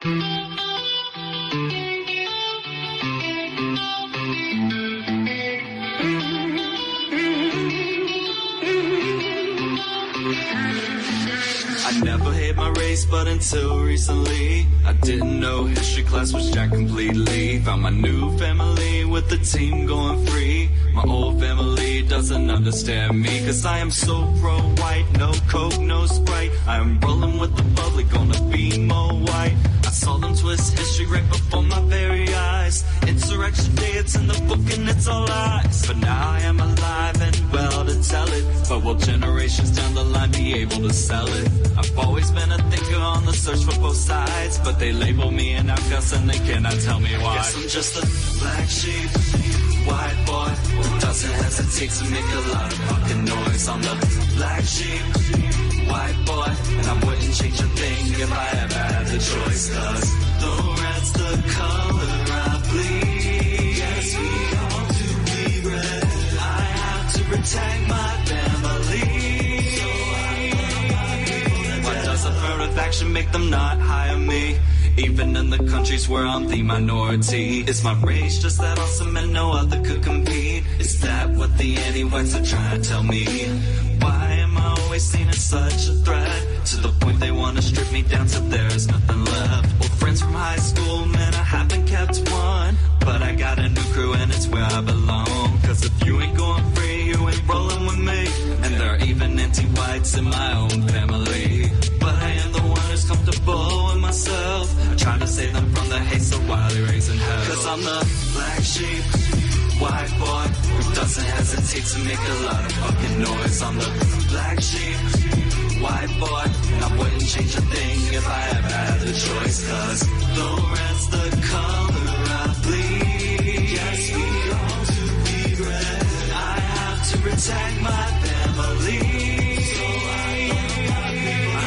I never hate my race, but until recently I didn't know history class was jacked completely. Found my new family with the team going free. My old family doesn't understand me, cause I am so pro-white. No coke, no Sprite, I am rolling with the bubbly, gonna be more white. I saw them twist history right before my very eyes. Insurrection Day, it's in the book and it's all lies. But now I am alive and well to tell it. But will generations down the line be able to sell it? I've always been a thinker on the search for both sides, but they label me an outcast and they cannot tell me why. Guess I'm just a black sheep, white boy who doesn't hesitate to make a lot of fucking noise. I'm the black sheep, white boy, and I wouldn't change a thing if I ever had the choice. Cause the red's the color I bleed. Yes, we all to be red. I have to protect my family. Why does affirmative action make them not hire me? Even in the countries where I'm the minority. Is my race just that awesome and no other could compete? Is that what the anti-whites are trying to tell me? Why am I always seen as such a threat? To the point they want to strip me down till there's nothing left. Old friends from high school, man, I haven't kept one. But I got a new crew and it's where I belong. Cause if you ain't going free, you ain't rolling with me. And there are even anti-whites in my own family. But I am the one who's comfortable with myself. I try to save them from the hate so wildly raising hell. Cause I'm the black sheep, white boy who doesn't hesitate to make a lot of fucking noise. I'm the black sheep, white boy, and I wouldn't change a thing if I ever had the choice. Cause the red's the color I bleed. Yes, we all to be red. I have to protect my family.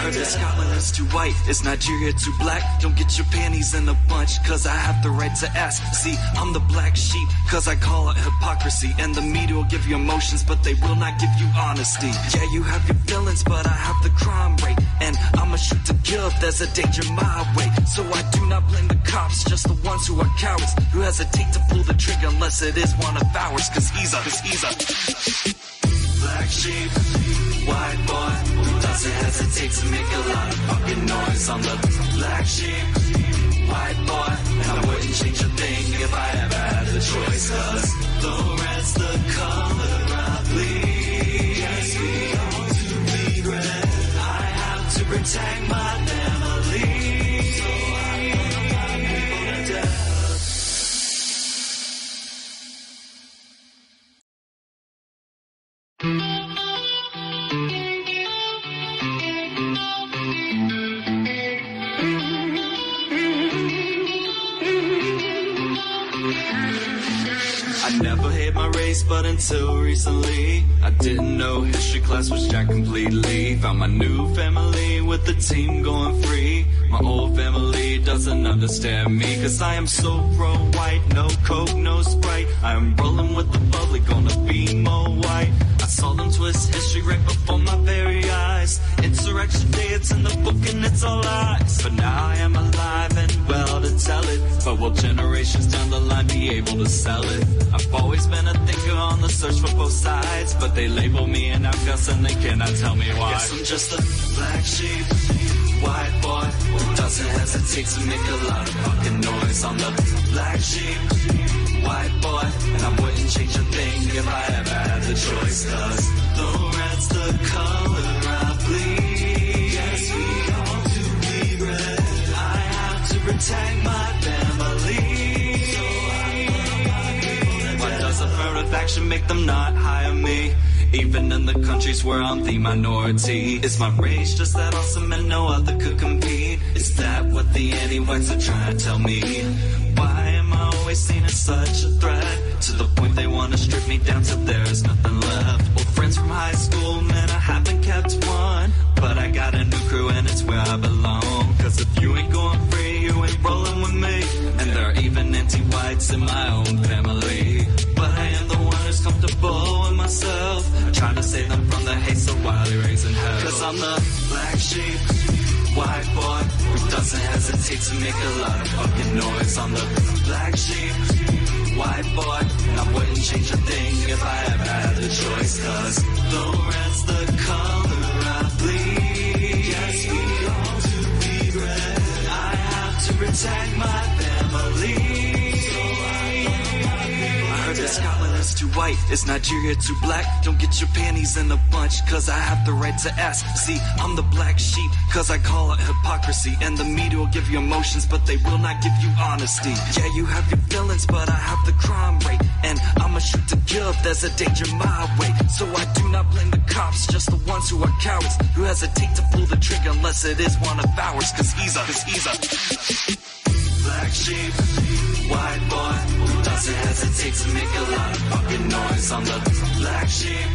This Scotland is too white, is Nigeria too black? Don't get your panties in a bunch, cause I have the right to ask. See, I'm the black sheep, cause I call it hypocrisy. And the media will give you emotions, but they will not give you honesty. Yeah, you have your feelings, but I have the crime rate. And I'ma shoot to kill if there's a danger my way. So I do not blame the cops, just the ones who are cowards, who hesitate to pull the trigger unless it is one of ours. Cause he's a black sheep, white boy who doesn't hesitate to make a lot of fucking noise. I'm the black sheep, white boy, and I wouldn't change a thing if I ever had the choice. Cause the red's the color I bleed. Yes, we all to be red. I have to protect my family. So I put my people to death. I never hate my race, but until recently I didn't know history class was jacked completely. Found my new family with the team going free. My old family doesn't understand me, cause I am so pro-white. No coke, no Sprite, I am rolling with the bubbly, gonna be more white. I saw them twist history right before my very eyes. Insurrection Day, it's in the book and it's all lies. But now I am alive and well to tell it. But will generations down the line be able to sell it? I've always been a thinker on the search for both sides, but they label me an outcast and they cannot tell me why. Guess I'm just a black sheep, white boy who doesn't hesitate to make a lot of fucking noise. I'm the black sheep, white boy, and I wouldn't change a thing if I ever had the choice. Cause the red's the color I bleed. Yes, we all to be red. I have to protect my family. So I put my people to death. Why does affirmative action make them not hire me? Even in the countries where I'm the minority. Is my race just that awesome and no other could compete? Is that what the anti-whites are trying to tell me? Why am I always seen as such a threat? To the point they want to strip me down till there's nothing left. Old friends from high school, man, I haven't kept one. But I got a new crew and it's where I belong. Cause if you ain't going free, you ain't rolling with me. And there are even anti-whites in my own family. But I am the one who's comfortable with myself. I try to save them from the hate so wildly raising hell. Cause I'm the black sheep, white boy who doesn't hesitate to make a lot of fucking noise. I'm the black sheep, white boy. I wouldn't change a thing if I ever had the choice, cause the red's the color I bleed. Yes, we all do bleed red. I have to protect my family. I heard that Scotland is too white, is Nigeria too black? Don't get your panties in a bunch, cause I have the right to ask. See, I'm the black sheep, cause I call it hypocrisy. And the media will give you emotions, but they will not give you honesty. Yeah, you have your feelings, but I have the crime rate. And I'ma shoot to kill if there's a danger my way. So I do not blame the cops, just the ones who are cowards, who hesitate to pull the trigger unless it is one of ours. Cause he's a black sheep, white boy, who doesn't hesitate to make a lot of fucking noise. I'm the black sheep,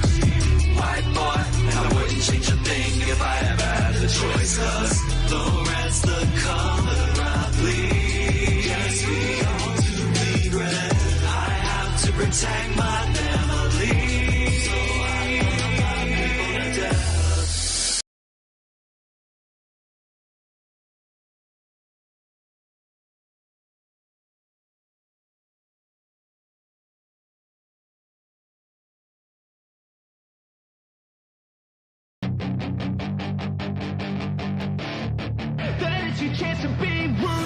white boy, and I wouldn't change a thing if I ever had the choice, cause the red's the color I bleed. Yes, we all do bleed red. I have to protect my family, so I put my people to death.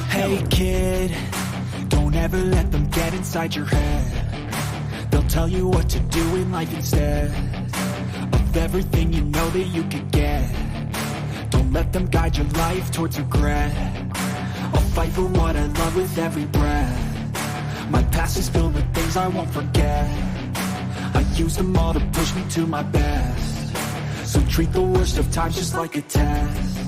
Hey kid, don't ever let them get inside your head. They'll tell you what to do in life instead of everything you know that you could get. Don't let them guide your life towards regret. I'll fight for what I love with every breath. My past is filled with things I won't forget. I used them all to push me to my best. So treat the worst of times just like a test.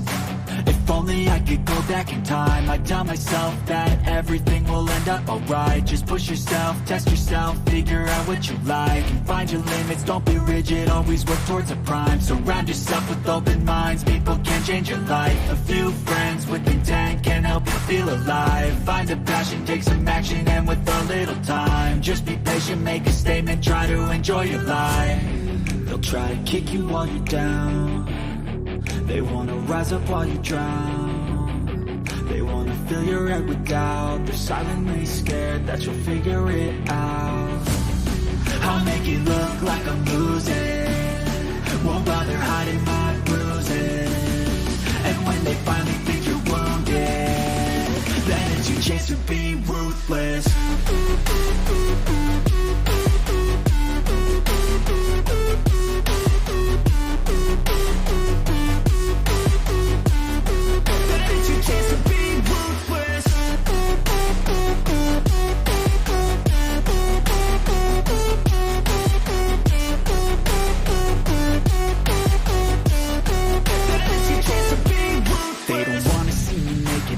If only I could go back in time, I'd tell myself that everything will end up alright. Just push yourself, test yourself, figure out what you like, and find your limits, don't be rigid, always work towards a prime. Surround yourself with open minds, people can change your life. A few friends with intent can help you feel alive. Find a passion, take some action, and with a little time, just be patient, make a statement, try to enjoy your life. They'll try to kick you while you're down. They wanna rise up while you drown. They wanna fill your head with doubt. They're silently scared that you'll figure it out. I'll make it look like I'm losing, won't bother hiding my bruises. And when they finally think you're wounded, then it's your chance to be ruthless.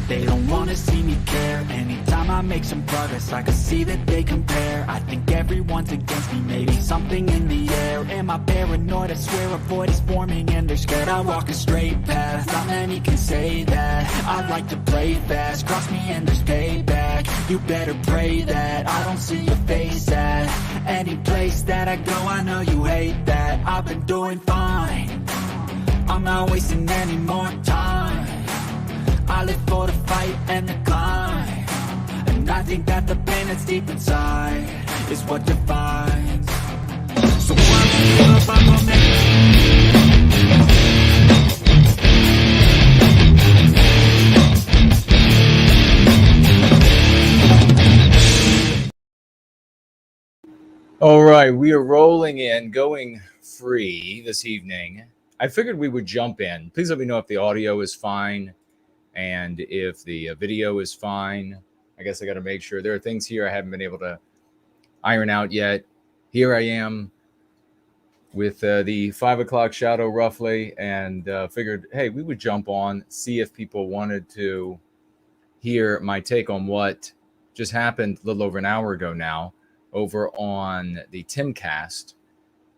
They don't wanna see me care. Anytime I make some progress, I can see that they compare. I think everyone's against me, maybe something in the air. Am I paranoid? I swear a void is forming and they're scared. I walk a straight path, not many can say that. I like to play fast, cross me and there's payback. You better pray that I don't see your face at any place that I go. I know you hate that. I've been doing fine, I'm not wasting any more time. I live for the fight and the climb, and I think that the pain that's deep inside is what defines. So why don't you give up on me? All right, we are rolling in, going free this evening. I figured we would jump in. Please let me know if the audio is fine. And if the video is fine. I guess I got to make sure. There are things here I haven't been able to iron out yet. Here I am with the 5 o'clock shadow roughly, and figured, hey, we would jump on, see if people wanted to hear my take on what just happened a little over an hour ago now over on the TimCast,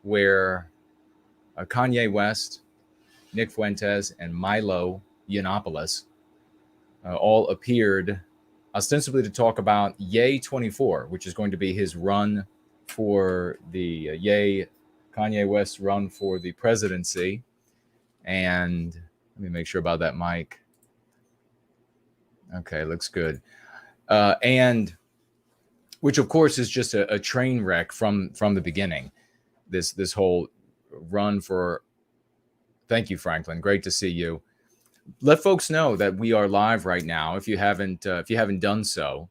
where Kanye West, Nick Fuentes, and Milo Yiannopoulos all appeared ostensibly to talk about Ye 24, which is going to be his run for the Kanye West's run for the presidency. And let me make sure about that mic. Okay, looks good. And which, of course, is just a train wreck from the beginning. This whole run for. Thank you, Franklin. Great to see you. Let folks know that we are live right now. If you haven't done so,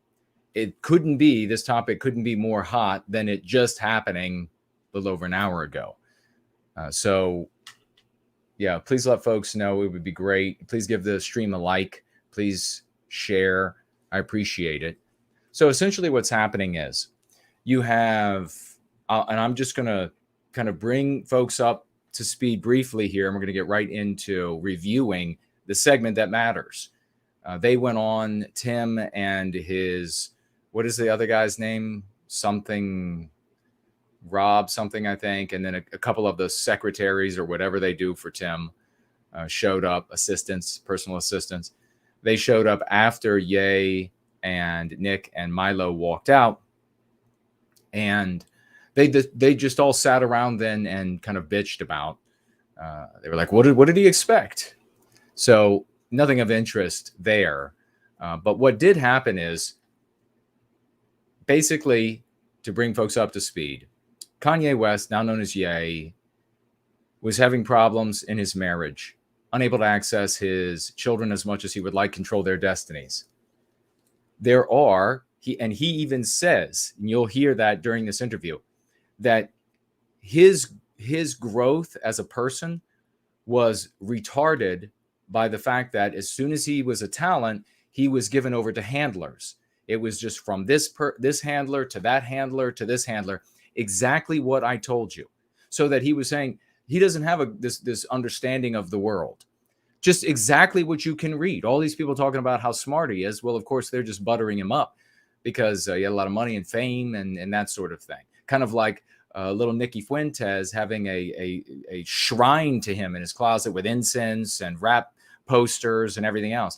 this topic couldn't be more hot than it just happening a little over an hour ago. So, yeah, please let folks know. It would be great. Please give the stream a like. Please share. I appreciate it. So essentially what's happening is you have, and I'm just going to kind of bring folks up to speed briefly here, and we're going to get right into reviewing the segment that matters. They went on, Tim and his, what is the other guy's name? Something, Rob something, I think. And then a couple of the secretaries or whatever they do for Tim showed up, assistants, personal assistants. They showed up after Ye and Nick and Milo walked out. And they just all sat around then and kind of bitched about. They were like, what did he expect? So nothing of interest there. But what did happen is, basically, to bring folks up to speed, Kanye West, now known as Ye, was having problems in his marriage, unable to access his children as much as he would like, control their destinies. He even says, and you'll hear that during this interview, that his growth as a person was retarded by the fact that as soon as he was a talent, he was given over to handlers. It was just from this handler to that handler to this handler, exactly what I told you. So that he was saying he doesn't have this understanding of the world. Just exactly what you can read. All these people talking about how smart he is. Well, of course, they're just buttering him up because he had a lot of money and fame and that sort of thing. Kind of like little Nicky Fuentes having a shrine to him in his closet with incense and rap posters and everything else.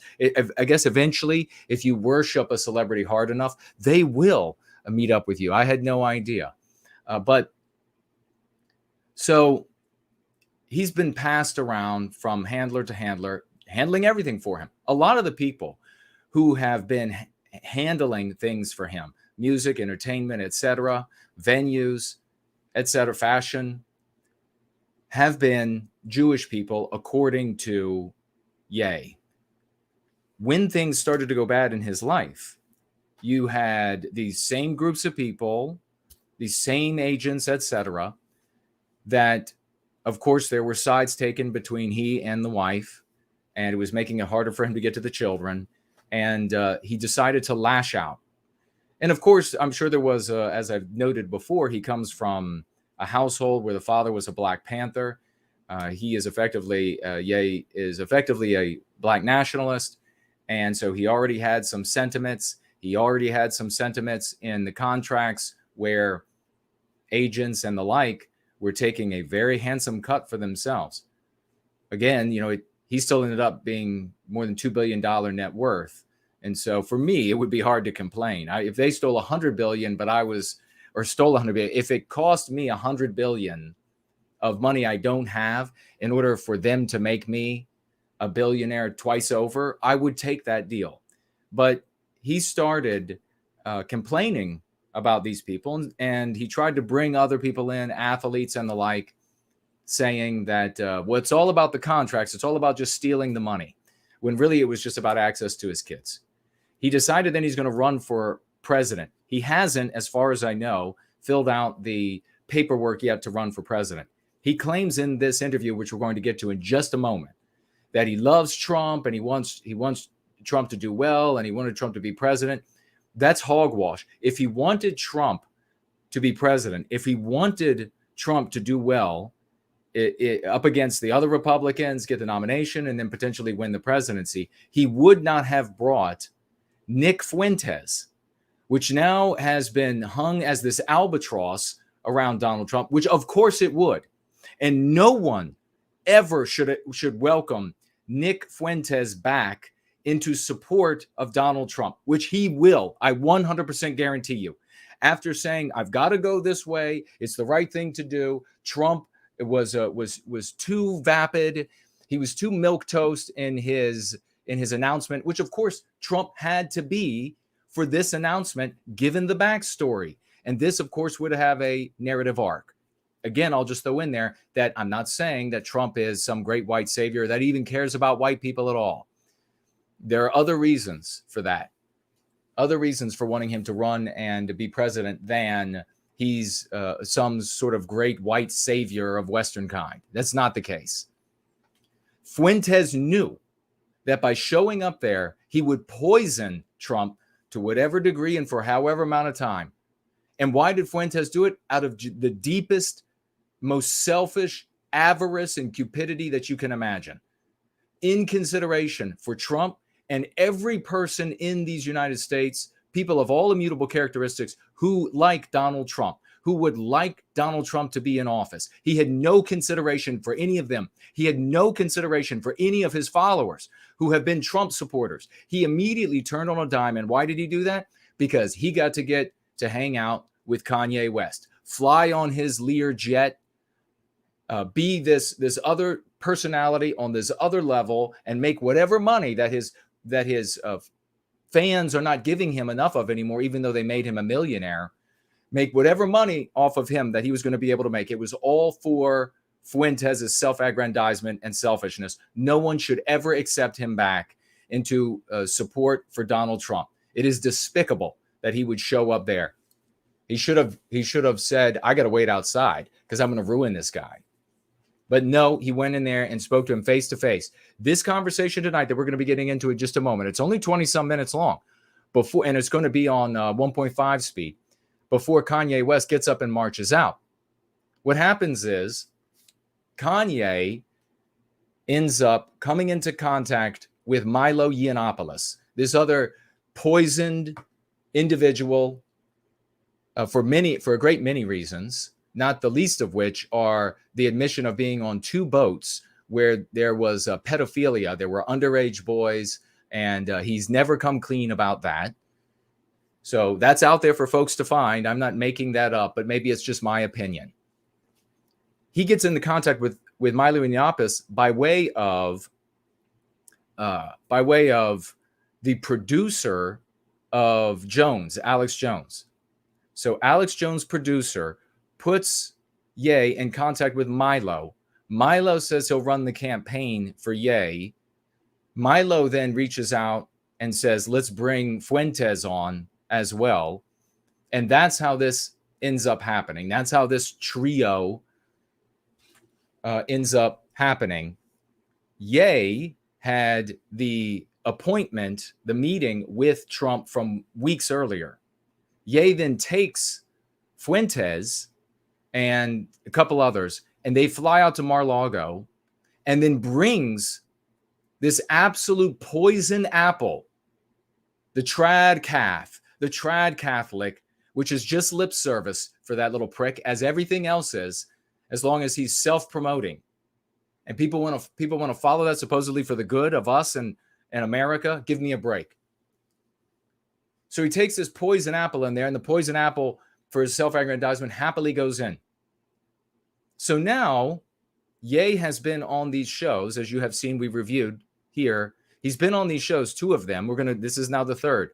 I guess eventually, if you worship a celebrity hard enough, they will meet up with you. I had no idea. But so he's been passed around from handler to handler, handling everything for him. A lot of the people who have been handling things for him, music, entertainment, etc., venues, etc., fashion, have been Jewish people, according to Ye. When things started to go bad in his life, you had these same groups of people, these same agents, etc., that, of course, there were sides taken between he and the wife, and it was making it harder for him to get to the children, and he decided to lash out. And of course, I'm sure there was, as I've noted before, he comes from a household where the father was a Black Panther. He is effectively, Ye is effectively a Black nationalist. And so he already had some sentiments. He already had some sentiments in the contracts where agents and the like were taking a very handsome cut for themselves. Again, he still ended up being more than $2 billion net worth. And so for me, it would be hard to complain. If they stole $100 billion, stole $100 billion, if it cost me $100 billion of money I don't have in order for them to make me a billionaire twice over, I would take that deal. But he started complaining about these people, and he tried to bring other people in, athletes and the like, saying that it's all about the contracts. It's all about just stealing the money, when really it was just about access to his kids. He decided then he's going to run for president. He hasn't, as far as I know, filled out the paperwork yet to run for president. He claims in this interview, which we're going to get to in just a moment, that he loves Trump and he wants Trump to do well and he wanted Trump to be president. That's hogwash. If he wanted Trump to be president, if he wanted Trump to do well up against the other Republicans, get the nomination, and then potentially win the presidency, he would not have brought Nick Fuentes, which now has been hung as this albatross around Donald Trump, which of course it would. And no one ever should welcome Nick Fuentes back into support of Donald Trump, which he will. I 100% guarantee you. After saying, I've got to go this way, it's the right thing to do. Trump was too vapid. He was too milquetoast in in his announcement, which of course Trump had to be for this announcement, given the backstory. And this, of course, would have a narrative arc. Again, I'll just throw in there that I'm not saying that Trump is some great white savior that even cares about white people at all. There are other reasons for that, other reasons for wanting him to run and to be president than he's some sort of great white savior of Western kind. That's not the case. Fuentes knew that by showing up there, he would poison Trump to whatever degree and for however amount of time. And why did Fuentes do it? Out of the deepest, most selfish avarice and cupidity that you can imagine, in consideration for Trump and every person in these United States, people of all immutable characteristics who like Donald Trump, who would like Donald Trump to be in office. He had no consideration for any of them. He had no consideration for any of his followers who have been Trump supporters. He immediately turned on a dime. And why did he do that? Because he got to get to hang out with Kanye West, fly on his Lear jet, be this other personality on this other level, and make whatever money that his fans are not giving him enough of anymore, even though they made him a millionaire. Make whatever money off of him that he was going to be able to make. It was all for Fuentes' self-aggrandizement and selfishness. No one should ever accept him back into support for Donald Trump. It is despicable that he would show up there. He should have said, I got to wait outside because I'm going to ruin this guy. But no, he went in there and spoke to him face to face. This conversation tonight that we're going to be getting into in just a moment, it's only 20 some minutes long and it's going to be on 1.5 speed before Kanye West gets up and marches out. What happens is Kanye ends up coming into contact with Milo Yiannopoulos, this other poisoned individual for a great many reasons, not the least of which are the admission of being on two boats where there was pedophilia. There were underage boys, and he's never come clean about that. So that's out there for folks to find. I'm not making that up, but maybe it's just my opinion. He gets into contact with Milo Yiannopoulos by way of the producer of Jones, Alex Jones. So Alex Jones' producer puts Ye in contact with Milo. Milo says he'll run the campaign for Ye. Milo then reaches out and says, let's bring Fuentes on as well. And that's how this ends up happening. That's how this trio ends up happening. Ye had the appointment, the meeting with Trump from weeks earlier. Ye then takes Fuentes and a couple others, and they fly out to Mar-a-Lago and then brings this absolute poison apple, the trad Catholic, which is just lip service for that little prick, as everything else is, as long as he's self-promoting. And people want to follow that supposedly for the good of us and America. Give me a break. So he takes this poison apple in there, and the poison apple for his self-aggrandizement happily goes in. So now, Ye has been on these shows, as you have seen, we reviewed here. He's been on these shows, two of them. This is now the third,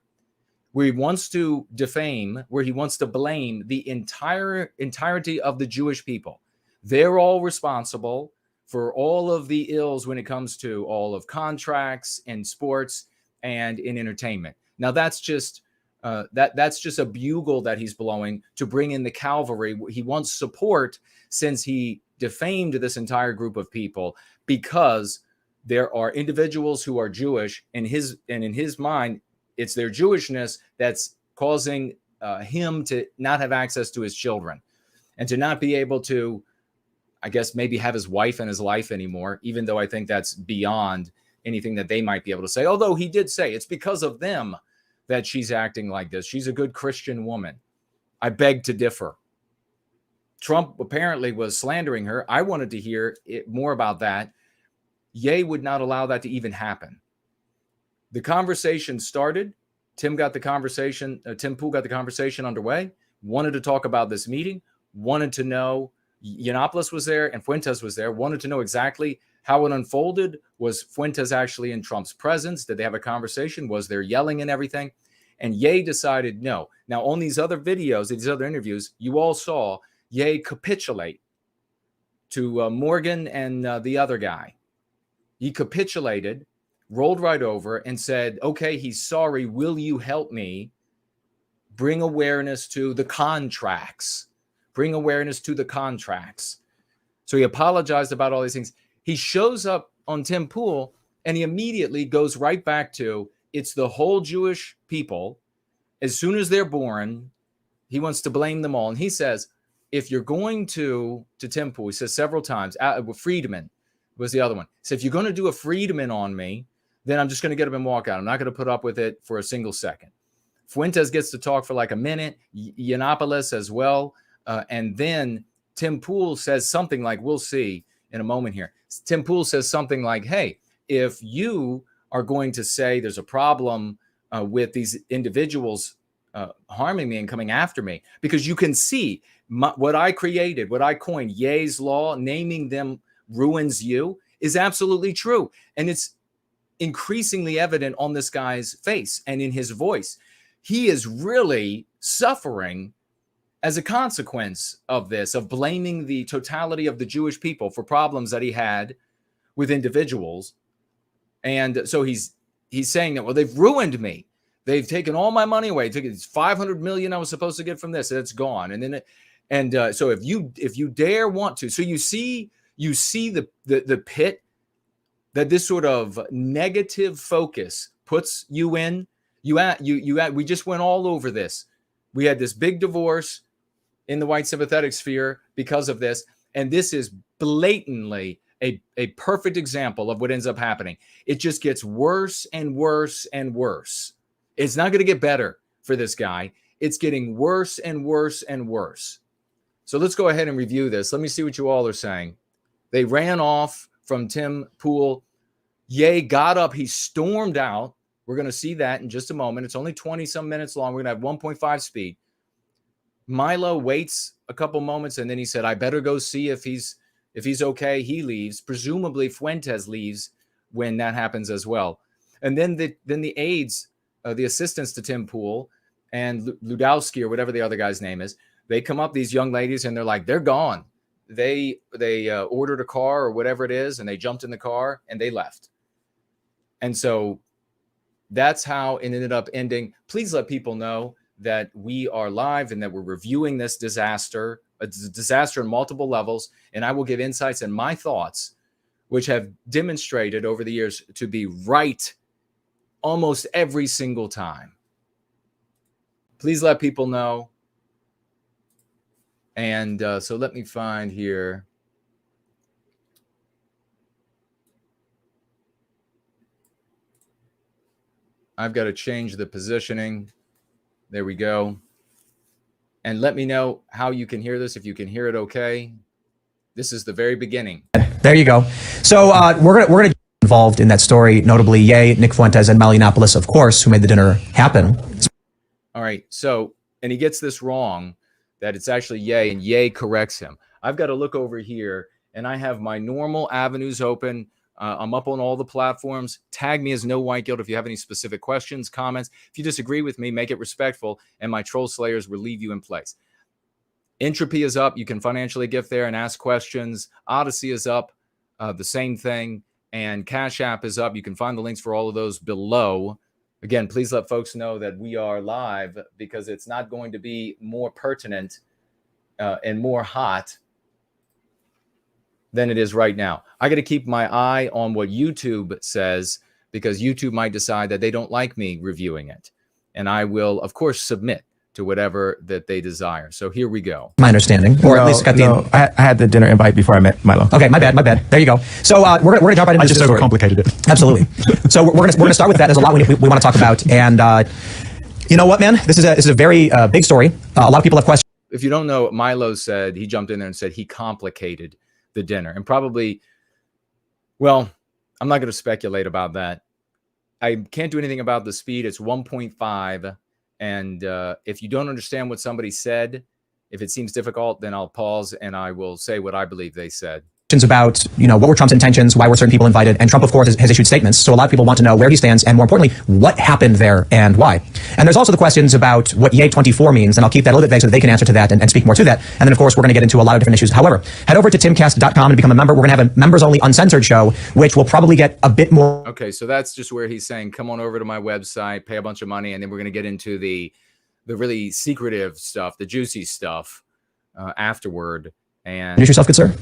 where he wants to defame, where he wants to blame the entirety of the Jewish people. They're all responsible for all of the ills when it comes to all of contracts in sports and in entertainment. Now that's just a bugle that he's blowing to bring in the cavalry. He wants support since he defamed this entire group of people, because there are individuals who are Jewish, and in his mind, it's their Jewishness that's causing him to not have access to his children and to not be able to, I guess, maybe have his wife in his life anymore, even though I think that's beyond anything that they might be able to say. Although he did say it's because of them that she's acting like this. She's a good Christian woman. I beg to differ. Trump apparently was slandering her. I wanted to hear more about that. Ye would not allow that to even happen. The conversation started. Tim Pool got the conversation underway, wanted to talk about this meeting, wanted to know, Yiannopoulos was there and Fuentes was there, wanted to know exactly How it unfolded was Fuentes actually in Trump's presence. Did they have a conversation? Was there yelling and everything? And Ye decided no. Now, on these other videos, these other interviews, you all saw Ye capitulate to Morgan and the other guy. He capitulated, rolled right over and said, okay, he's sorry. Will you help me bring awareness to the contracts? Bring awareness to the contracts. So he apologized about all these things. He shows up on Tim Pool and he immediately goes right back to it's the whole Jewish people. As soon as they're born, he wants to blame them all. And he says, if you're going to Tim Pool, he says several times, Friedman was the other one. So if you're going to do a Friedman on me, then I'm just going to get up and walk out. I'm not going to put up with it for a single second. Fuentes gets to talk for like a minute, Yiannopoulos as well. And then Tim Pool says something like, we'll see in a moment here. Tim Pool says something like, hey, if you are going to say there's a problem with these individuals harming me and coming after me, because you can see what I created, what I coined, Ye's law, naming them ruins you, is absolutely true. And it's increasingly evident on this guy's face and in his voice. He is really suffering as a consequence of this, of blaming the totality of the Jewish people for problems that he had with individuals. And so he's saying that, well, they've ruined me. They've taken all my money away. It's $500 million I was supposed to get from this. It's gone. And then, so if you dare want to, so you see the pit that this sort of negative focus puts you in. We just went all over this. We had this big divorce in the white sympathetic sphere because of this. And this is blatantly a perfect example of what ends up happening. It just gets worse and worse and worse. It's not going to get better for this guy. It's getting worse and worse and worse. So let's go ahead and review this. Let me see what you all are saying. They ran off from Tim Pool. Ye got up. He stormed out. We're going to see that in just a moment. It's only 20 some minutes long. We're going to have 1.5 speed. Milo waits a couple moments and then he said, I better go see if he's okay. He leaves. Presumably Fuentes leaves when that happens as well. And then the aides, the assistants to Tim Pool and Ludowski or whatever the other guy's name is, they come up, these young ladies, and they're like, they're gone. They ordered a car or whatever it is, and they jumped in the car and they left. And so that's how it ended up ending. Please let people know that we are live and that we're reviewing this disaster. It's a disaster on multiple levels, and I will give insights and my thoughts, which have demonstrated over the years to be right almost every single time. Please let people know. And so let me find here. I've got to change the positioning. There we go. And let me know how you can hear this, if you can hear it okay. This is the very beginning. There you go. So we're gonna get involved in that story, notably Ye, Nick Fuentes, and Milo Yiannopoulos, of course, who made the dinner happen. All right. So, and he gets this wrong, that it's actually Ye, and Ye corrects him. I've got to look over here, and I have my normal avenues open. I'm up on all the platforms. Tag me as No White Guilt if you have any specific questions, comments. If you disagree with me, make it respectful, and my troll slayers will leave you in place. Entropy is up. You can financially gift there and ask questions. Odyssey is up, the same thing. And Cash App is up. You can find the links for all of those below. Again, please let folks know that we are live, because it's not going to be more pertinent and more hot than it is right now. I got to keep my eye on what YouTube says, because YouTube might decide that they don't like me reviewing it. And I will, of course, submit to whatever that they desire. So here we go. My understanding, or at least got the. I had the dinner invite before I met Milo. Okay, my bad. There you go. So we're gonna jump right into I just this story. overcomplicated it. Absolutely. So we're gonna start with that. There's a lot we want to talk about, and you know what, man, this is a very big story. A lot of people have questions. If you don't know, Milo said, he jumped in there and said he complicated the dinner, and probably, well, I'm not going to speculate about that. I can't do anything about the speed. It's 1.5. And if you don't understand what somebody said, if it seems difficult, then I'll pause and I will say what I believe they said. about, what were Trump's intentions, why were certain people invited, and Trump, of course, has issued statements. So a lot of people want to know where he stands, and more importantly, what happened there and why. And there's also the questions about what Yay 24 means, and I'll keep that a little bit vague so that they can answer to that and speak more to that. And then, of course, we're going to get into a lot of different issues. However, head over to timcast.com and become a member. We're going to have a members-only uncensored show, which will probably get a bit more. Okay, so that's just where he's saying, come on over to my website, pay a bunch of money, and then we're going to get into the really secretive stuff, the juicy stuff afterward. And Introduce yourself, good sir.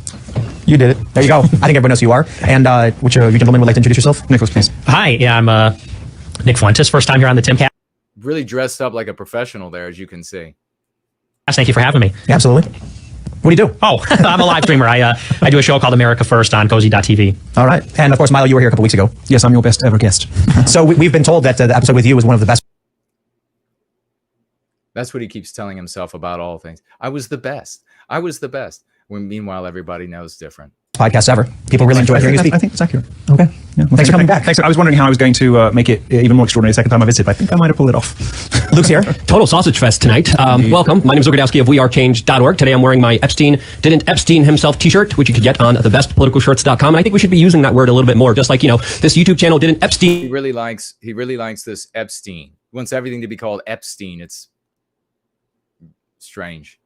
You did it. There you go. I think everyone knows who you are. And which you gentlemen would like to introduce yourself? Nicholas, please. Hi, yeah, I'm Nick Fuentes. First time here on the TimCast. really dressed up like a professional there, as you can see. Thank you for having me. Absolutely. What do you do? Oh, I'm a live streamer. I do a show called America First on cozy.tv. All right. And of course, Milo, you were here a couple weeks ago. Yes, I'm your best ever guest. So we've been told that the episode with you was one of the best. That's what he keeps telling himself about all things. I was the best. I was the best. When meanwhile, everybody knows different. Podcasts ever. People really enjoy hearing you speak. I think it's accurate. Okay. Yeah, well, Thanks for coming back. Thanks. I was wondering how I was going to make it even more extraordinary the second time I visited, but I think I might have pulled it off. Luke's here. Total Sausage Fest tonight. Welcome. My name is Luke of wearechange.org. Today I'm wearing my Didn't Epstein Himself t-shirt, which you could get on thebestpoliticalshirts.com. And I think we should be using that word a little bit more, just like, this YouTube channel Didn't Epstein. He really likes this Epstein. He wants everything to be called Epstein. It's strange.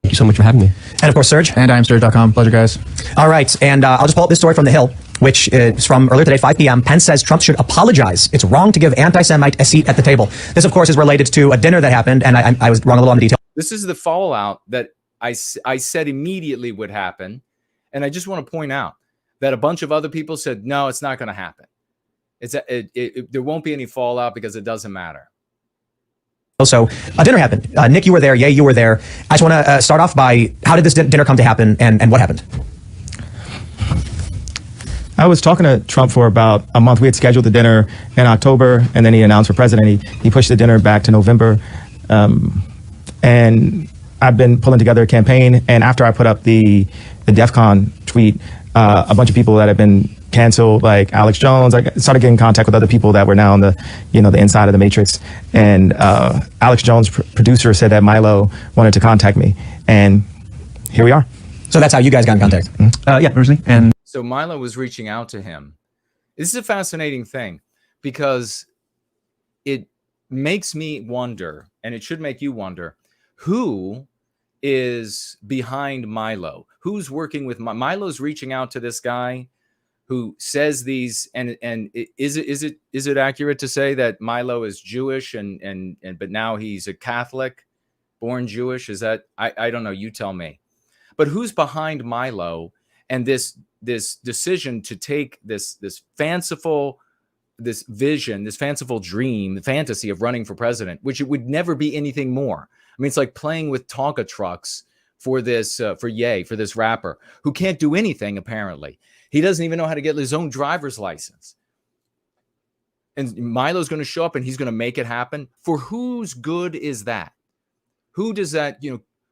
Thank you so much for having me. And of course, Serge. And I'm Serge.com. Pleasure, guys. All right. And I'll just pull up this story from The Hill, which is from earlier today, 5 p.m. Pence says Trump should apologize. It's wrong to give anti-Semite a seat at the table. This, of course, is related to a dinner that happened, and I was wrong a little on the detail. This is the fallout that I said immediately would happen. And I just want to point out that a bunch of other people said, no, it's not going to happen. There won't be any fallout because it doesn't matter. So a dinner happened. Nick, you were there. Yay, you were there. I just want to start off by, how did this dinner come to happen, and what happened? I was talking to Trump for about a month. We had scheduled the dinner in October, and then he announced for president. He pushed the dinner back to November. And I've been pulling together a campaign. And after I put up the DEF CON tweet, a bunch of people that have been canceled, like Alex Jones, I started getting in contact with other people that were now on the, the inside of the matrix. And Alex Jones, producer, said that Milo wanted to contact me. And here we are. So that's how you guys got in contact? Yeah, originally. And So Milo was reaching out to him. This is a fascinating thing because it makes me wonder, and it should make you wonder, who is behind Milo? Who's working with Milo's reaching out to this guy who says these, and is it accurate to say that Milo is Jewish and but now he's a Catholic, born Jewish? Is that I don't know, you tell me. But who's behind Milo and this decision to take this fanciful vision, this fanciful dream, the fantasy of running for president, which it would never be anything more. I mean, it's like playing with Tonka trucks for this for this rapper who can't do anything apparently. He doesn't even know how to get his own driver's license. And Milo's going to show up and he's going to make it happen. For whose good is that? Who does that,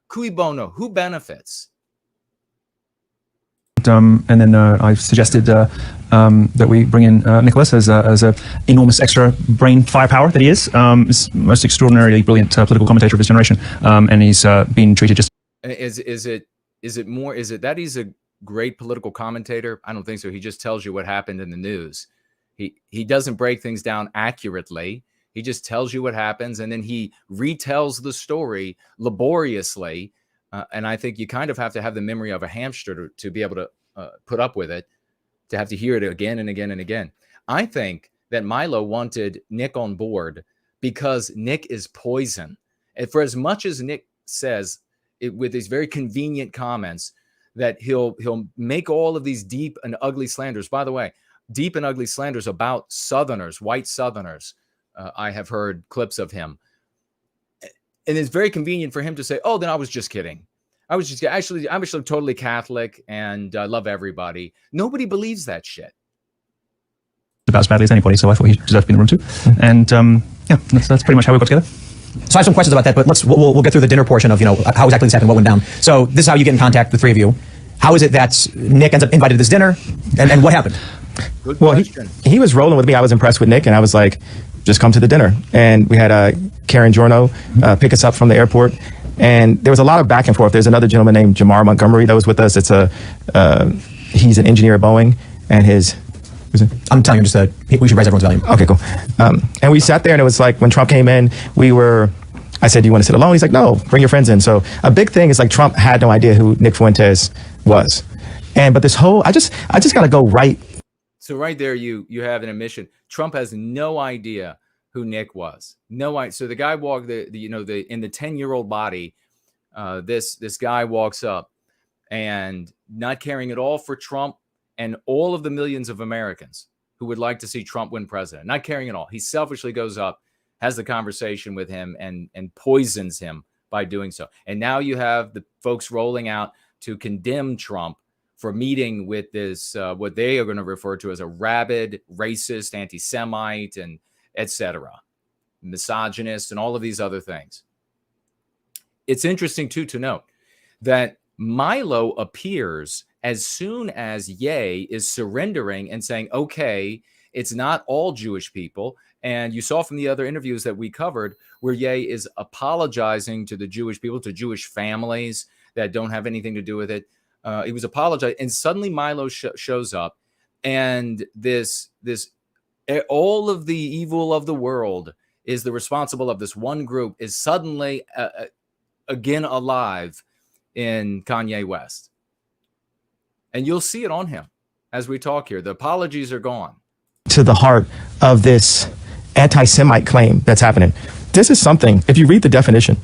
cui bono, who benefits? and then I suggested that we bring in Nicholas as a enormous extra brain firepower that he is. He's the most extraordinarily brilliant political commentator of his generation, and he's been treated just. Is it that he's a great political commentator? I don't think so. He just tells you what happened in the news. He doesn't break things down accurately. He just tells you what happens, and then he retells the story laboriously. And I think you kind of have to have the memory of a hamster to be able to put up with it, to have to hear it again and again and again. I think that Milo wanted Nick on board because Nick is poison. And for as much as Nick says with his very convenient comments that he'll make all of these deep and ugly slanders. By the way, deep and ugly slanders about Southerners, white Southerners. I have heard clips of him. And it's very convenient for him to say, oh, then I was just kidding. I'm actually totally Catholic and I love everybody. Nobody believes that shit. About as badly as anybody, so I thought he deserved to be in the room too. And yeah, that's pretty much how we got together. So I have some questions about that, but we'll get through the dinner portion of how exactly this happened, what went down. So this is how you get in contact, the three of you. How is it that Nick ends up invited to this dinner, and what happened? Good well, question. He was rolling with me. I was impressed with Nick, and I was like, just come to the dinner. And we had Karen Giorno pick us up from the airport, And there was a lot of back and forth. There's another gentleman named Jamar Montgomery that was with us. He's an engineer at Boeing, and I'm telling you, we should raise everyone's volume. Okay, cool. And we sat there, and it was like when Trump came in, I said, do you want to sit alone? He's like, no, bring your friends in. So a big thing is like Trump had no idea who Nick Fuentes was. But this whole, I just got to go right. So right there, you have an admission. Trump has no idea who Nick was. No idea. So the guy walked in the 10-year-old body. This guy walks up and not caring at all for Trump and all of the millions of Americans who would like to see Trump win president. Not caring at all. He selfishly goes up, has the conversation with him, and poisons him by doing so. And now you have the folks rolling out to condemn Trump for meeting with this, what they are going to refer to as a rabid, racist, antisemite, and etc., misogynist, and all of these other things. It's interesting, too, to note that Milo appears as soon as Ye is surrendering and saying, okay, it's not all Jewish people. And you saw from the other interviews that we covered where Ye is apologizing to the Jewish people, to Jewish families that don't have anything to do with it. He was apologizing. And suddenly Milo shows up, and this all of the evil of the world is the responsible of this one group is suddenly again alive in Kanye West. And you'll see it on him as we talk here. The apologies are gone. To the heart of this anti-Semite claim that's happening. This is something, if you read the definition,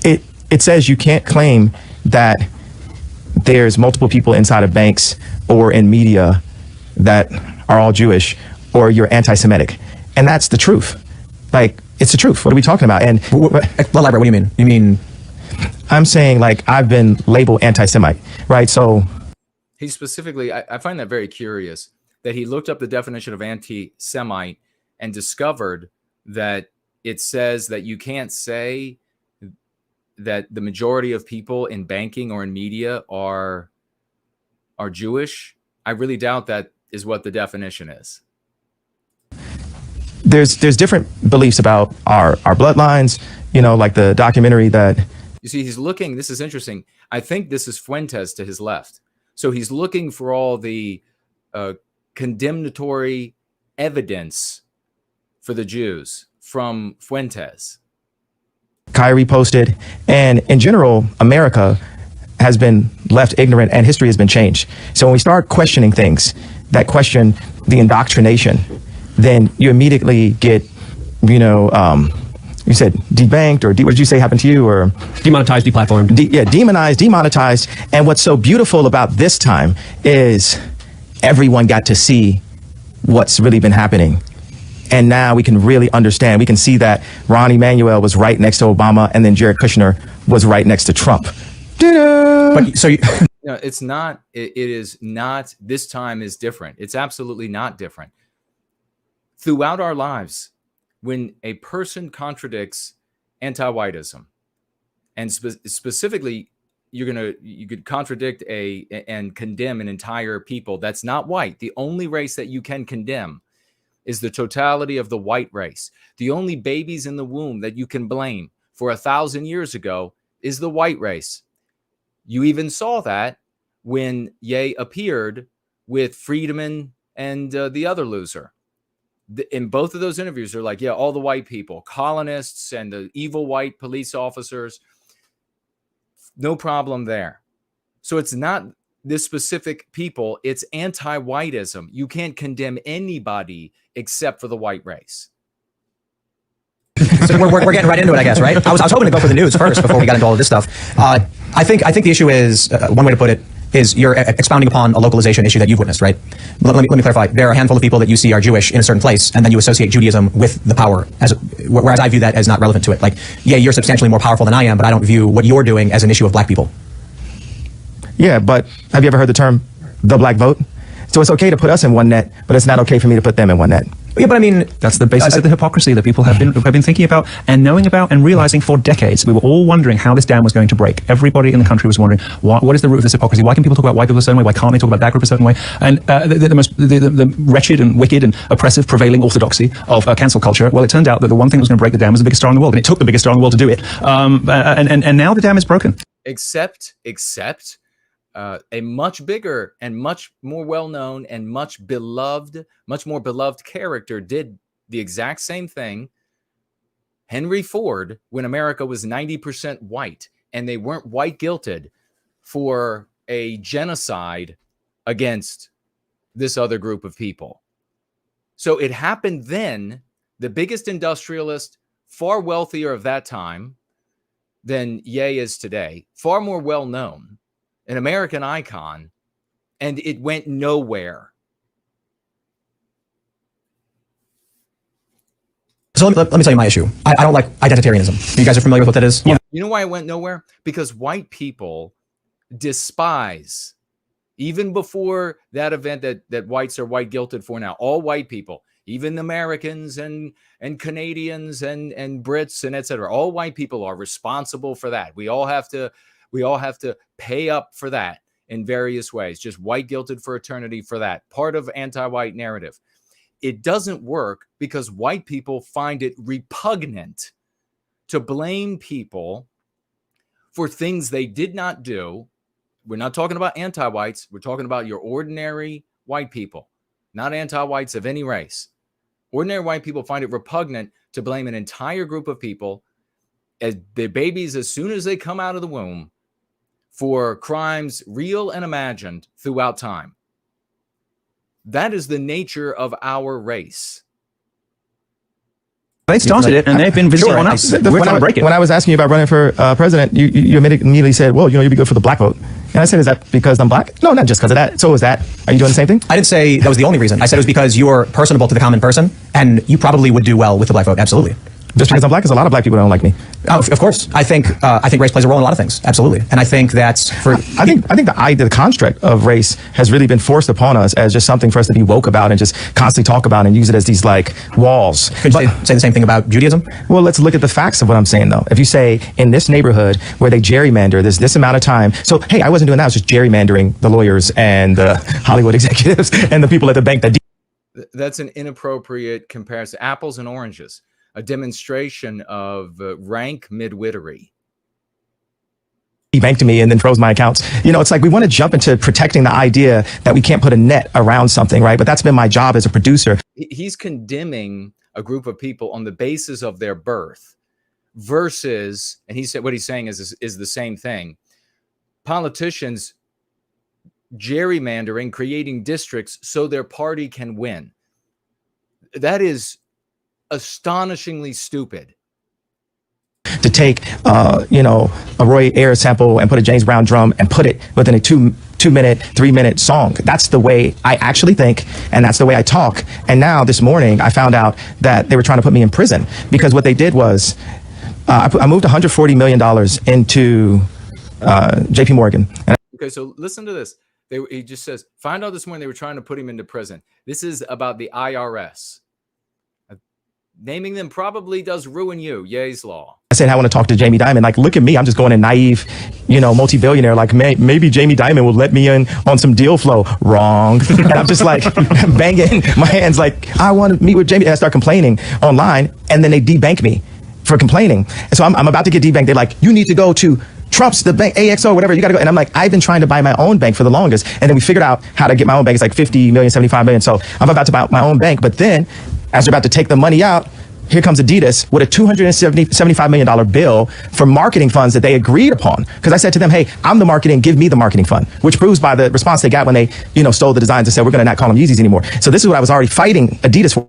it says you can't claim that there's multiple people inside of banks or in media that are all Jewish, or you're anti-Semitic. And that's the truth. Like, it's the truth. What are we talking about? And Elaborate, what do you mean? You mean? I'm saying, like, I've been labeled anti-Semite, right? So he specifically, I find that very curious that he looked up the definition of anti-Semite and discovered that it says that you can't say that the majority of people in banking or in media are Jewish. I really doubt that is what the definition is. There's different beliefs about our bloodlines, like the documentary that... You see, he's looking, this is interesting. I think this is Fuentes to his left. So he's looking for all the condemnatory evidence for the Jews from Fuentes. Kyrie posted, and in general, America has been left ignorant and history has been changed. So when we start questioning things that question the indoctrination, then you immediately get, you said debanked, or what did you say happened to you? Or Demonetized, deplatformed. Demonized, demonetized. And what's so beautiful about this time is everyone got to see what's really been happening. And now we can really understand. We can see that Ron Emanuel was right next to Obama, and then Jared Kushner was right next to Trump. But so it's not. It is not. This time is different. It's absolutely not different. Throughout our lives, when a person contradicts anti-whiteism, and specifically, you could contradict and condemn an entire people that's not white. The only race that you can condemn is the totality of the white race. The only babies in the womb that you can blame for 1,000 years ago is the white race. You even saw that when Ye appeared with Friedman and the other loser. In both of those interviews, they're like, yeah, all the white people, colonists and the evil white police officers, no problem there. So it's not this specific people, it's anti-whiteism. You can't condemn anybody except for the white race. So we're getting right into it, I guess, right? I was hoping to go for the news first before we got into all of this stuff. I think the issue is, one way to put it, is you're expounding upon a localization issue that you've witnessed, right? Let me clarify. There are a handful of people that you see are Jewish in a certain place, and then you associate Judaism with the power, whereas I view that as not relevant to it. Like, yeah, you're substantially more powerful than I am, but I don't view what you're doing as an issue of black people. Yeah, but have you ever heard the term the black vote? So it's okay to put us in one net, but it's not okay for me to put them in one net. Yeah, but I mean, That's the basis of the hypocrisy that people have been thinking about and knowing about and realizing for decades. We were all wondering how this dam was going to break. Everybody in the country was wondering, what is the root of this hypocrisy? Why can people talk about white people a certain way? Why can't they talk about that group a certain way? And the wretched and wicked and oppressive prevailing orthodoxy of cancel culture, well, it turned out that the one thing that was going to break the dam was the biggest star in the world. And it took the biggest star in the world to do it. And now the dam is broken. Except a much bigger and much more well-known and much more beloved character did the exact same thing. Henry Ford, when America was 90% white, and they weren't white guilted for a genocide against this other group of people. So it happened then. The biggest industrialist, far wealthier of that time than Ye is today, far more well-known, an American icon, and it went nowhere. so let me tell you my issue. I don't like identitarianism. You guys are familiar with what that is? You know why it went nowhere? Because white people despise, even before that event that whites are white guilted for now, all white people, even Americans and Canadians and Brits and etc. All white people are responsible for that. We all have to pay up for that in various ways. Just white guilted for eternity for that. Part of anti-white narrative. It doesn't work because white people find it repugnant to blame people for things they did not do. We're not talking about anti-whites. We're talking about your ordinary white people, not anti-whites of any race. Ordinary white people find it repugnant to blame an entire group of people as their babies as soon as they come out of the womb for crimes real and imagined throughout time. That is the nature of our race. They started it, and they've been visiting on us. We're trying to break it. When I was asking you about running for president, you immediately said, well, you'd be good for the black vote. And I said, is that because I'm black? No, not just because of that. So is that. Are you doing the same thing? I didn't say that was the only reason. I said it was because you're personable to the common person, and you probably would do well with the black vote. Absolutely. Just because I'm black, because a lot of black people don't like me. Oh, of course. I think race plays a role in a lot of things. Absolutely. And I think that's for. I think the construct of race has really been forced upon us as just something for us to be woke about and just constantly talk about and use it as these like walls. Could you say the same thing about Judaism? Well, let's look at the facts of what I'm saying, though. If you say in this neighborhood where they gerrymander, there's this amount of time. So, hey, I wasn't doing that. I was just gerrymandering the lawyers and the Hollywood executives and the people at the bank that. That's an inappropriate comparison. Apples and oranges. A demonstration of rank midwittery. He banked me and then froze my accounts. It's like we want to jump into protecting the idea that we can't put a net around something, right? But that's been my job as a producer. He's condemning a group of people on the basis of their birth versus, and he said what he's saying is the same thing. Politicians gerrymandering, creating districts so their party can win. That is astonishingly stupid. To take a Roy Ayers sample and put a James Brown drum and put it within a 2-minute, 3-minute song. That's the way I actually think, and that's the way I talk. And now this morning I found out that they were trying to put me in prison because what they did was I moved $140 million into JP Morgan. Okay, so listen to this. He just says, find out this morning they were trying to put him into prison. This is about the IRS. Naming them probably does ruin you. Ye's law. I said, I want to talk to Jamie Dimon. Like, look at me. I'm just going in naive, multi-billionaire. Like, maybe Jamie Dimon will let me in on some deal flow. Wrong. And I'm just like banging my hands like, I want to meet with Jamie. And I start complaining online. And then they debank me for complaining. And so I'm about to get debanked. They're like, you need to go to Trump's, the bank, AXO, whatever, you got to go. And I'm like, I've been trying to buy my own bank for the longest. And then we figured out how to get my own bank. It's like 50 million, 75 million. So I'm about to buy my own bank. But then as they're about to take the money out, here comes Adidas with a $275 million bill for marketing funds that they agreed upon. Because I said to them, hey, I'm the marketing, give me the marketing fund, which proves by the response they got when they, stole the designs and said, we're going to not call them Yeezys anymore. So this is what I was already fighting Adidas for.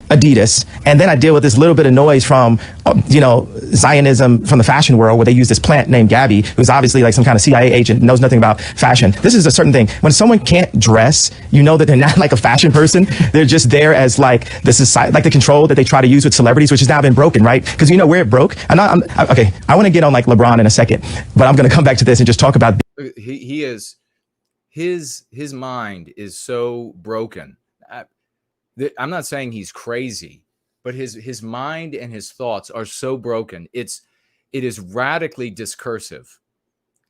Adidas, and then I deal with this little bit of noise from, Zionism from the fashion world, where they use this plant named Gabby, who's obviously like some kind of CIA agent, knows nothing about fashion. This is a certain thing. When someone can't dress, you know that they're not like a fashion person. They're just there as like the society, like the control that they try to use with celebrities, which has now been broken, right? Because where it broke. Okay, I want to get on like LeBron in a second, but I'm going to come back to this and just talk about. He is, his mind is so broken. I'm not saying he's crazy, but his mind and his thoughts are so broken. It is radically discursive,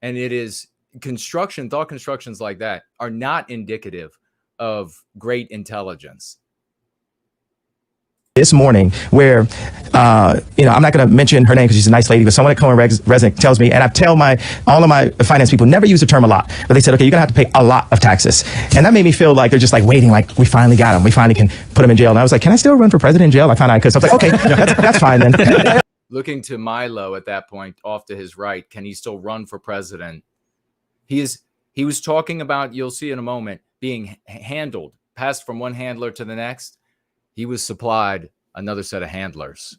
and it is thought constructions like that are not indicative of great intelligence. This morning, where I'm not going to mention her name because she's a nice lady, but someone at Cohen Resnick tells me, and I tell all of my finance people never use the term a lot, but they said, okay, you're going to have to pay a lot of taxes, and that made me feel like they're just like waiting, like we finally got him, we finally can put him in jail. And I was like, can I still run for president in jail? I found out because I was like, okay, that's fine then. Looking to Milo at that point, off to his right, can he still run for president? He was talking about, you'll see in a moment, being passed from one handler to the next. He was supplied another set of handlers.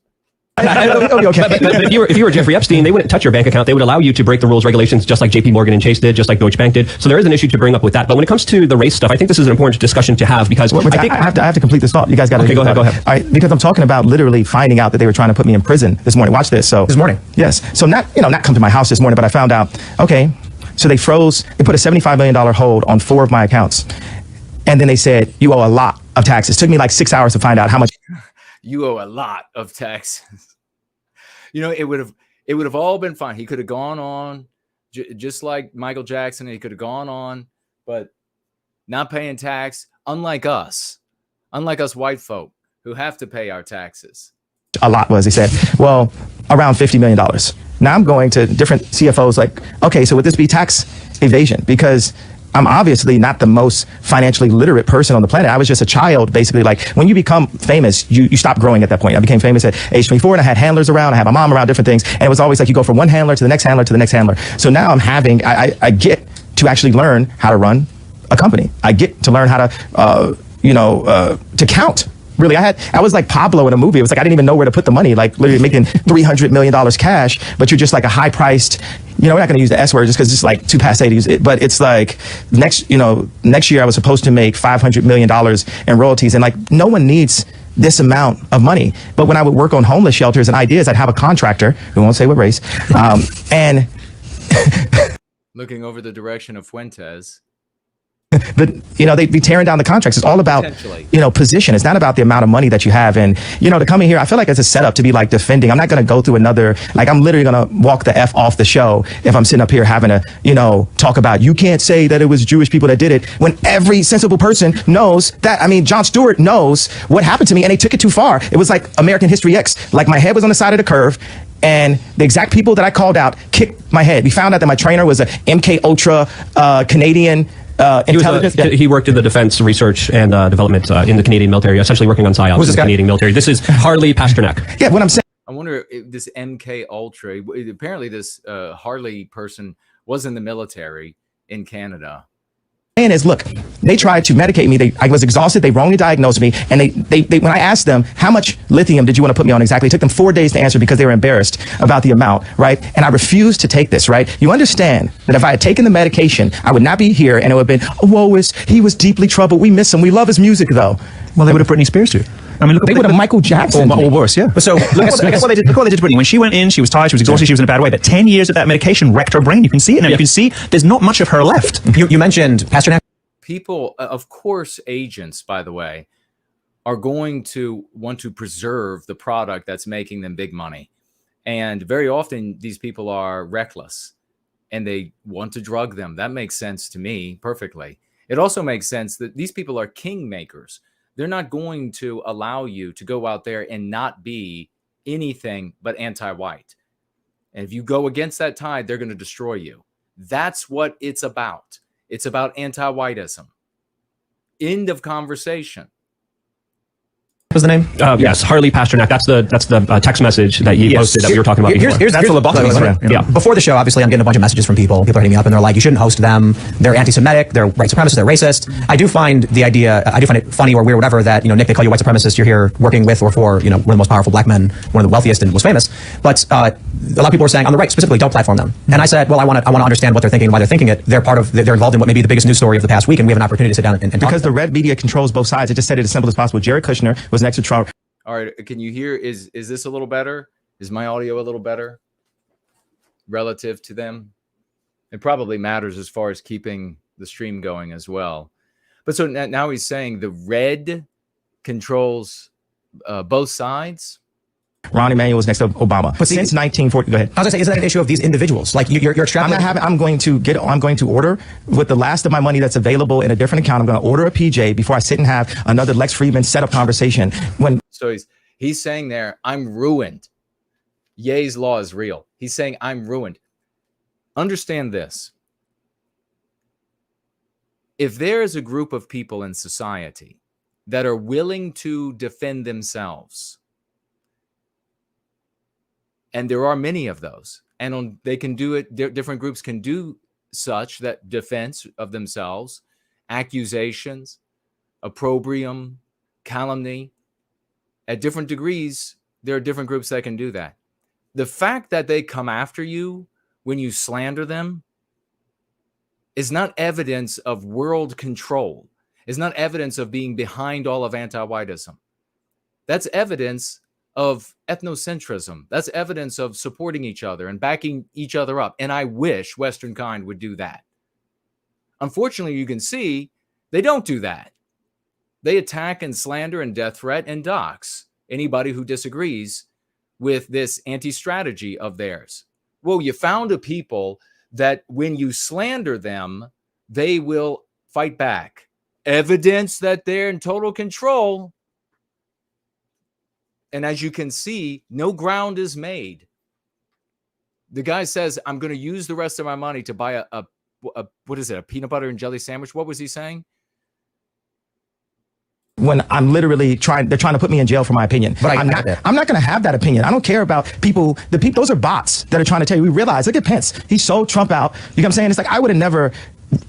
Okay. But if you were Jeffrey Epstein, they wouldn't touch your bank account. They would allow you to break the rules, regulations, just like JP Morgan and Chase did, just like Deutsche Bank did. So there is an issue to bring up with that. But when it comes to the race stuff, I think this is an important discussion to have because I have to complete this thought. You guys got to go ahead. All right, because I'm talking about literally finding out that they were trying to put me in prison this morning. Watch this. So this morning, yes. So not come to my house this morning, but I found out. Okay, so they put a $75 million hold on 4 of my accounts, and then they said you owe a lot of taxes. It took me like 6 hours to find out how much. You owe a lot of taxes. It would have all been fine. He could have gone on, just like Michael Jackson. He could have gone on, but not paying tax. Unlike us white folk who have to pay our taxes. A lot was, they said, well, around $50 million. Now I'm going to different CFOs like, okay, so would this be tax evasion? Because I'm obviously not the most financially literate person on the planet. I was just a child, basically. Like when you become famous, you stop growing at that point. I became famous at age 24 and I had handlers around. I had my mom around, different things. And it was always like you go from one handler to the next handler to the next handler. So now I get to actually learn how to run a company. I get to learn how to count. Really, I was like Pablo in a movie. It was like I didn't even know where to put the money, like literally making $300 million cash, but you're just like a high-priced, we're not going to use the S word just because it's like too passe to use it, but it's like next year I was supposed to make $500 million in royalties, and like no one needs this amount of money. But when I would work on homeless shelters and ideas, I'd have a contractor, who won't say what race, and looking over the direction of Fuentes. But they'd be tearing down the contracts. It's all about position. It's not about the amount of money that you have. And to come in here, I feel like it's a setup to be like defending. I'm not going to go through another, like I'm literally going to walk the F off the show if I'm sitting up here having to talk about, you can't say that it was Jewish people that did it, when every sensible person knows that. I mean, Jon Stewart knows what happened to me, and they took it too far. It was like American History X. Like my head was on the side of the curve, and the exact people that I called out kicked my head. We found out that my trainer was a MK Ultra Canadian he worked in the defense research and development in the Canadian military, essentially working on PSYOPs in the Canadian military. This is Harley Pasternak. Yeah, what I'm saying. I wonder if this MK Ultra, apparently this Harley person was in the military in Canada. Is look, they tried to medicate me. I was exhausted. They wrongly diagnosed me. And they when I asked them, how much lithium did you want to put me on exactly? It took them 4 days to answer because they were embarrassed about the amount, right? And I refused to take this, right? You understand that if I had taken the medication, I would not be here, and it would have been, he was deeply troubled. We miss him. We love his music, though. Well, they would have Britney Spears too. I mean, they would have Michael Jackson. Or worse, yeah. But so, look what they did to Britney. When she went in, she was tired, she was exhausted, she was in a bad way. But 10 years of that medication wrecked her brain. You can see it now. You can see there's not much of her left. You mentioned Pasternak. People, of course, agents, by the way, are going to want to preserve the product that's making them big money. And very often these people are reckless and they want to drug them. That makes sense to me perfectly. It also makes sense that these people are kingmakers. They're not going to allow you to go out there and not be anything but anti-white. And if you go against that tide, they're going to destroy you. That's what it's about. It's about anti-whiteism. End of conversation. What's the name? Yes, Harley Pasternak. That's the text message that you posted that we were talking about before. Here's the lobotomy. Yeah. Before the show, obviously, I'm getting a bunch of messages from people. People are hitting me up and they're like, you shouldn't host them. They're anti-Semitic. They're white supremacists. They're racist. I do find it funny or weird or whatever that, Nick, they call you white supremacist. You're here working with or for, one of the most powerful black men, one of the wealthiest and most famous. But a lot of people are saying on the right specifically, don't platform them. And I said, well, I want to understand what they're thinking and why they're thinking it. They're involved in what may be the biggest news story of the past week, and we have an opportunity to sit down and talk. Because the red media controls both sides. It just said it as simple as possible. Jared Kushner was next to Trump. All right, can you hear? Is this a little better? Is my audio a little better relative to them? It probably matters as far as keeping the stream going as well. But so now he's saying the red controls both sides. Ron Emanuel was next to Obama. But since 1940, go ahead. I was gonna say, isn't that an issue of these individuals? Like you're extrapolating. I'm going to order with the last of my money that's available in a different account. I'm going to order a PJ before I sit and have another Lex Friedman setup conversation. So he's saying there, I'm ruined. Ye's law is real. He's saying I'm ruined. Understand this. If there is a group of people in society that are willing to defend themselves, and there are many of those, and they can do it, different groups can do such, that defense of themselves, accusations, opprobrium, calumny, at different degrees, there are different groups that can do that. The fact that they come after you when you slander them is not evidence of world control, is not evidence of being behind all of anti-whiteism. That's evidence of ethnocentrism. That's evidence of supporting each other and backing each other up. And I wish Western kind would do that. Unfortunately, you can see they don't do that. They attack and slander and death threat and dox anybody who disagrees with this anti-strategy of theirs. Well, you found a people that when you slander them, they will fight back. Evidence that they're in total control. And as you can see, no ground is made. The guy says, I'm going to use the rest of my money to buy a what is it, a peanut butter and jelly sandwich? What was he saying? When I'm literally they're trying to put me in jail for my opinion. But I'm not going to have that opinion. I don't care about people. Those are bots that are trying to tell you. We realize, look at Pence. He sold Trump out. You know what I'm saying? It's like, I would have never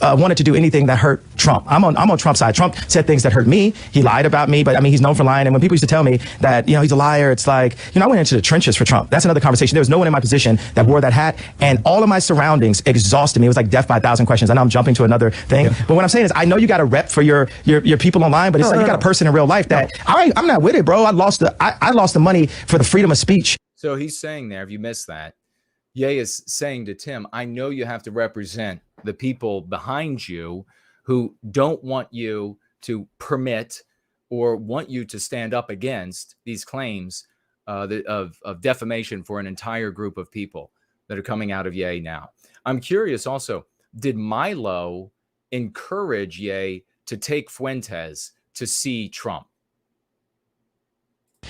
wanted to do anything that hurt Trump. I'm on Trump's side. Trump said things that hurt me. He lied about me, but I mean, he's known for lying. And when people used to tell me that, he's a liar, it's like, I went into the trenches for Trump. That's another conversation. There was no one in my position that wore that hat, and all of my surroundings exhausted me. It was like death by 1,000 questions. I know I'm jumping to another thing, but what I'm saying is, I know you got a rep for your people online, but it's you got a person in real life that I'm not with it, bro. I lost the money for the freedom of speech. So he's saying there, if you missed that, Ye is saying to Tim, I know you have to represent the people behind you who don't want you to permit or want you to stand up against these claims of defamation for an entire group of people that are coming out of Ye now. I'm curious also, did Milo encourage Ye to take Fuentes to see Trump?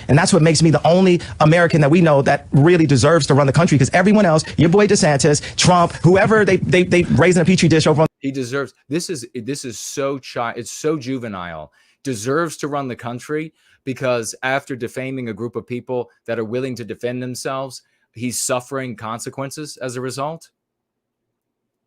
And that's what makes me the only American that we know that really deserves to run the country, because everyone else, your boy DeSantis, Trump, whoever they raise in a petri dish over on. He deserves, this is so it's so juvenile, deserves to run the country, because after defaming a group of people that are willing to defend themselves, he's suffering consequences as a result.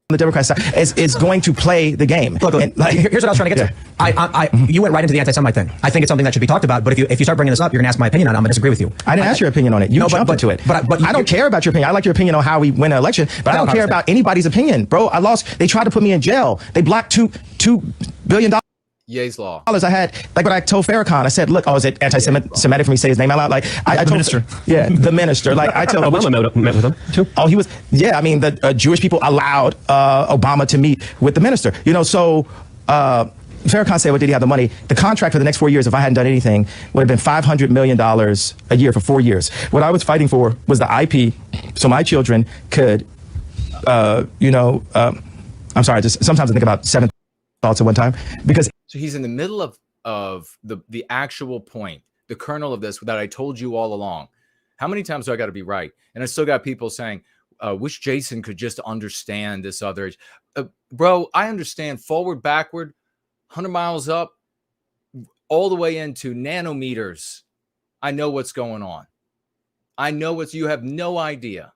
The Democrat side is going to play the game. Look, here's what I was trying to get to. You went right into the anti-Semite thing. I think it's something that should be talked about. But if you start bringing this up, you're going to ask my opinion on it. I'm going to disagree with you. I didn't ask your opinion on it. You jumped into it. But I don't care about your opinion. I like your opinion on how we win an election, but I don't care about anybody's opinion, bro. I lost. They tried to put me in jail. They blocked $2 billion. Ye's law. I had, like what I told Farrakhan, I said, look, is it anti-Semitic for me to say his name out loud? Like, I told, minister. Yeah, the minister. Like, I told Obama met with him too. Oh, he was, yeah, I mean, the Jewish people allowed Obama to meet with the minister. So Farrakhan said, well, did he have the money? The contract for the next 4 years, if I hadn't done anything, would have been $500 million a year for 4 years. What I was fighting for was the IP, so my children could, I'm sorry, just sometimes I think about 7 thoughts at one time, because so he's in the middle of the actual point, the kernel of this that I told you all along. How many times do I got to be right? And I still got people saying, wish Jason could just understand this other. Bro, I understand forward, backward, 100 miles up, all the way into nanometers. I know what's going on. I know you have no idea.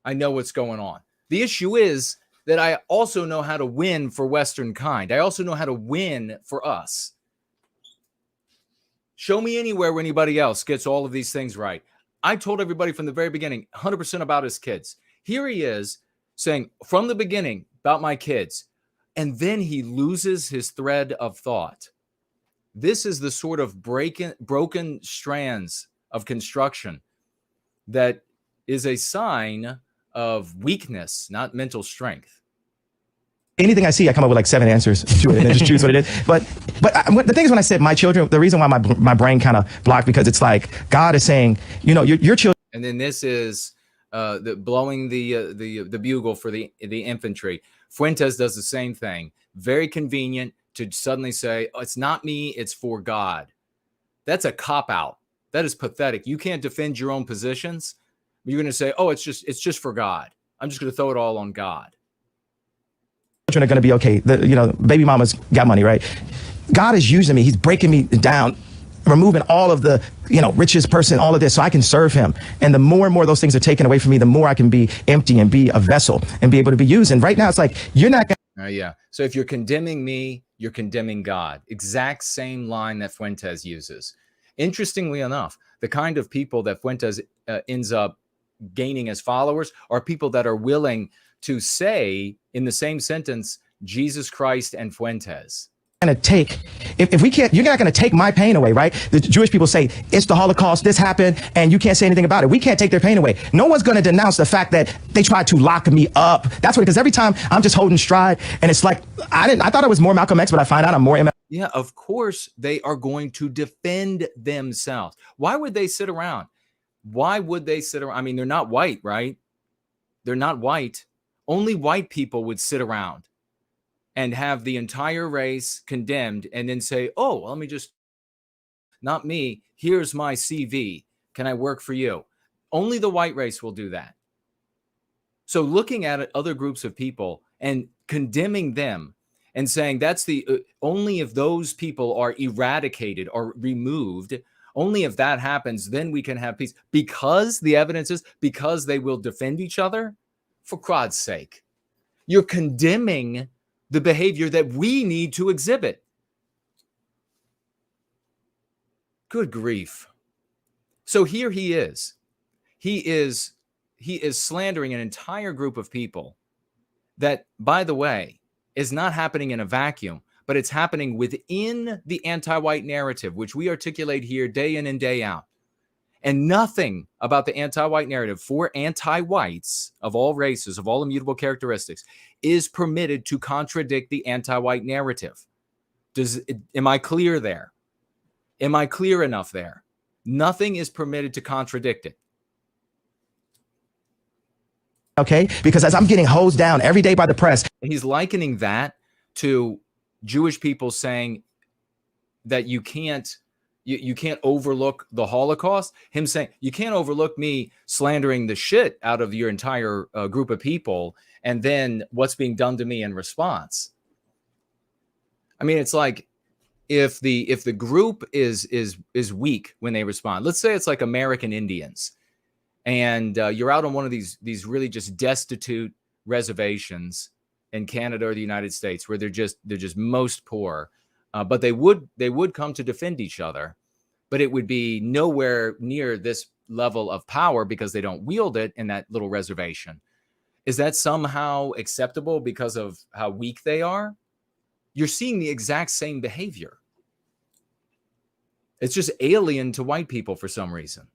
I know what's going on. The issue is that I also know how to win for Western kind. I also know how to win for us. Show me anywhere where anybody else gets all of these things right. I told everybody from the very beginning, 100% about his kids. Here he is saying from the beginning about my kids, and then he loses his thread of thought. This is the sort of broken strands of construction that is a sign of weakness, not mental strength. anything I see, I come up with like 7 answers to it and then just choose what it is. But the thing is, when I said my children, the reason why my brain kind of blocked, because it's like God is saying, you know, your children. And then this is blowing the bugle for the infantry. Fuentes does the same thing. Very convenient to suddenly say, oh, it's not me, it's for God. That's a cop-out. That is pathetic. You can't defend your own positions. You're going to say, oh, it's just for God. I'm just going to throw it all on God. Children are going to be okay. You know, baby mama's got money, right? God is using me. He's breaking me down, removing all of the, you know, richest person, all of this, so I can serve him. And the more and more those things are taken away from me, the more I can be empty and be a vessel and be able to be used. And right now, it's like, you're not going to. Yeah. So if you're condemning me, you're condemning God. Exact same line that Fuentes uses. Interestingly enough, the kind of people that Fuentes ends up gaining as followers are people that are willing to say in the same sentence, Jesus Christ and Fuentes. Going to take, if we can't, you're not going to take my pain away, right? The Jewish people say it's the Holocaust, this happened, and you can't say anything about it. We can't take their pain away. No one's going to denounce the fact that they tried to lock me up. That's what, because every time I'm just holding stride, and it's like, I thought I was more Malcolm X, but I find out I'm more ML. Yeah, of course they are going to defend themselves. Why would they sit around? Why would they sit around? I mean, they're not white, right? They're not white. Only white people would sit around and have the entire race condemned and then say, oh, well, let me just, not me, here's my CV. Can I work for you? Only the white race will do that. So looking at other groups of people and condemning them and saying that's the, only if those people are eradicated or removed, only if that happens, then we can have peace. Because the evidence is, because they will defend each other, for God's sake. You're condemning the behavior that we need to exhibit. Good grief. So here he is. He is slandering an entire group of people that, by the way, is not happening in a vacuum, but it's happening within the anti-white narrative, which we articulate here day in and day out. And nothing about the anti-white narrative for anti-whites of all races, of all immutable characteristics, is permitted to contradict the anti-white narrative. Am I clear there? Am I clear enough there? Nothing is permitted to contradict it. Okay, because as I'm getting hosed down every day by the press. He's likening that to Jewish people saying that you can't overlook the Holocaust. Him saying, you can't overlook me slandering the shit out of your entire group of people and then what's being done to me in response. I mean, it's like if the group is weak when they respond. Let's say it's like American Indians, and you're out on one of these really just destitute reservations in Canada or the United States where they're just most poor. But they would come to defend each other, but it would be nowhere near this level of power because they don't wield it in that little reservation. Is that somehow acceptable because of how weak they are? You're seeing the exact same behavior. It's just alien to white people for some reason.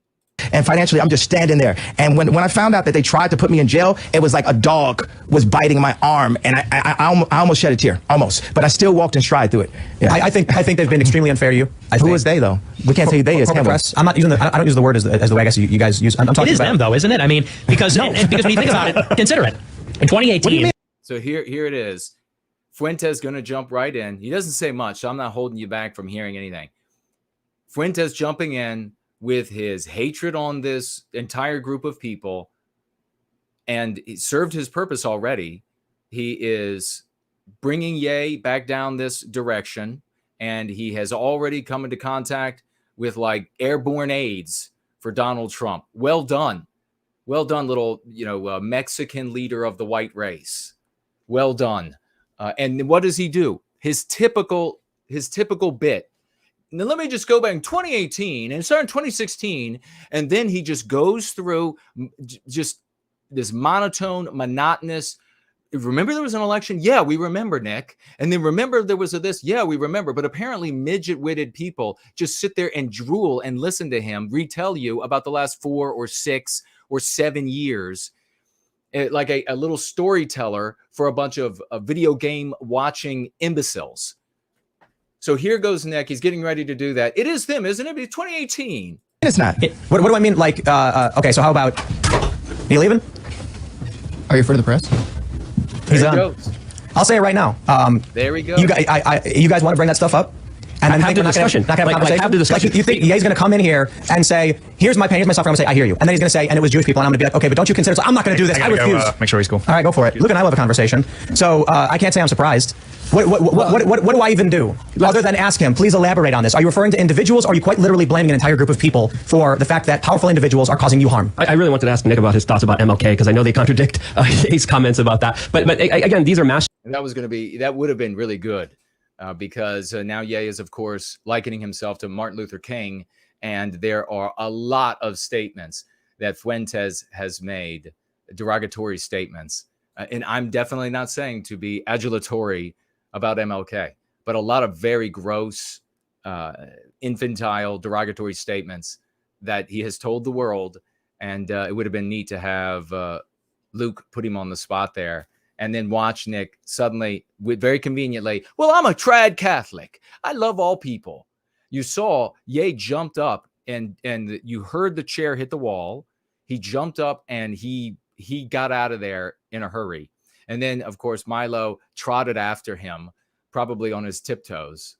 And financially, I'm just standing there. And when I found out that they tried to put me in jail, it was like a dog was biting my arm, and I almost shed a tear, almost. But I still walked in stride through it. Yeah. I think they've been extremely unfair to you. Who is they, though? We can't say they. It's him. I'm not using I don't use the word as the way I guess you guys use. I'm talking it is about them, though, isn't it? I mean, because because when you think about it, consider it. In 2018. So here it is. Fuentes going to jump right in. He doesn't say much, so I'm not holding you back from hearing anything. Fuentes jumping in with his hatred on this entire group of people, and he served his purpose already. He is bringing Ye back down this direction, and he has already come into contact with like airborne aids for Donald Trump. Well done, little Mexican leader of the white race. Well done. And what does he do? His typical bit. Now, let me just go back in 2018 and start in 2016. And then he just goes through just this monotone, monotonous. Remember there was an election? Yeah, we remember, Nick. And then remember there was this? Yeah, we remember. But apparently midget-witted people just sit there and drool and listen to him retell you about the last 4 or 6 or 7 years. like a little storyteller for a bunch of video game watching imbeciles. So here goes Nick. He's getting ready to do that. It is them, isn't it? It's 2018. It's not. What do I mean? Like, okay, so how about, you leaving? Are you for the press? He's There on. he goes. I'll say it right now. There we go. You guys want to bring that stuff up? And then Have the think we're discussion. Not gonna have a Like, conversation? have the discussion. Like, you think Ye's going to come in here and say, here's my pain, here's my suffering. I'm going to say, I hear you. And then he's going to say, and it was Jewish people. And I'm going to be like, okay, but don't you consider, so I'm not going to do this. I refuse. Make sure he's cool. All right, go for it. Luke and I will have a conversation. So I can't say I'm surprised. What do I even do other than ask him, please elaborate on this? Are you referring to individuals, or are you quite literally blaming an entire group of people for the fact that powerful individuals are causing you harm? I really wanted to ask Nick about his thoughts about MLK because I know they contradict his comments about that. But again, these are mass. And that would have been really good because now Ye is, of course, likening himself to Martin Luther King. And there are a lot of statements that Fuentes has made, derogatory statements. And I'm definitely not saying to be adulatory about MLK, but a lot of very gross, infantile, derogatory statements that he has told the world. And it would have been neat to have Luke put him on the spot there. And then watch Nick suddenly, very conveniently, well, I'm a trad Catholic. I love all people. You saw Ye jumped up and you heard the chair hit the wall. He jumped up and he got out of there in a hurry. And then, of course, Milo trotted after him, probably on his tiptoes.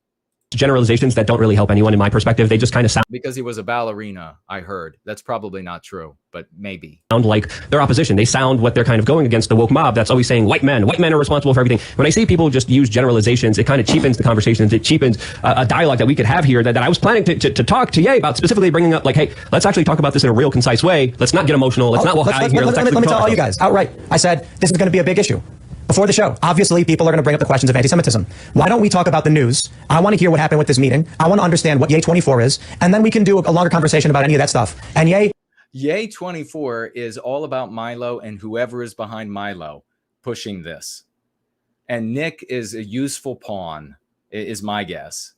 Generalizations that don't really help anyone in my perspective. They just kind of sound Because he was a ballerina, I heard. That's probably not true, but maybe. like their opposition. They sound what they're kind of going against, the woke mob that's always saying white men are responsible for everything. When I see people just use generalizations, it kind of cheapens the conversations. It cheapens a dialogue that we could have here that I was planning to talk to Ye about, specifically bringing up like, hey, let's actually talk about this in a real concise way. Let's not get emotional. Let's not walk out here. Let me tell all you guys outright. I said, this is going to be a big issue. Before the show, obviously, people are going to bring up the questions of anti-Semitism. Why don't we talk about the news? I want to hear what happened with this meeting. I want to understand what Ye 24 is, and then we can do a longer conversation about any of that stuff. And Ye 24 is all about Milo and whoever is behind Milo pushing this. And Nick is a useful pawn, is my guess.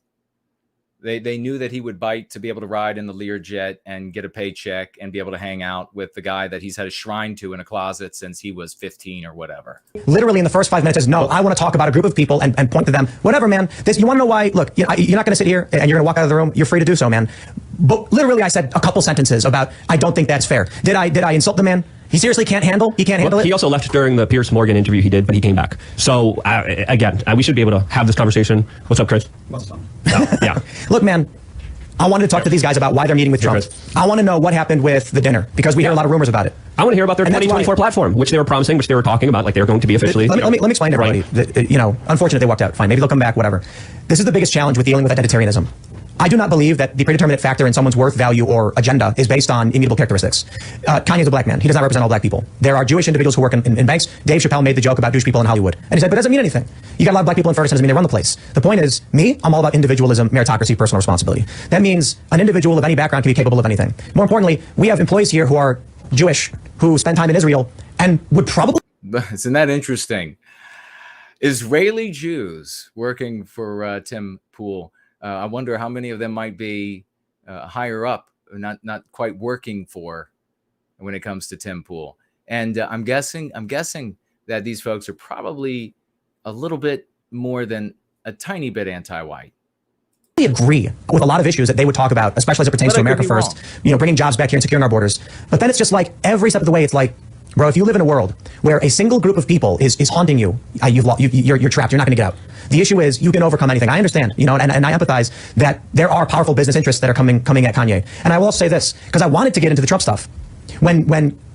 They knew that he would bite to be able to ride in the Learjet and get a paycheck and be able to hang out with the guy that he's had a shrine to in a closet since he was 15 or whatever. literally in the first 5 minutes is, no, I want to talk about a group of people and point to them. Whatever, man. You want to know why? Look, you're not going to sit here and you're going to walk out of the room. You're free to do so, man. But literally, I said a couple sentences about, I don't think that's fair. Did I insult the man? He seriously can't handle? He can't handle it? He also left during the Pierce Morgan interview he did, but he came back. So, again, we should be able to have this conversation. What's up, Chris? Yeah. Look, man, I wanted to talk to these guys about why they're meeting with Trump. I want to know what happened with the dinner, because we hear a lot of rumors about it. I want to hear about their 2024 platform, which they were promising, which they were talking about, like they were going to be officially. Let me explain to everybody. That, unfortunately, they walked out. Fine, maybe they'll come back, whatever. This is the biggest challenge with dealing with identitarianism. I do not believe that the predeterminate factor in someone's worth, value, or agenda is based on immutable characteristics. Kanye is a black man. He does not represent all black people. There are Jewish individuals who work in banks. Dave Chappelle made the joke about Jewish people in Hollywood. And he said, but it doesn't mean anything. You got a lot of black people in Ferguson, doesn't mean they run the place. The point is, I'm all about individualism, meritocracy, personal responsibility. That means an individual of any background can be capable of anything. More importantly, we have employees here who are Jewish, who spend time in Israel, and would probably... Isn't that interesting? Israeli Jews working for Tim Pool. I wonder how many of them might be higher up, not quite working for when it comes to Tim Pool. And I'm guessing that these folks are probably a little bit more than a tiny bit anti-white. I agree with a lot of issues that they would talk about, especially as it pertains to America First, bringing jobs back here and securing our borders. But then it's just like every step of the way, it's like, bro, if you live in a world where a single group of people is haunting you, you're trapped. You're not going to get out. The issue is you can overcome anything. I understand, and I empathize that there are powerful business interests that are coming at Kanye. And I will also say this, because I wanted to get into the Trump stuff. When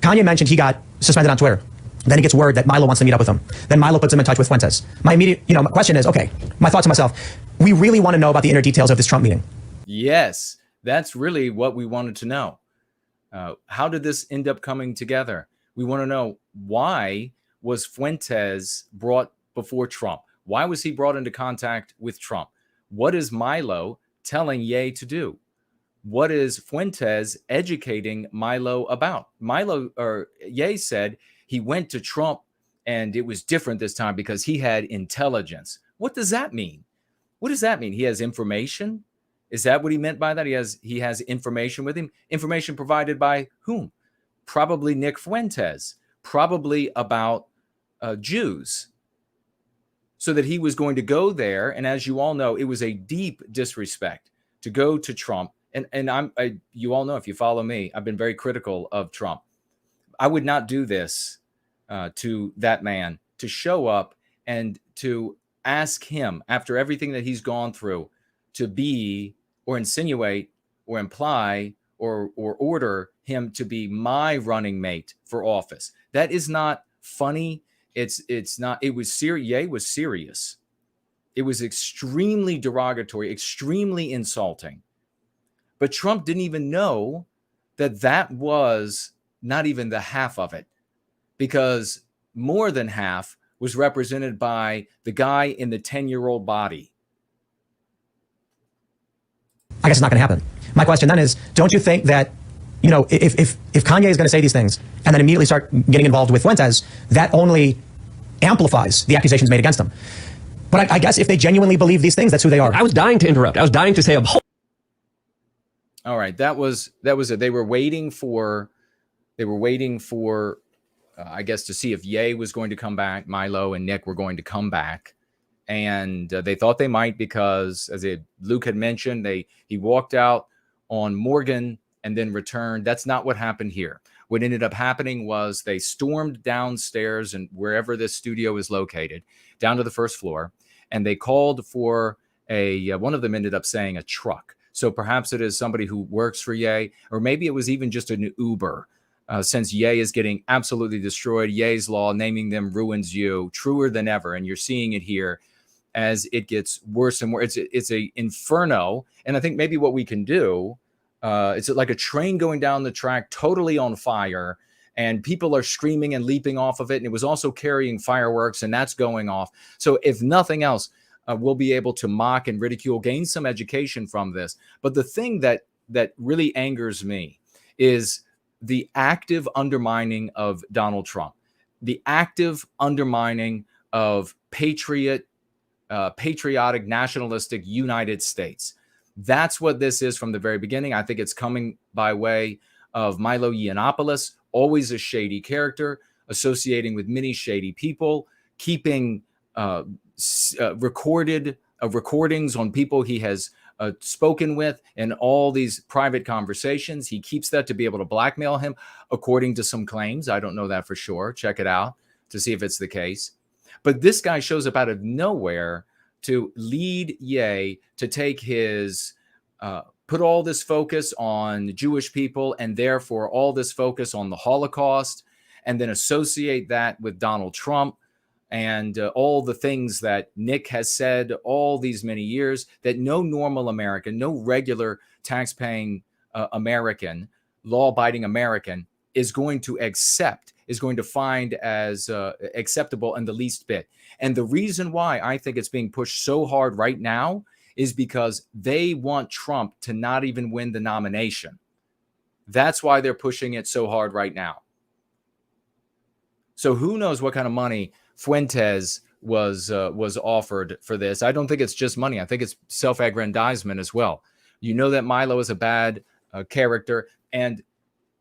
Kanye mentioned he got suspended on Twitter, then he gets word that Milo wants to meet up with him. Then Milo puts him in touch with Fuentes. My immediate, my question is, okay, my thought to myself, we really want to know about the inner details of this Trump meeting. Yes, that's really what we wanted to know. How did this end up coming together? We want to know, why was Fuentes brought before Trump? Why was he brought into contact with Trump? What is Milo telling Ye to do? What is Fuentes educating Milo about? Ye said he went to Trump and it was different this time because he had intelligence. What does that mean? What does that mean? He has information? Is that what he meant by that? He has information with him? Information provided by whom? Probably Nick Fuentes. probably about Jews, so that he was going to go there. And as you all know, it was a deep disrespect to go to Trump. And you all know, if you follow me, I've been very critical of Trump. I would not do this to that man, to show up and to ask him, after everything that he's gone through, to be or insinuate or imply or order him to be my running mate for office. That is not funny. It's not. It was serious. Ye was serious. It was extremely derogatory, extremely insulting. But Trump didn't even know that that was not even the half of it, because more than half was represented by the guy in the 10-year-old body. I guess it's not going to happen. My question then is, don't you think that, you know, if Kanye is going to say these things and then immediately start getting involved with Fuentes, that only amplifies the accusations made against him? But I guess if they genuinely believe these things, that's who they are. I was dying to interrupt. I was dying to say a whole. All right, that was it. They were waiting for, I guess, to see if Ye was going to come back. Milo and Nick were going to come back, and they thought they might, because, as Luke had mentioned, he walked out on Morgan and then returned. That's not what happened here. What ended up happening was they stormed downstairs, and wherever this studio is located, down to the first floor, and they called for one of them ended up saying a truck. So perhaps it is somebody who works for Ye, or maybe it was even just an Uber, since Ye is getting absolutely destroyed. Ye's law, naming them ruins you, truer than ever. And you're seeing it here as it gets worse and worse. It's a inferno. And I think maybe what we can do, it's like a train going down the track, totally on fire, and people are screaming and leaping off of it. And it was also carrying fireworks, and that's going off. So if nothing else, we'll be able to mock and ridicule, gain some education from this. But the thing that really angers me is the active undermining of Donald Trump, the active undermining of patriotic, nationalistic United States. That's what this is from the very beginning. I think it's coming by way of Milo Yiannopoulos, always a shady character, associating with many shady people, keeping recordings on people he has spoken with in all these private conversations. He keeps that to be able to blackmail him, according to some claims. I don't know that for sure. Check it out to see if it's the case. But this guy shows up out of nowhere to lead Ye to take his, put all this focus on Jewish people, and therefore all this focus on the Holocaust, and then associate that with Donald Trump and all the things that Nick has said all these many years that no normal American, no regular tax-paying American, law-abiding American is going to accept, is going to find as acceptable in the least bit. And the reason why I think it's being pushed so hard right now is because they want Trump to not even win the nomination. That's why they're pushing it so hard right now. So who knows what kind of money Fuentes was offered for this. I don't think it's just money. I think it's self-aggrandizement as well. You know that Milo is a bad character, and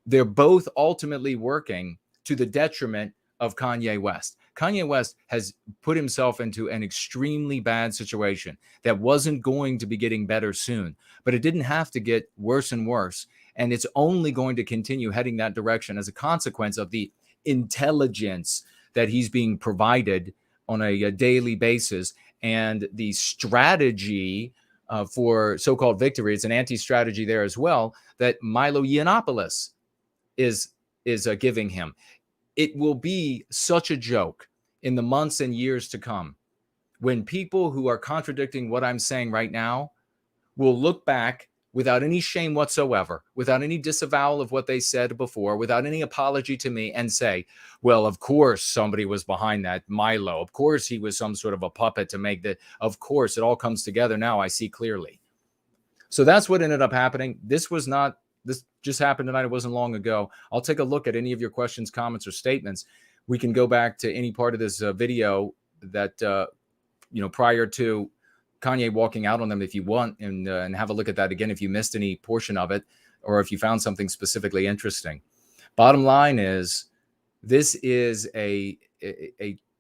they're both ultimately working to the detriment of Kanye West. Kanye West has put himself into an extremely bad situation that wasn't going to be getting better soon, but it didn't have to get worse and worse. And it's only going to continue heading that direction as a consequence of the intelligence that he's being provided on a daily basis, and the strategy for so-called victory. It's an anti-strategy there as well that Milo Yiannopoulos is giving him. It will be such a joke in the months and years to come when people who are contradicting what I'm saying right now will look back without any shame whatsoever, without any disavowal of what they said before, without any apology to me, and say, well, of course somebody was behind that, Milo. Of course he was some sort of a puppet to make that. Of course, it all comes together now. I see clearly. So that's what ended up happening. This just happened tonight. It wasn't long ago. I'll take a look at any of your questions, comments, or statements. We can go back to any part of this video that, prior to Kanye walking out on them if you want, and have a look at that again if you missed any portion of it, or if you found something specifically interesting. Bottom line is, This is a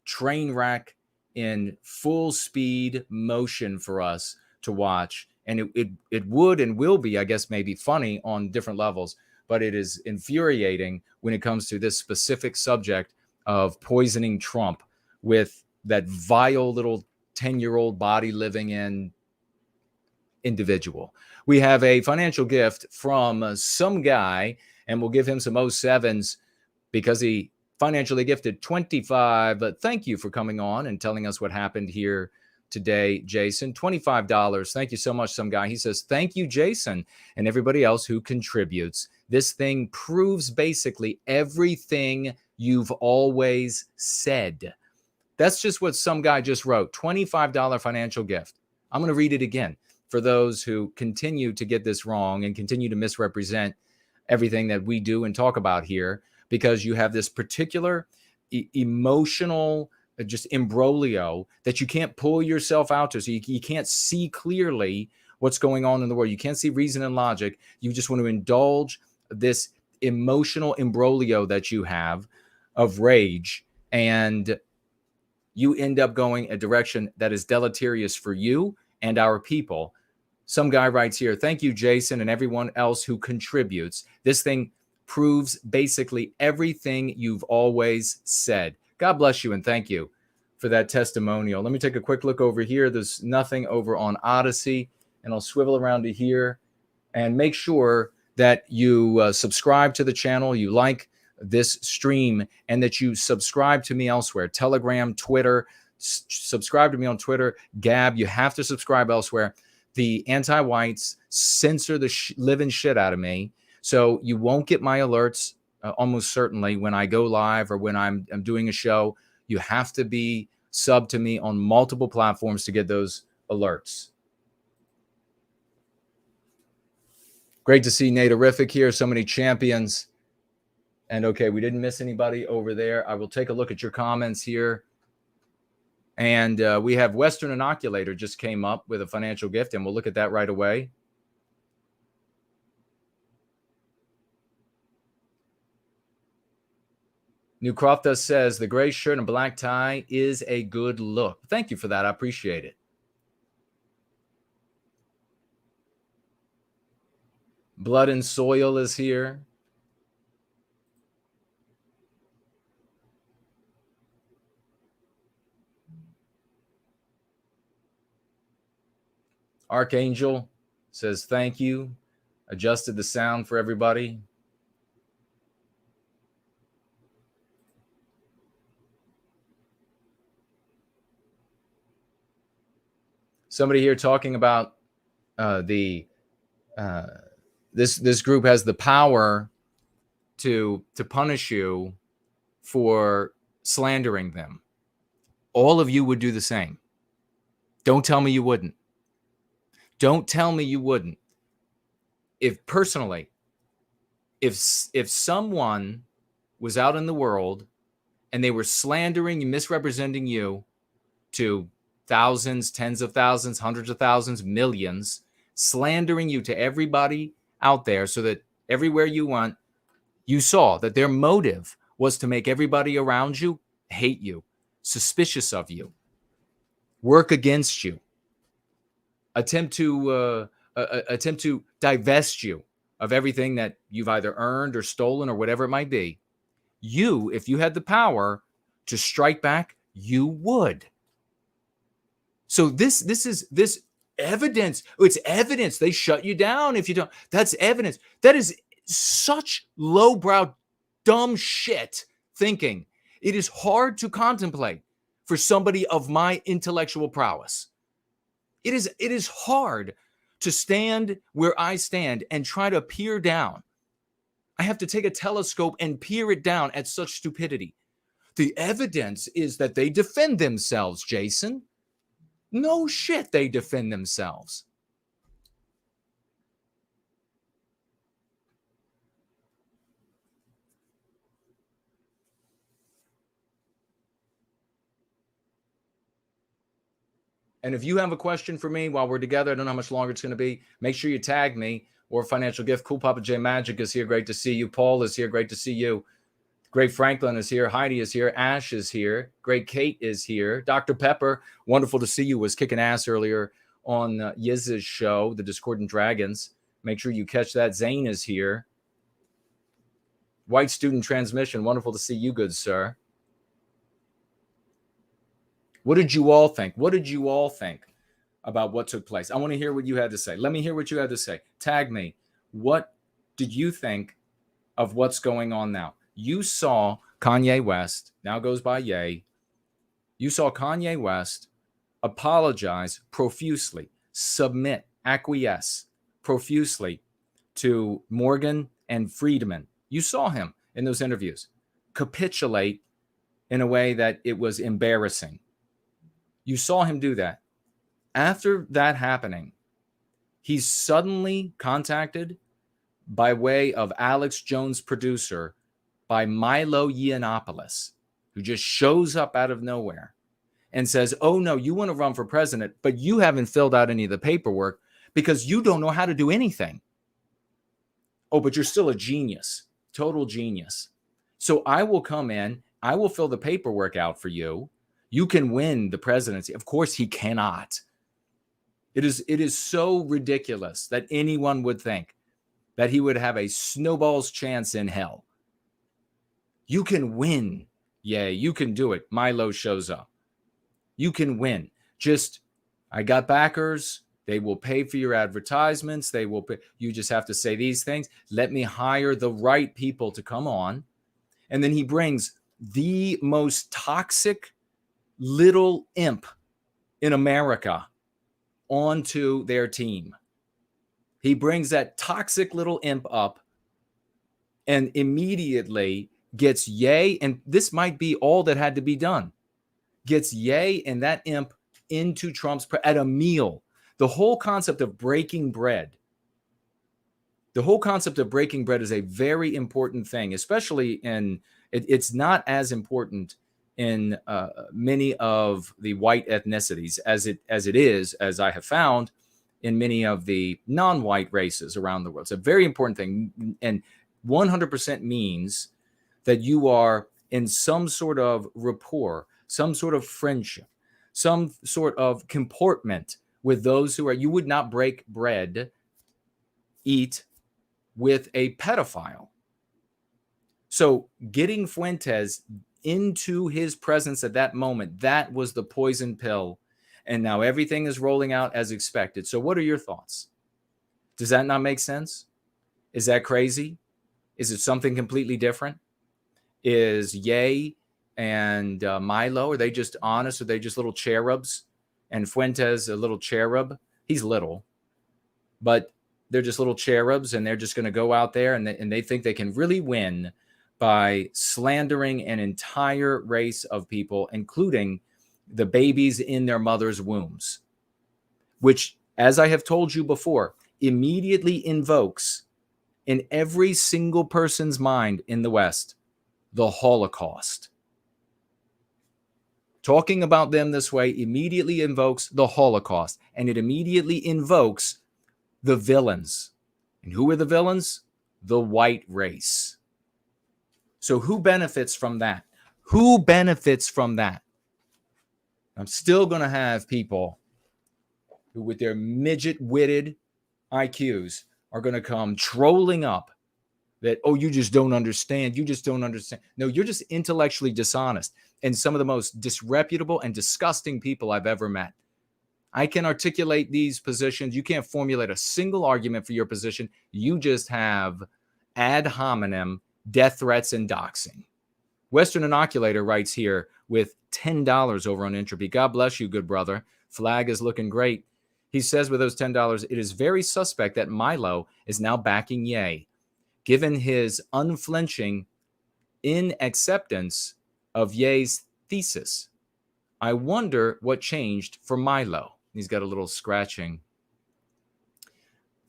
train wreck in full speed motion for us to watch. And it would and will be, I guess, maybe funny on different levels, but it is infuriating when it comes to this specific subject of poisoning Trump with that vile little 10-year-old body living in individual. We have a financial gift from some guy, and we'll give him some 07s because he financially gifted 25. But thank you for coming on and telling us what happened here today, Jason. $25. Thank you so much, some guy. He says, thank you, Jason, and everybody else who contributes. This thing proves basically everything you've always said. That's just what some guy just wrote. $25 financial gift. I'm going to read it again for those who continue to get this wrong and continue to misrepresent everything that we do and talk about here, because you have this particular emotional just imbroglio that you can't pull yourself out to. So you can't see clearly what's going on in the world. You can't see reason and logic. You just want to indulge this emotional imbroglio that you have of rage, and you end up going a direction that is deleterious for you and our people. Some guy writes here, thank you, Jason, and everyone else who contributes. This thing proves basically everything you've always said. God bless you, and thank you for that testimonial. Let me take a quick look over here. There's nothing over on Odyssey, and I'll swivel around to here and make sure that you subscribe to the channel, you like this stream, and that you subscribe to me elsewhere. Telegram, Twitter, subscribe to me on Twitter. Gab, you have to subscribe elsewhere. The anti-whites censor the living shit out of me, so you won't get my alerts almost certainly when I go live or when I'm doing a show. You have to be sub to me on multiple platforms to get those alerts. Great to see Naderific here. So many champions. And okay, we didn't miss anybody over there. I will take a look at your comments here. And we have Western Inoculator just came up with a financial gift, and we'll look at that right away. New Crofta says the gray shirt and black tie is a good look. Thank you for that. I appreciate it. Blood and Soil is here. Archangel says thank you. Adjusted the sound for everybody. Somebody here talking about this group has the power to punish you for slandering them. All of you would do the same. Don't tell me you wouldn't. Don't tell me you wouldn't. If personally, if someone was out in the world and they were slandering and misrepresenting you to thousands, tens of thousands, hundreds of thousands, millions, slandering you to everybody out there so that everywhere you went, you saw that their motive was to make everybody around you hate you, suspicious of you, work against you, attempt to divest you of everything that you've either earned or stolen or whatever it might be. You, if you had the power to strike back, you would. So this evidence. It's evidence. They shut you down if you don't. That's evidence. That is such lowbrow, dumb shit thinking. It is hard to contemplate for somebody of my intellectual prowess. It is hard to stand where I stand and try to peer down. I have to take a telescope and peer it down at such stupidity. The evidence is that they defend themselves, Jason. No shit, they defend themselves. And if you have a question for me while we're together, I don't know how much longer it's going to be. Make sure you tag me or Financial Gift. Cool Papa J Magic is here. Great to see you. Paul is here. Great to see you. Great Franklin is here. Heidi is here. Ash is here. Great Kate is here. Dr. Pepper, wonderful to see you, was kicking ass earlier on Yiz's show, The Discordant Dragons. Make sure you catch that. Zane is here. White Student Transmission, wonderful to see you, good sir. What did you all think? What did you all think about what took place? I want to hear what you had to say. Let me hear what you had to say. Tag me. What did you think of what's going on now? You saw Kanye West, now goes by Ye. You saw Kanye West apologize profusely, submit, acquiesce profusely to Morgan and Friedman. You saw him in those interviews capitulate in a way that it was embarrassing. You saw him do that. After that happening, he's suddenly contacted by way of Alex Jones' producer by Milo Yiannopoulos, who just shows up out of nowhere and says, oh, no, you want to run for president, but you haven't filled out any of the paperwork because you don't know how to do anything. Oh, but you're still a genius, total genius. So I will come in, I will fill the paperwork out for you. You can win the presidency. Of course, he cannot. It is so ridiculous that anyone would think that he would have a snowball's chance in hell. You can win. Yeah, you can do it. Milo shows up. You can win. Just, I got backers. They will pay for your advertisements. They will pay. You just have to say these things. Let me hire the right people to come on. And then he brings the most toxic little imp in America onto their team. He brings that toxic little imp up and immediately gets Ye, and this might be all that had to be done, gets Ye and that imp into Trump's at a meal. The whole concept of breaking bread. The whole concept of breaking bread is a very important thing, especially it's not as important in many of the white ethnicities as it is, as I have found, in many of the non-white races around the world. It's a very important thing, and 100% means that you are in some sort of rapport, some sort of friendship, some sort of comportment with those who are, you would not break bread, eat with a pedophile. So getting Fuentes into his presence at that moment, that was the poison pill. And now everything is rolling out as expected. So what are your thoughts? Does that not make sense? Is that crazy? Is it something completely different? Is Ye and Milo, are they just honest? Are they just little cherubs? And Fuentes, a little cherub? He's little, but they're just little cherubs, and they're just going to go out there and they think they can really win by slandering an entire race of people, including the babies in their mother's wombs, which, as I have told you before, immediately invokes in every single person's mind in the West the Holocaust. Talking about them this way immediately invokes the Holocaust, and it immediately invokes the villains. And who are the villains? The white race. So who benefits from that? Who benefits from that? I'm still going to have people who, with their midget-witted IQs, are going to come trolling up that, oh, you just don't understand. You just don't understand. No, you're just intellectually dishonest and some of the most disreputable and disgusting people I've ever met. I can articulate these positions. You can't formulate a single argument for your position. You just have ad hominem death threats and doxing. Western Inoculator writes here with $10 over on Entropy. God bless you, good brother. Flag is looking great. He says with those $10, it is very suspect that Milo is now backing Ye, given his unflinching acceptance of Ye's thesis. I wonder what changed for Milo. He's got a little scratching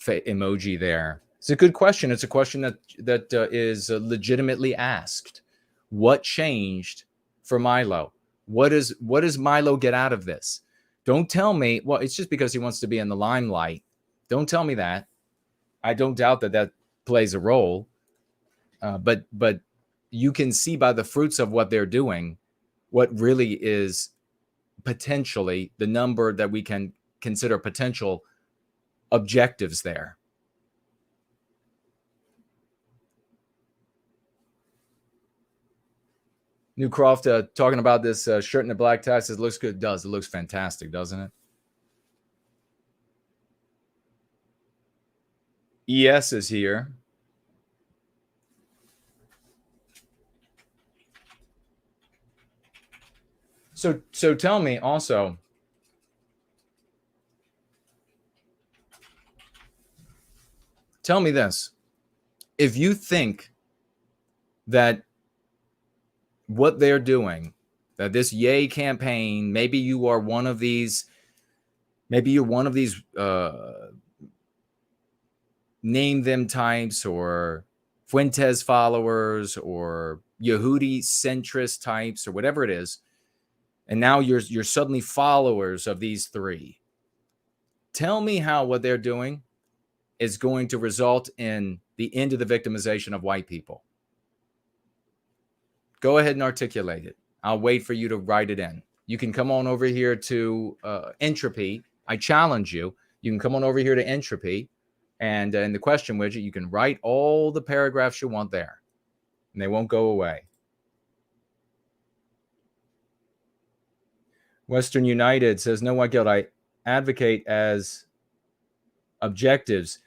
emoji there. It's a good question. It's a question that is legitimately asked. What changed for Milo? What does Milo get out of this? Don't tell me, well, it's just because he wants to be in the limelight. Don't tell me that. I don't doubt that plays a role. But you can see by the fruits of what they're doing what really is potentially the number that we can consider potential objectives there. New Croft talking about this shirt in the black tie says, looks good. It does. It looks fantastic, doesn't it? ES is here. So tell me also, tell me this. If you think that what they're doing, that this Yay campaign, maybe you are one of these, maybe you're one of these name them types or Fuentes followers or Yehudi centrist types or whatever it is, and now you're suddenly followers of these three. Tell me how what they're doing is going to result in the end of the victimization of white people. Go ahead and articulate it. I'll wait for you to write it in. You can come on over here to Entropy. I challenge you. You can come on over here to Entropy, and in the question widget, you can write all the paragraphs you want there, and they won't go away. Western United says, no white guilt. I advocate as objectives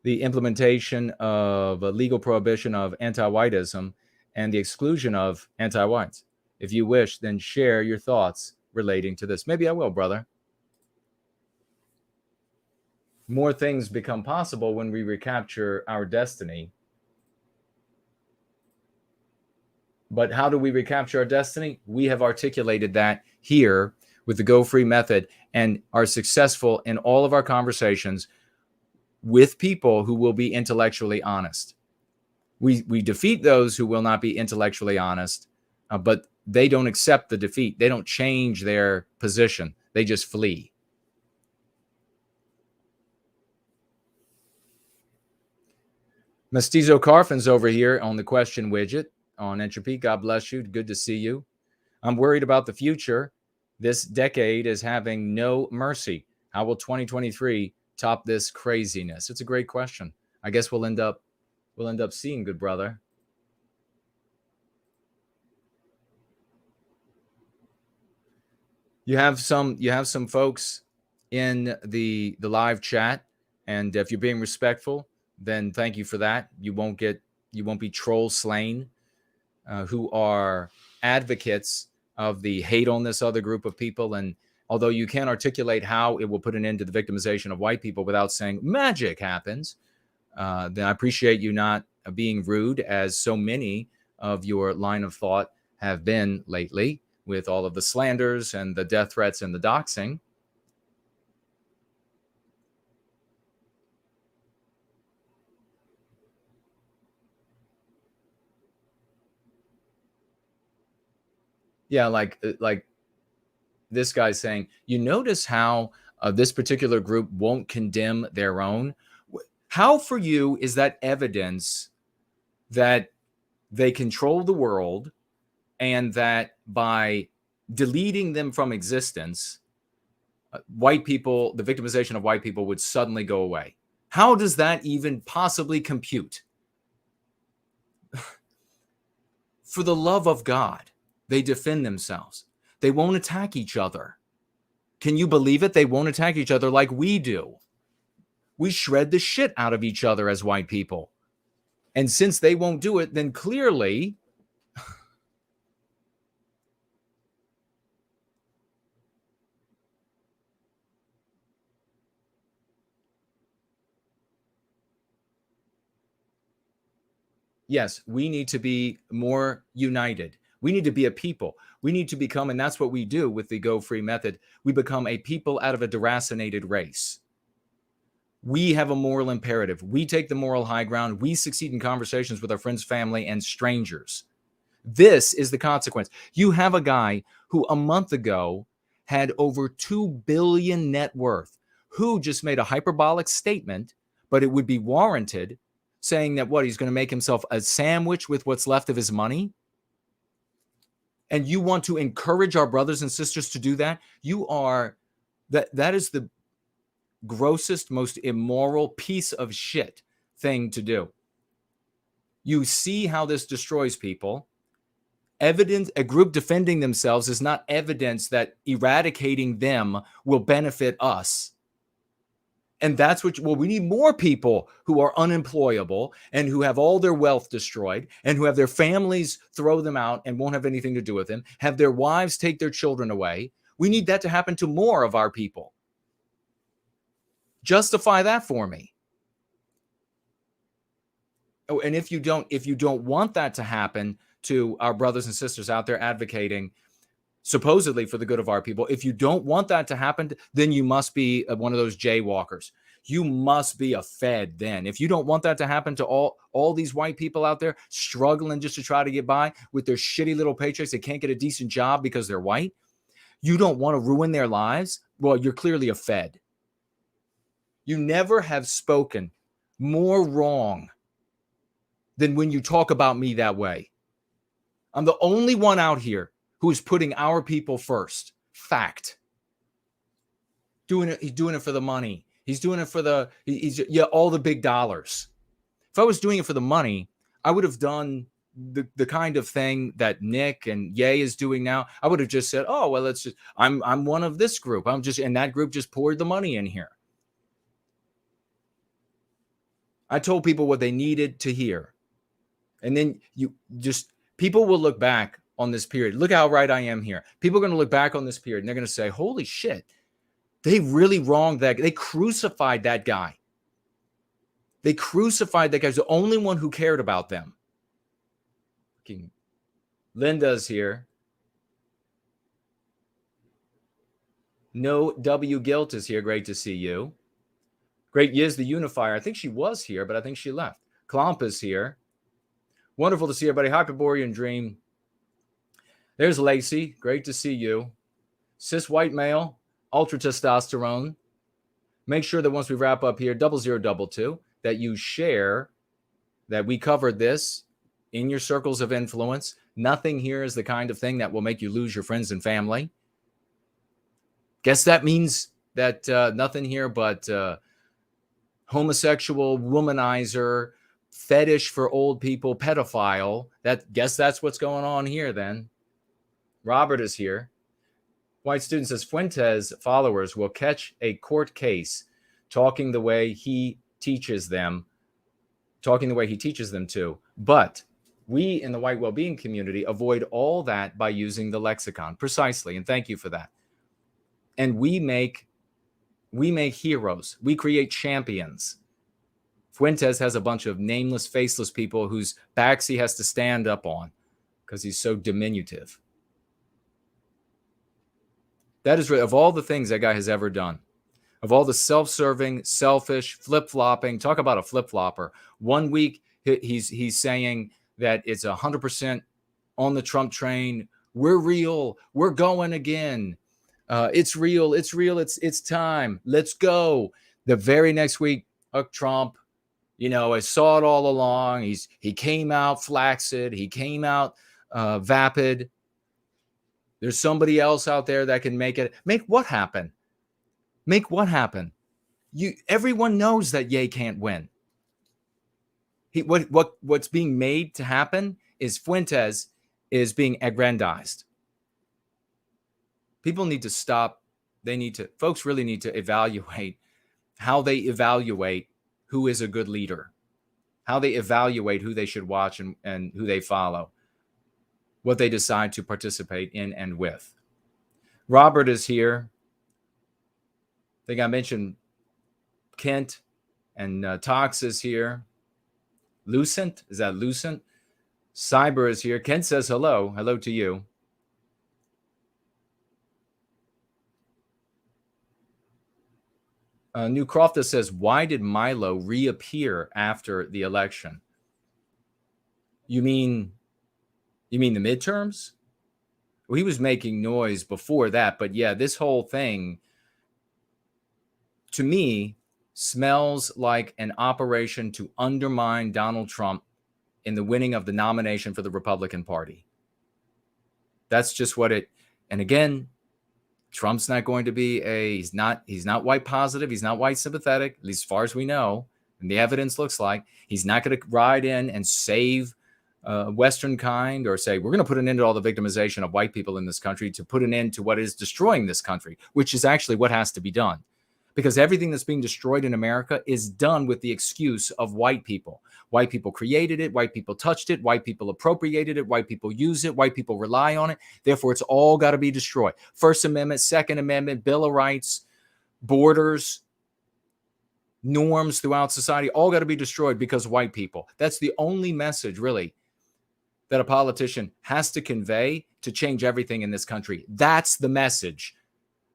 the implementation of a legal prohibition of anti-whiteism and the exclusion of anti-whites. If you wish, then share your thoughts relating to this. Maybe I will, brother. More things become possible when we recapture our destiny. But how do we recapture our destiny? We have articulated that here with the Go Free method and are successful in all of our conversations with people who will be intellectually honest. We defeat those who will not be intellectually honest, but they don't accept the defeat. They don't change their position. They just flee. Mestizo Carfin's over here on the question widget on Entropy. God bless you. Good to see you. I'm worried about the future. This decade is having no mercy. How will 2023 top this craziness? It's a great question. I guess we'll end up seeing, good brother. You have some folks in the live chat, and if you're being respectful, then thank you for that. You won't be troll slain, who are advocates of the hate on this other group of people. And although you can't articulate how it will put an end to the victimization of white people without saying magic happens, then I appreciate you not being rude, as so many of your line of thought have been lately with all of the slanders and the death threats and the doxing. Yeah, like this guy saying, you notice how this particular group won't condemn their own. How for you is that evidence that they control the world and that by deleting them from existence, white people, the victimization of white people would suddenly go away? How does that even possibly compute? For the love of God, they defend themselves. They won't attack each other. Can you believe it? They won't attack each other like we do. We shred the shit out of each other as white people. And since they won't do it, then clearly yes, we need to be more united. We need to be a people. We need to become, and that's what we do with the Go Free method. We become a people out of a deracinated race. We have a moral imperative. We take the moral high ground. We succeed in conversations with our friends, family, and strangers. This is the consequence. You have a guy who a month ago had over 2 billion net worth, who just made a hyperbolic statement, but it would be warranted saying that he's going to make himself a sandwich with what's left of his money. And you want to encourage our brothers and sisters to do that? That is the grossest, most immoral piece of shit thing to do. You see how this destroys people. A group defending themselves is not evidence that eradicating them will benefit us. And that's we need more people who are unemployable and who have all their wealth destroyed and who have their families throw them out and won't have anything to do with them, have their wives take their children away. We need that to happen to more of our people. Justify that for me. Oh, and if you don't want that to happen to our brothers and sisters out there advocating supposedly for the good of our people, if you don't want that to happen, then you must be one of those jaywalkers. You must be a Fed then. If you don't want that to happen to all these white people out there struggling just to try to get by with their shitty little paychecks, they can't get a decent job because they're white, you don't want to ruin their lives, well, you're clearly a Fed. You never have spoken more wrong than when you talk about me that way. I'm the only one out here who is putting our people first. Fact. He's doing it for the money. He's doing it for all the big dollars. If I was doing it for the money, I would have done the kind of thing that Nick and Ye is doing now. I would have just said, oh, well, I'm one of this group. And that group just poured the money in here. I told people what they needed to hear. And then people will look back on this period. Look how right I am here. People are going to look back on this period and they're going to say, holy shit, they really wronged that. They crucified that guy. They crucified that guy. He's the only one who cared about them. Linda's here. No W Guilt is here. Great to see you. Great Yiz the Unifier. I think she was here, but I think she left. Klomp is here. Wonderful to see everybody. Hyperborean Dream. There's Lacey. Great to see you. Cis white male. Ultra testosterone. Make sure that once we wrap up here, 0022, that you share that we covered this in your circles of influence. Nothing here is the kind of thing that will make you lose your friends and family. Guess that means that nothing here but homosexual, womanizer, fetish for old people, pedophile. Guess that's what's going on here then. Robert is here. White student says Fuentes followers will catch a court case talking the way he teaches them to. But we in the white well-being community avoid all that by using the lexicon. Precisely. And thank you for that. And we make heroes. We create champions. Fuentes has a bunch of nameless, faceless people whose backs he has to stand up on because he's so diminutive. That is of all the things that guy has ever done, of all the self-serving, selfish, flip-flopping. Talk about a flip-flopper. 1 week he's saying that it's 100% on the Trump train. We're real. We're going again. It's real. It's real. It's time. Let's go. The very next week, Trump, I saw it all along. He came out flaccid. He came out vapid. There's somebody else out there that can make it. Make what happen? Make what happen? Everyone knows that Ye can't win. What's being made to happen is Fuentes is being aggrandized. People need to stop. Folks really need to evaluate how they evaluate who is a good leader, how they evaluate who they should watch and who they follow, what they decide to participate in and with. Robert is here. I think I mentioned Kent and Tox is here. Lucent, is that Lucent? Cyber is here. Kent says hello. Hello to you. New Crofta says, why did Milo reappear after the election? You mean the midterms? Well, he was making noise before that, but yeah, this whole thing, to me, smells like an operation to undermine Donald Trump in the winning of the nomination for the Republican Party. That's just what it, and again, Trump's not going to be he's not white positive. He's not white sympathetic, at least as far as we know. And the evidence looks like he's not going to ride in and save Western kind or say, we're going to put an end to all the victimization of white people in this country to put an end to what is destroying this country, which is actually what has to be done. Because everything that's being destroyed in America is done with the excuse of white people. White people created it. White people touched it. White people appropriated it. White people use it. White people rely on it. Therefore, it's all got to be destroyed. First Amendment, Second Amendment, Bill of Rights, borders, norms throughout society, all got to be destroyed because of white people. That's the only message, really, that a politician has to convey to change everything in this country. That's the message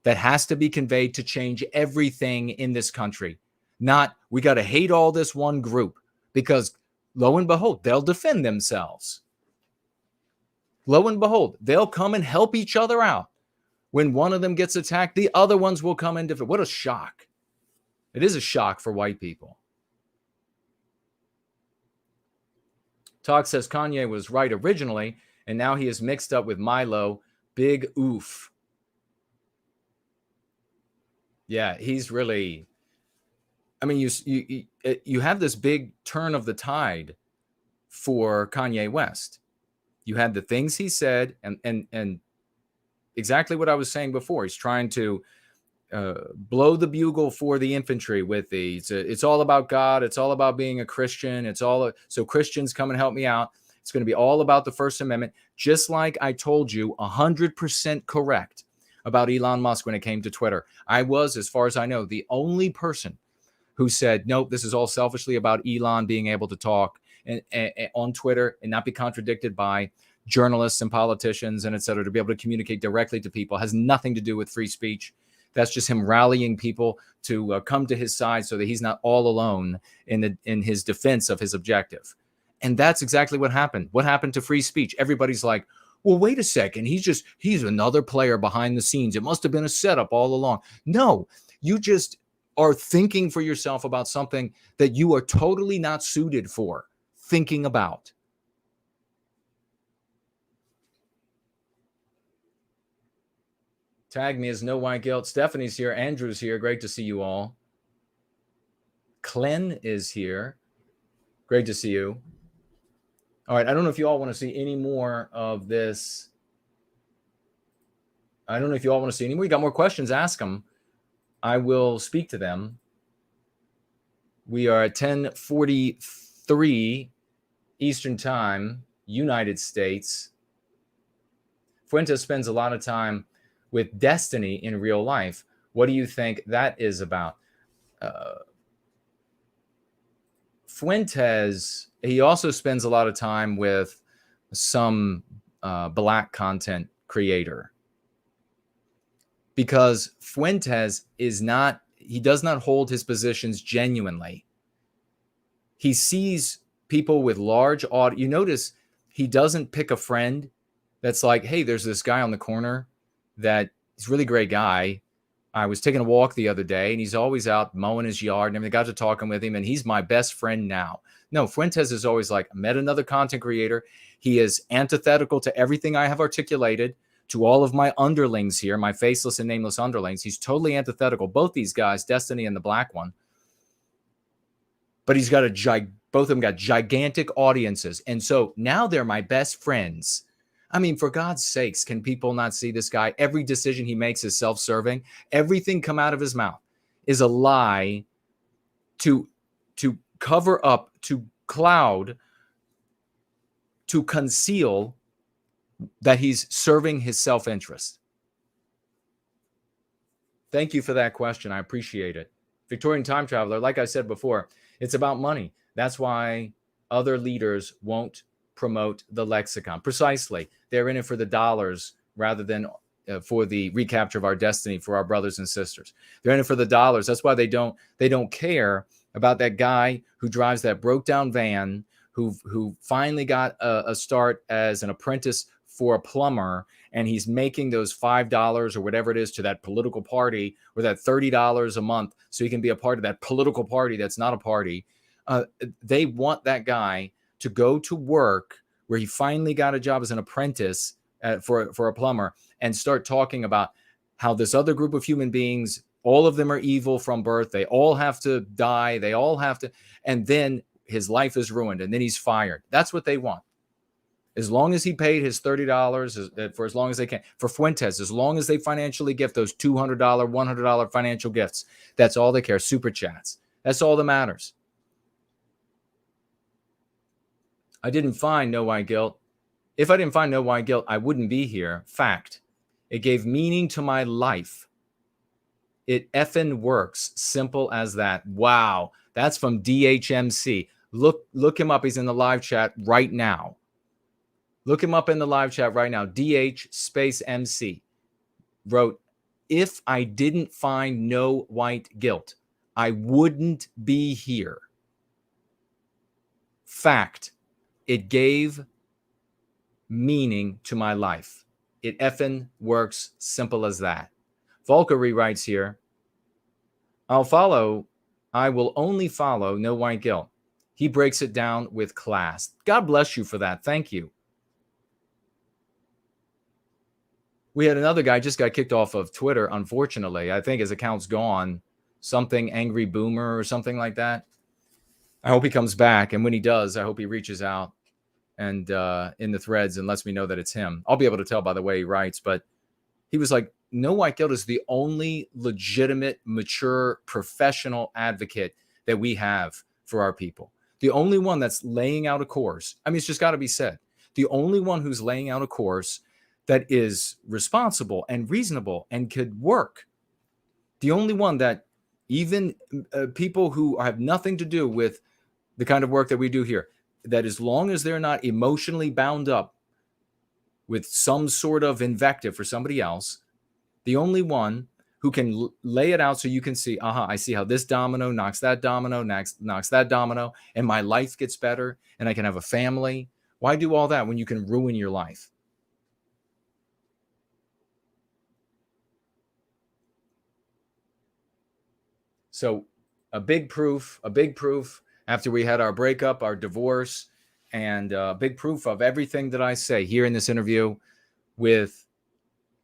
that has to be conveyed to change everything in this country. Not, we got to hate all this one group, because lo and behold, they'll defend themselves. Lo and behold, they'll come and help each other out. When one of them gets attacked, the other ones will come and defend. What a shock. It is a shock for white people. Talk says Kanye was right originally, and now he is mixed up with Milo. Big oof. Yeah, he's really, I mean, you have this big turn of the tide for Kanye West. You had the things he said, and exactly what I was saying before. He's trying to blow the bugle for the infantry with the, it's all about God. It's all about being a Christian. So Christians, come and help me out. It's going to be all about the First Amendment, just like I told you, 100% correct about Elon Musk when it came to Twitter. I was, as far as I know, the only person who said, nope, this is all selfishly about Elon being able to talk on Twitter and not be contradicted by journalists and politicians and et cetera, to be able to communicate directly to people. Has nothing to do with free speech. That's just him rallying people to come to his side so that he's not all alone in his defense of his objective. And that's exactly what happened. What happened to free speech? Everybody's like, well, wait a second. He's another player behind the scenes. It must have been a setup all along. No, you just are thinking for yourself about something that you are totally not suited for thinking about. Tag me as No White Guilt. Stephanie's here. Andrew's here. Great to see you all. Glenn is here. Great to see you. All right, I don't know if you all want to see any more of this. I don't know if you all want to see any more. You got more questions, ask them. I will speak to them. We are at 10:43 Eastern Time, United States. Fuentes spends a lot of time with Destiny in real life. What do you think that is about? Fuentes, he also spends a lot of time with some black content creator, because Fuentes he does not hold his positions genuinely. He sees people with large audience. You notice he doesn't pick a friend that's like, hey, there's this guy on the corner that he's a really great guy. I was taking a walk the other day, and he's always out mowing his yard and everything. Got to talking with him, and he's my best friend now. No, Fuentes is always like, I met another content creator. He is antithetical to everything I have articulated, to all of my underlings here, my faceless and nameless underlings. He's totally antithetical. Both these guys, Destiny and the black one. But he's got both of them got gigantic audiences. And so now they're my best friends. I mean, for God's sakes, can people not see this guy? Every decision he makes is self-serving. Everything come out of his mouth is a lie to cover up, to cloud, to conceal that he's serving his self-interest. Thank you for that question. I appreciate it. Victorian Time Traveler, like I said before, it's about money. That's why other leaders won't promote the lexicon. Precisely. They're in it for the dollars rather than for the recapture of our destiny for our brothers and sisters. They're in it for the dollars. That's why they don't care about that guy who drives that broke down van, who finally got a start as an apprentice for a plumber and he's making those $5 or whatever it is to that political party, or that $30 a month so he can be a part of that political party that's not a party, they want that guy to go to work where he finally got a job as an apprentice for a plumber and start talking about how this other group of human beings, all of them are evil from birth. They all have to die. They all have to. And then his life is ruined and then he's fired. That's what they want. As long as he paid his $30 for as long as they can. For Fuentes, as long as they financially gift those $200, $100 financial gifts, that's all they care. Super chats. That's all that matters. I didn't find No White Guilt. If I didn't find No White Guilt, I wouldn't be here. Fact. It gave meaning to my life. It effing works. Simple as that. Wow. That's from DHMC. Look him up. He's in the live chat right now. Look him up in the live chat right now. DH space MC wrote, if I didn't find No White Guilt, I wouldn't be here. Fact. It gave meaning to my life. It effing works. Simple as that. Volker rewrites here, I will only follow No White Guilt. He breaks it down with class. God bless you for that. Thank you. We had another guy just got kicked off of Twitter, unfortunately. I think his account's gone. Something Angry Boomer or something like that. I hope he comes back. And when he does, I hope he reaches out and in the threads and lets me know that it's him. I'll be able to tell by the way he writes. But he was like, No White Guilt is the only legitimate, mature, professional advocate that we have for our people. The only one that's laying out a course. I mean, it's just got to be said. The only one who's laying out a course that is responsible and reasonable and could work. The only one that even people who have nothing to do with the kind of work that we do here, that as long as they're not emotionally bound up with some sort of invective for somebody else, the only one who can lay it out so you can see, I see how this domino knocks that domino, knocks that domino, and my life gets better and I can have a family. Why do all that when you can ruin your life? So a big proof after we had our breakup, our divorce, and big proof of everything that I say here in this interview with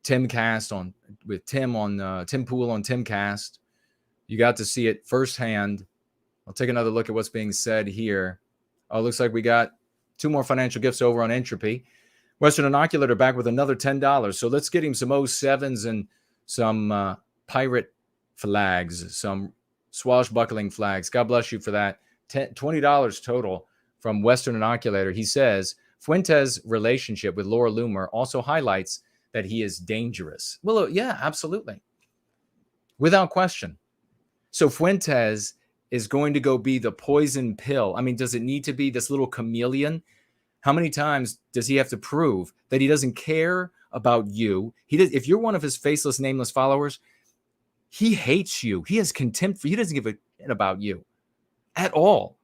TimCast with Tim Pool on TimCast. You got to see it firsthand. I'll take another look at what's being said here. Oh, it looks like we got 2 more financial gifts over on Entropy. Western Inoculator back with another $10. So let's get him some 07s and some pirate flags, some swashbuckling flags. God bless you for that. $20 total from Western Inoculator. He says, Fuentes' relationship with Laura Loomer also highlights that he is dangerous. Well, yeah, absolutely. Without question. So Fuentes is going to go be the poison pill. I mean, does it need to be this little chameleon? How many times does he have to prove that he doesn't care about you? If you're one of his faceless, nameless followers, he hates you. He has contempt for you. He doesn't give a shit about you at all.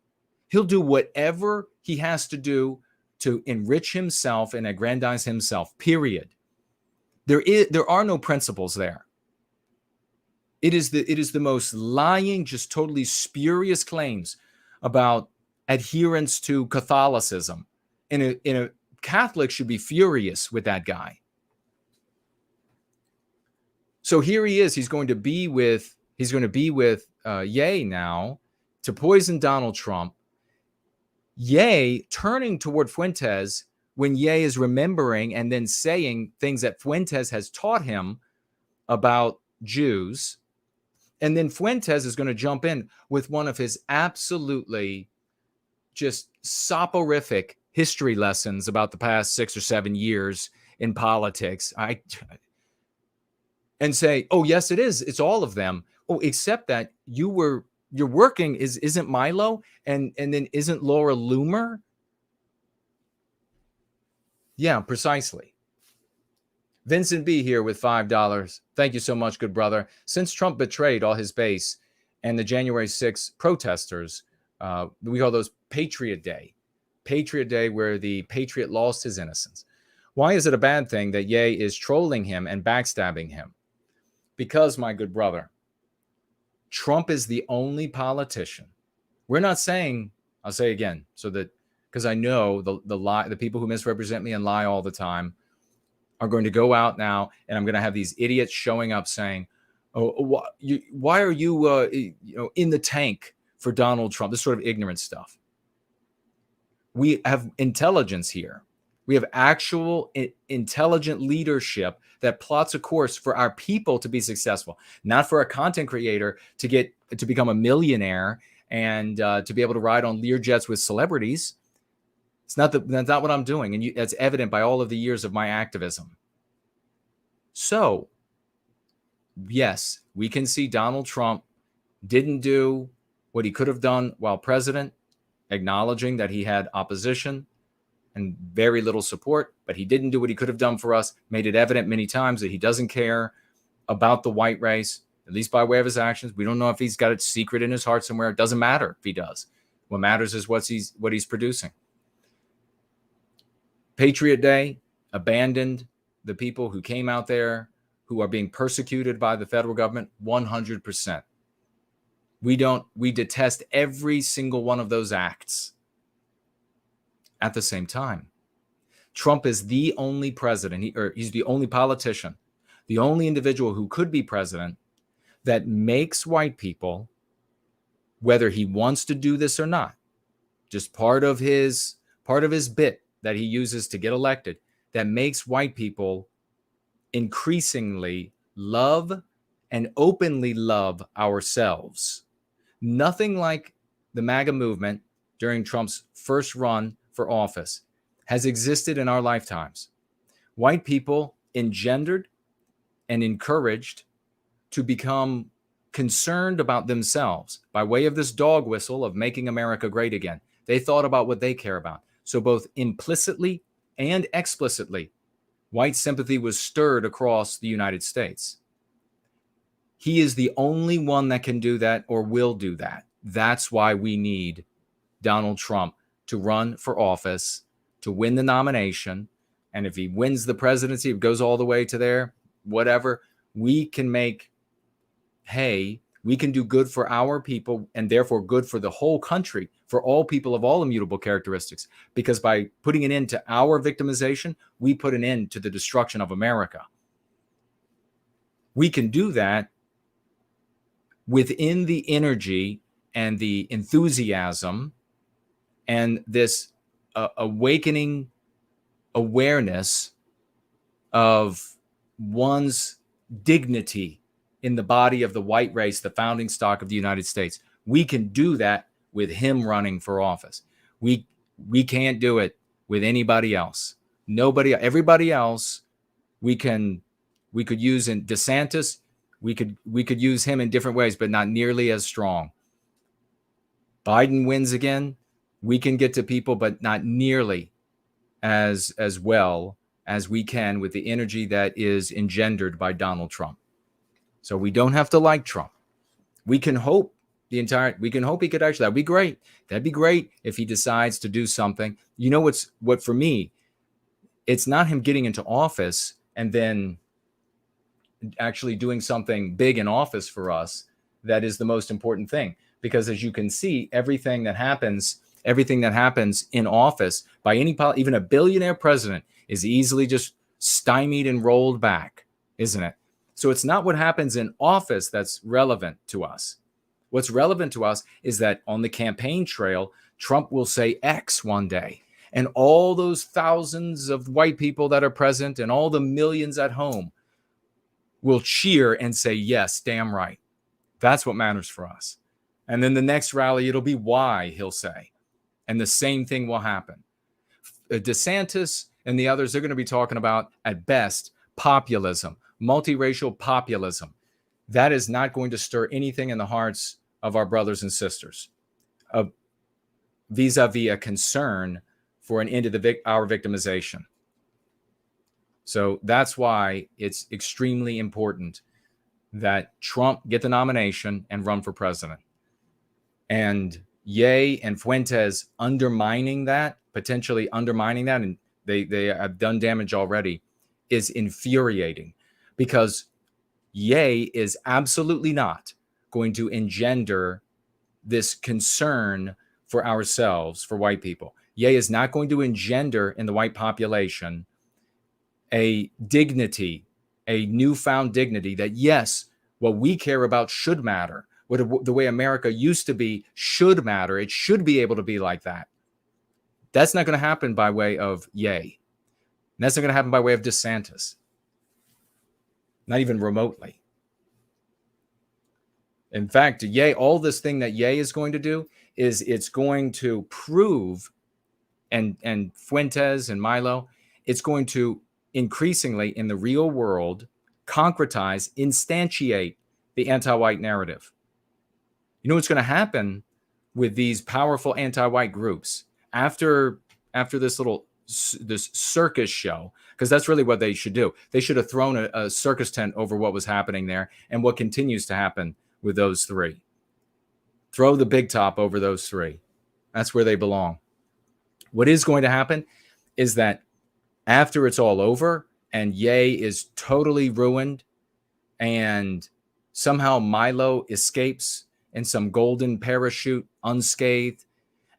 He'll do whatever he has to do to enrich himself and aggrandize himself, period. There are no principles there. It is the most lying, just totally spurious claims about adherence to Catholicism. And a Catholic should be furious with that guy. So here he is. He's going to be with Ye now to poison Donald Trump. Ye turning toward Fuentes when Ye is remembering and then saying things that Fuentes has taught him about Jews. And then Fuentes is going to jump in with one of his absolutely just soporific history lessons about the past 6 or 7 years in politics. And say, oh, yes, it is. It's all of them. Oh, except that you're working isn't Milo and then isn't Laura Loomer? Yeah, precisely. Vincent B here with $5. Thank you so much, good brother. Since Trump betrayed all his base and the January 6th protesters, we call those Patriot Day. Patriot Day, where the patriot lost his innocence. Why is it a bad thing that Ye is trolling him and backstabbing him? Because, my good brother, Trump is the only politician. We're not saying, I'll say again, so that, because I know the people who misrepresent me and lie all the time are going to go out now, and I'm going to have these idiots showing up saying, "Oh, why are you, in the tank for Donald Trump?" This sort of ignorant stuff. We have intelligence here. We have actual intelligent leadership that plots a course for our people to be successful, not for a content creator to become a millionaire and to be able to ride on Learjets with celebrities. That's not what I'm doing, and that's evident by all of the years of my activism. So, yes, we can see Donald Trump didn't do what he could have done while president, acknowledging that he had opposition and very little support, but he didn't do what he could have done for us, made it evident many times that he doesn't care about the white race, at least by way of his actions. We don't know if he's got it secret in his heart somewhere. It doesn't matter if he does. What matters is what he's producing. Patriot Day abandoned the people who came out there who are being persecuted by the federal government 100%. We detest every single one of those acts. At the same time, Trump is the only president, he's the only politician, the only individual who could be president that makes white people, whether he wants to do this or not, just part of his bit that he uses to get elected, that makes white people increasingly love and openly love ourselves. Nothing like the MAGA movement during Trump's first run for office has existed in our lifetimes. White people engendered and encouraged to become concerned about themselves by way of this dog whistle of making America great again. They thought about what they care about. So both implicitly and explicitly, white sympathy was stirred across the United States. He is the only one that can do that or will do that. That's why we need Donald Trump to run for office, to win the nomination. And if he wins the presidency, it goes all the way to there, whatever, we can make hay. We can do good for our people and therefore good for the whole country, for all people of all immutable characteristics. Because by putting an end to our victimization, we put an end to the destruction of America. We can do that within the energy and the enthusiasm and this awakening awareness of one's dignity in the body of the white race, the founding stock of the United States. We can do that with him running for office. We can't do it with anybody else. Everybody else, we could use in DeSantis. We could use him in different ways, but not nearly as strong. Biden wins again. We can get to people, but not nearly as well as we can with the energy that is engendered by Donald Trump. So we don't have to like Trump. We can hope he could actually, that'd be great. That'd be great if he decides to do something. You know what for me, it's not him getting into office and then actually doing something big in office for us that is the most important thing. Because as you can see, everything that happens in office by even a billionaire president is easily just stymied and rolled back, isn't it? So it's not what happens in office that's relevant to us. What's relevant to us is that on the campaign trail, Trump will say X one day, and all those thousands of white people that are present and all the millions at home will cheer and say, yes, damn right. That's what matters for us. And then the next rally, it'll be Y, he'll say. And the same thing will happen. DeSantis and the others, they're going to be talking about, at best, populism, multiracial populism. That is not going to stir anything in the hearts of our brothers and sisters vis-a-vis a concern for an end to our victimization. So that's why it's extremely important that Trump get the nomination and run for president. And Ye and Fuentes potentially undermining that, and they have done damage already, is infuriating, because Ye is absolutely not going to engender this concern for ourselves, for white people. Ye is not going to engender in the white population a dignity, a newfound dignity that, yes, what we care about should matter. What the way America used to be should matter. It should be able to be like that. That's not going to happen by way of Ye. And that's not going to happen by way of DeSantis. Not even remotely. In fact, Ye, all this thing that Ye is going to do is it's going to prove, and Fuentes and Milo, it's going to increasingly in the real world concretize, instantiate the anti-white narrative. You know what's going to happen with these powerful anti-white groups after this circus show, because that's really what they should do. They should have thrown a circus tent over what was happening there and what continues to happen with those three. Throw the big top over those three. That's where they belong. What is going to happen is that after it's all over and Ye is totally ruined and somehow Milo escapes in some golden parachute unscathed,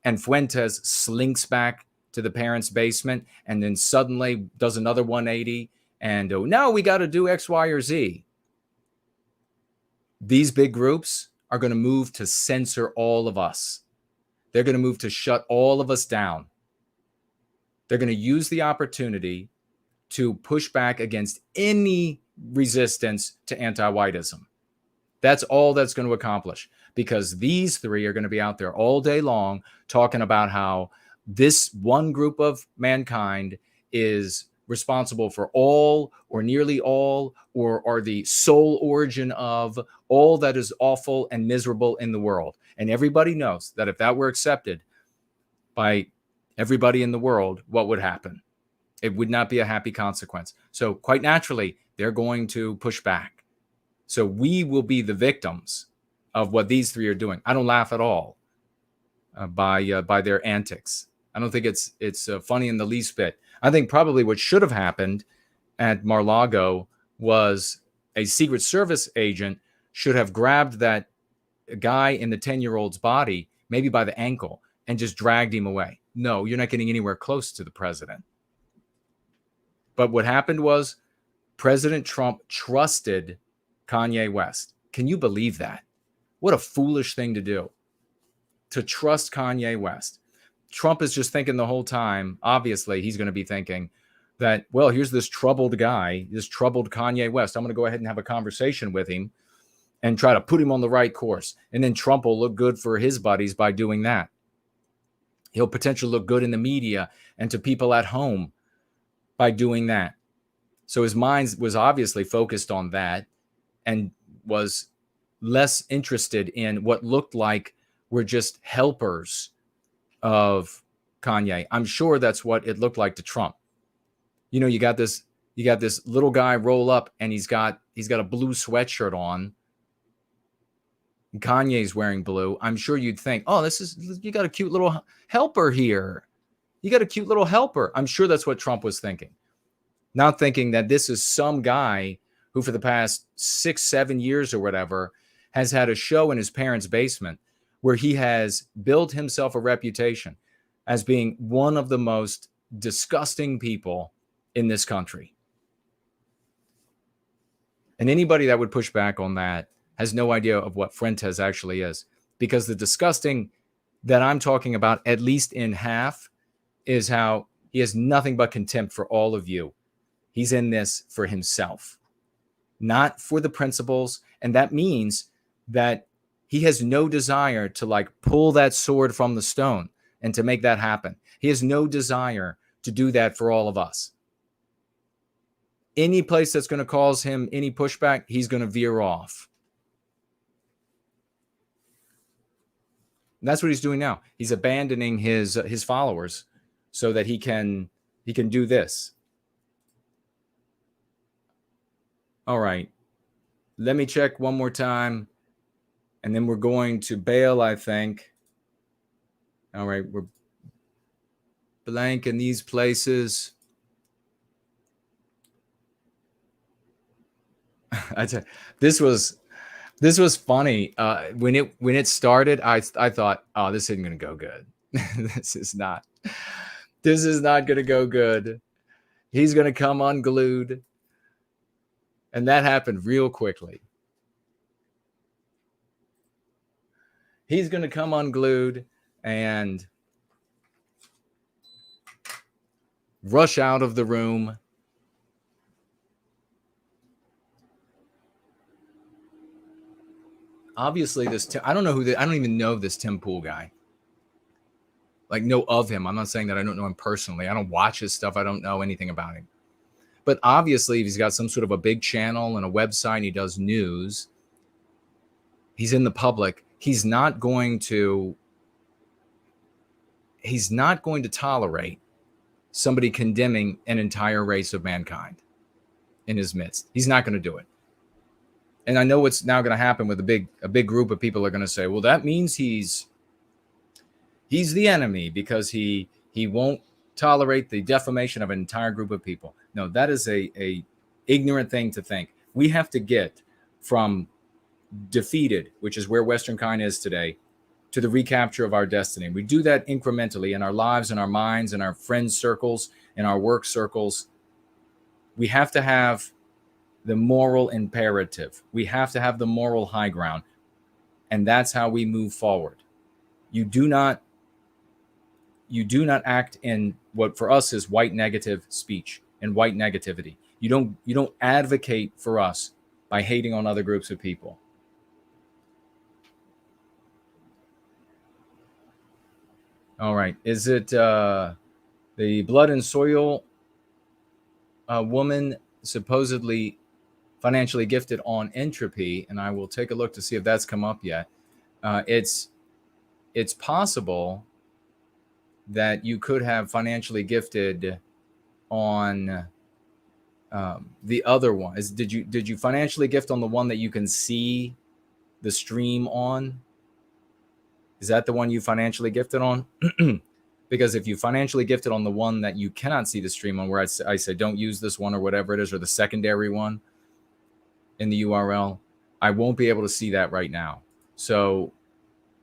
and Fuentes slinks back to the parents' basement and then suddenly does another 180 and now we got to do X, Y, or Z. These big groups are going to move to censor all of us. They're going to move to shut all of us down. They're going to use the opportunity to push back against any resistance to anti-whiteism. That's all that's going to accomplish, because these three are going to be out there all day long talking about how this one group of mankind is responsible for all or nearly all or are the sole origin of all that is awful and miserable in the world. And everybody knows that if that were accepted by everybody in the world, what would happen? It would not be a happy consequence. So quite naturally, they're going to push back. So we will be the victims of what these three are doing. I don't laugh at all by their antics. I don't think it's funny in the least bit. I think probably what should have happened at Mar-a-Lago was a Secret Service agent should have grabbed that guy in the 10-year-old's body, maybe by the ankle, and just dragged him away. No, you're not getting anywhere close to the president. But what happened was President Trump trusted Kanye West. Can you believe that? What a foolish thing to do, to trust Kanye West. Trump is just thinking the whole time, obviously, he's going to be thinking that, well, here's this troubled guy, this troubled Kanye West. I'm going to go ahead and have a conversation with him and try to put him on the right course. And then Trump will look good for his buddies by doing that. He'll potentially look good in the media and to people at home by doing that. So his mind was obviously focused on that and was less interested in what looked like were just helpers of Kanye. I'm sure that's what it looked like to Trump. You know, you got this little guy roll up and he's got a blue sweatshirt on. Kanye's wearing blue. I'm sure you'd think, oh, you got a cute little helper here. You got a cute little helper. I'm sure that's what Trump was thinking. Not thinking that this is some guy who for the past 6-7 years or whatever has had a show in his parents' basement where he has built himself a reputation as being one of the most disgusting people in this country. And anybody that would push back on that has no idea of what Fuentes actually is, because the disgusting that I'm talking about, at least in half, is how he has nothing but contempt for all of you. He's in this for himself, not for the principles. And that means that he has no desire to pull that sword from the stone and to make that happen. He has no desire to do that for all of us. Any place that's going to cause him any pushback, he's going to veer off. And that's what he's doing now. He's abandoning his followers so that he can do this. All right. Let me check one more time. And then we're going to bail, I think. All right. We're blank in these places. I tell you, this was funny. When it started, I thought, oh, this isn't gonna go good. This is not gonna go good. He's gonna come unglued. And that happened real quickly. He's gonna come unglued and rush out of the room. Obviously, I don't even know this Tim Pool guy. Like, know of him. I'm not saying that I don't know him personally. I don't watch his stuff. I don't know anything about him. But obviously, if he's got some sort of a big channel and a website, and he does news, he's in the public. He's not going to tolerate somebody condemning an entire race of mankind in his midst. He's not going to do it. And I know what's now going to happen with a big group of people are going to say, well, that means he's the enemy because he won't tolerate the defamation of an entire group of people. No, that is a ignorant thing to think. We have to get from defeated, which is where Western kind is today, to the recapture of our destiny. We do that incrementally in our lives, in our minds, in our friends' circles, in our work circles. We have to have the moral imperative. We have to have the moral high ground. And that's how we move forward. You do not act in what for us is white negative speech and white negativity. You don't advocate for us by hating on other groups of people. All right. Is it the blood and soil woman supposedly financially gifted on entropy? And I will take a look to see if that's come up yet. It's possible that you could have financially gifted on the other one. Did you financially gift on the one that you can see the stream on? Is that the one you financially gifted on? Because if you financially gifted on the one that you cannot see the stream on, where I say don't use this one or whatever it is, or the secondary one in the URL, I won't be able to see that right now. So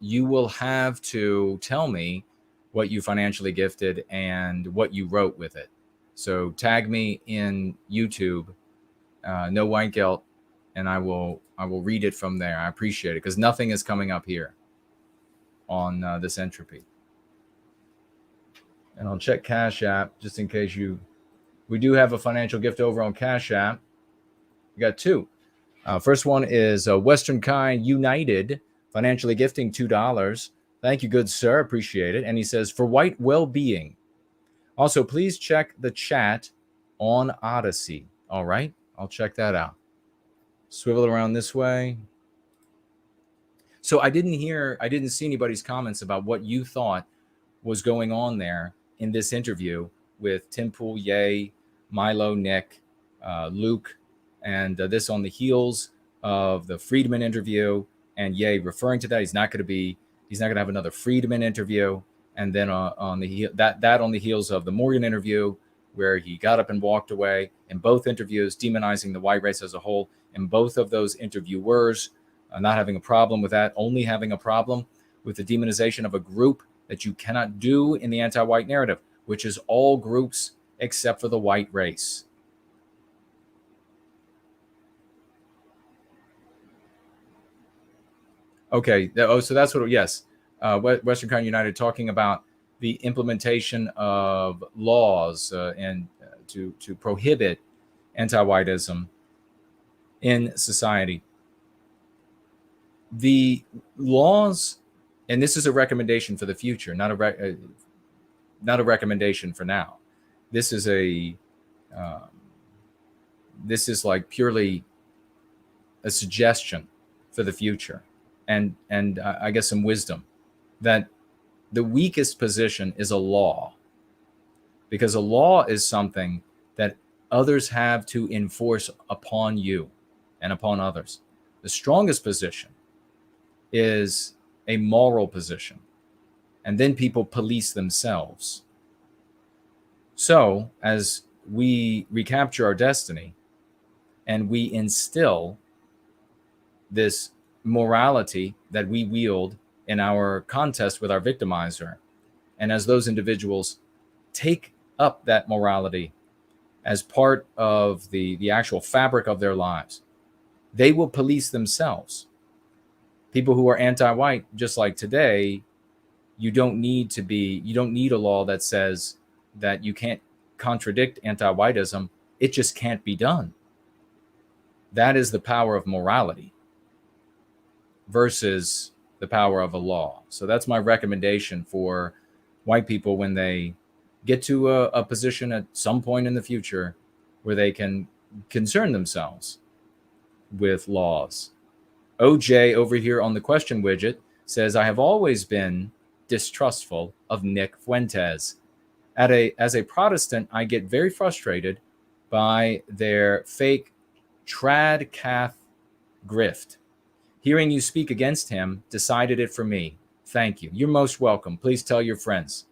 you will have to tell me what you financially gifted and what you wrote with it. So tag me in YouTube, No White Guilt, and I will read it from there. I appreciate it because nothing is coming up here on this entropy. And I'll check Cash App just in case we do have a financial gift over on Cash App. We got two. First one is Western Kind United, financially gifting $2. Thank you, good sir. Appreciate it. And he says, for white well-being. Also, please check the chat on Odyssey. All right, I'll check that out. Swivel it around this way. So I didn't see anybody's comments about what you thought was going on there in this interview with Tim Pool, Ye, Milo, Nick, Luke, and this on the heels of the Friedman interview, and Ye referring to that. He's not going to have another Friedman interview, and then on the heels of the Morgan interview, where he got up and walked away. In both interviews, demonizing the white race as a whole. In both of those interviewers, not having a problem with that, only having a problem with the demonization of a group that you cannot do in the anti-white narrative, which is all groups except for the white race. Okay. So that's what. Yes. Western Kind United talking about the implementation of laws and to prohibit anti-whiteism in society. The laws, and this is a recommendation for the future, not a recommendation for now. This is like purely a suggestion for the future, and I guess some wisdom that the weakest position is a law, because a law is something that others have to enforce upon you and upon others. The strongest position is a moral position, and then people police themselves. So as we recapture our destiny, and we instill this morality that we wield in our contest with our victimizer. And as those individuals take up that morality as part of the actual fabric of their lives, they will police themselves. People who are anti-white, just like today, you don't need a law that says that you can't contradict anti-whiteism. It just can't be done. That is the power of morality versus the power of a law. So that's my recommendation for white people when they get to a position at some point in the future where they can concern themselves with laws. OJ over here on the question widget says, I have always been distrustful of Nick Fuentes. As a Protestant, I get very frustrated by their fake trad cath grift. Hearing you speak against him decided it for me. Thank you. You're most welcome. Please tell your friends.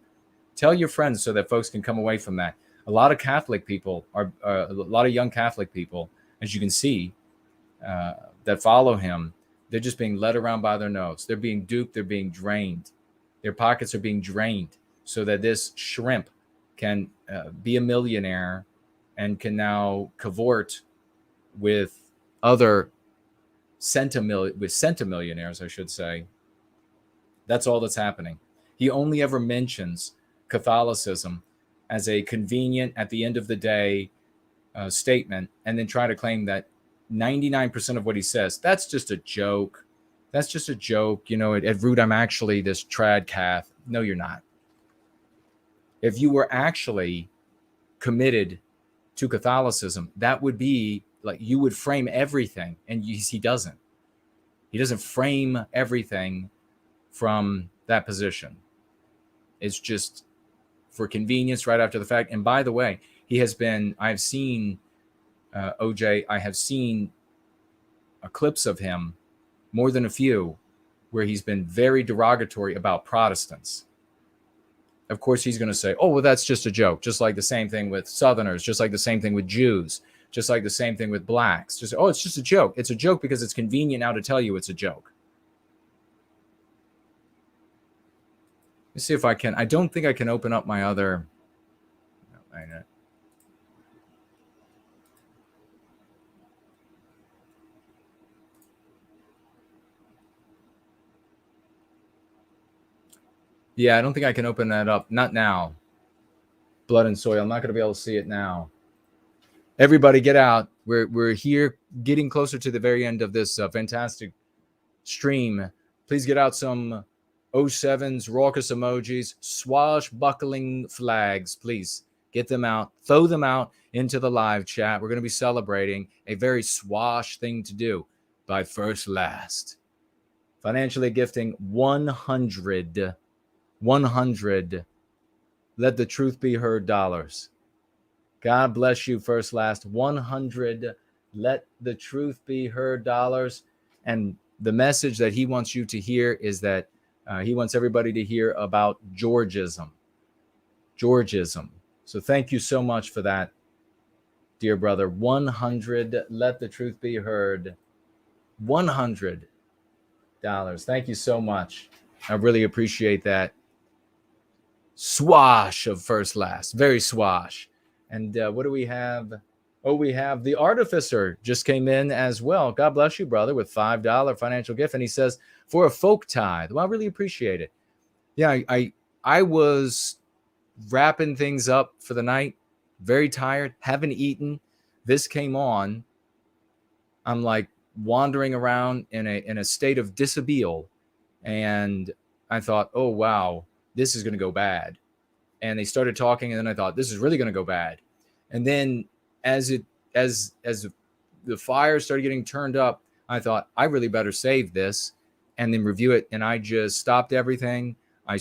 Tell your friends so that folks can come away from that. A lot of Catholic people a lot of young Catholic people, as you can see, that follow him, they're just being led around by their nose. They're being duped. They're being drained. Their pockets are being drained so that this shrimp can be a millionaire and can now cavort with other centimillionaires, I should say. That's all that's happening. He only ever mentions Catholicism as a convenient, at the end of the day, statement, and then try to claim that 99% of what he says, that's just a joke. That's just a joke. You know, at root, I'm actually this trad cath. No, you're not. If you were actually committed to Catholicism, that would be like you would frame everything. And he doesn't. He doesn't frame everything from that position. It's just for convenience right after the fact. And by the way, I've seen OJ, I have seen clips of him, more than a few, where he's been very derogatory about Protestants. Of course, he's going to say, oh, well, that's just a joke. Just like the same thing with Southerners, just like the same thing with Jews, just like the same thing with blacks. Just, oh, it's just a joke. It's a joke because it's convenient now to tell you it's a joke. Let's see if I can. I don't think I can open up my other. No, I know. Yeah, I don't think I can open that up. Not now. Blood and soil. I'm not going to be able to see it now. Everybody get out. We're here getting closer to the very end of this fantastic stream. Please get out some 07s, raucous emojis, swashbuckling flags. Please get them out. Throw them out into the live chat. We're going to be celebrating a very swash thing to do by First Last. Financially gifting 100 let the truth be heard dollars. God bless you, First Last. 100 let the truth be heard dollars. And the message that he wants you to hear is that he wants everybody to hear about Georgism. So thank you so much for that, dear brother. 100 let the truth be heard. $100. Thank you so much. I really appreciate that. Swash of First Last. Very swash. And what do we have? Oh, we have the Artificer just came in as well. God bless you, brother, with $5 financial gift. And he says, for a folk tithe. Well, I really appreciate it. Yeah, I was wrapping things up for the night. Very tired. Haven't eaten. This came on. I'm like wandering around in a state of dishabille. And I thought, oh, wow, this is going to go bad. And they started talking, and then I thought, this is really going to go bad. And then as the fire started getting turned up, I thought, I really better save this and then review it. And I just stopped everything. I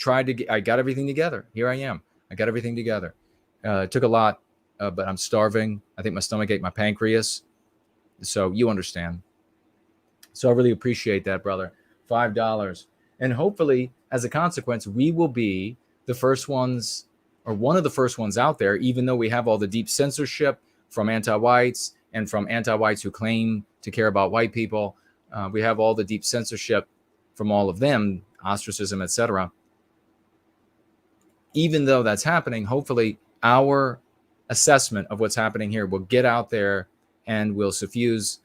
got everything together. Here I am. I got everything together. It took a lot, but I'm starving. I think my stomach ate my pancreas. So you understand. So I really appreciate that, brother. $5. And hopefully, as a consequence, we will be the first ones, or one of the first ones out there, even though we have all the deep censorship, from anti-whites and from anti-whites who claim to care about white people. We have all the deep censorship from all of them, ostracism, etc. Even though that's happening, hopefully our assessment of what's happening here will get out there and will suffuse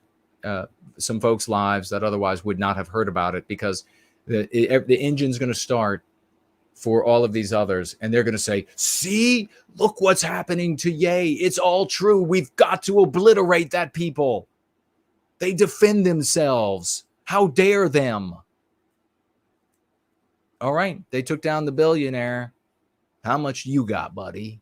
some folks' lives that otherwise would not have heard about it, because the engine's going to start for all of these others, and they're going to say, see, look what's happening to Ye. It's all true. We've got to obliterate that people. They defend themselves. How dare them? All right, they took down the billionaire. How much you got, buddy?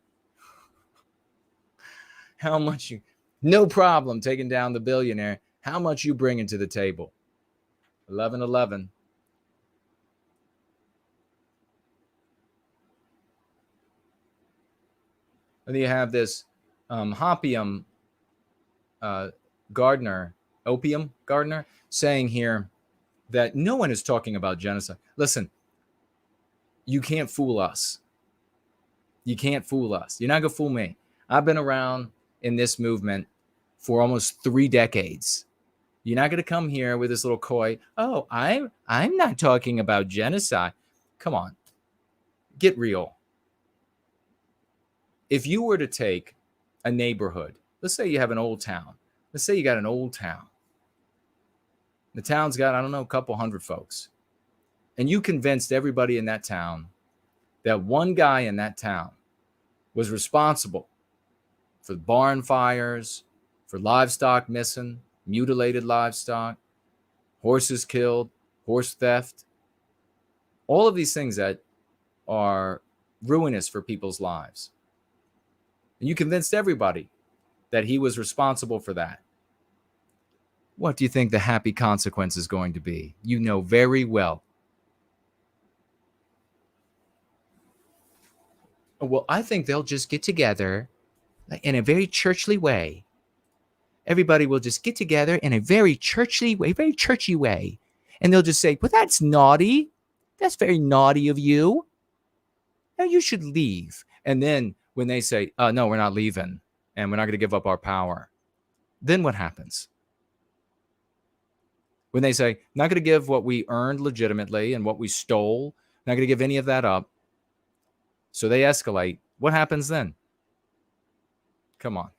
How much you? No problem taking down the billionaire. How much you bringing to the table? 11-11. And then you have this opium gardener saying here that no one is talking about genocide. Listen, you can't fool us. You can't fool us. You're not going to fool me. I've been around in this movement for almost 3 decades. You're not going to come here with this little coy, oh, I'm not talking about genocide. Come on. Get real. If you were to take a neighborhood, let's say you have an old town. Let's say you got an old town. The town's got, I don't know, a couple hundred folks. And you convinced everybody in that town that one guy in that town was responsible for barn fires, for livestock missing, mutilated livestock, horses killed, horse theft, all of these things that are ruinous for people's lives. And you convinced everybody that he was responsible for that. What do you think the happy consequence is going to be? You know very well. Well, I think they'll just get together in a very churchly way. Everybody will just get together in a very churchly way, very churchy way. And they'll just say, well, that's naughty. That's very naughty of you. Now you should leave. And then when they say, no, we're not leaving, and we're not going to give up our power, then what happens? When they say, not going to give what we earned legitimately and what we stole, not going to give any of that up, so they escalate, what happens then? Come on.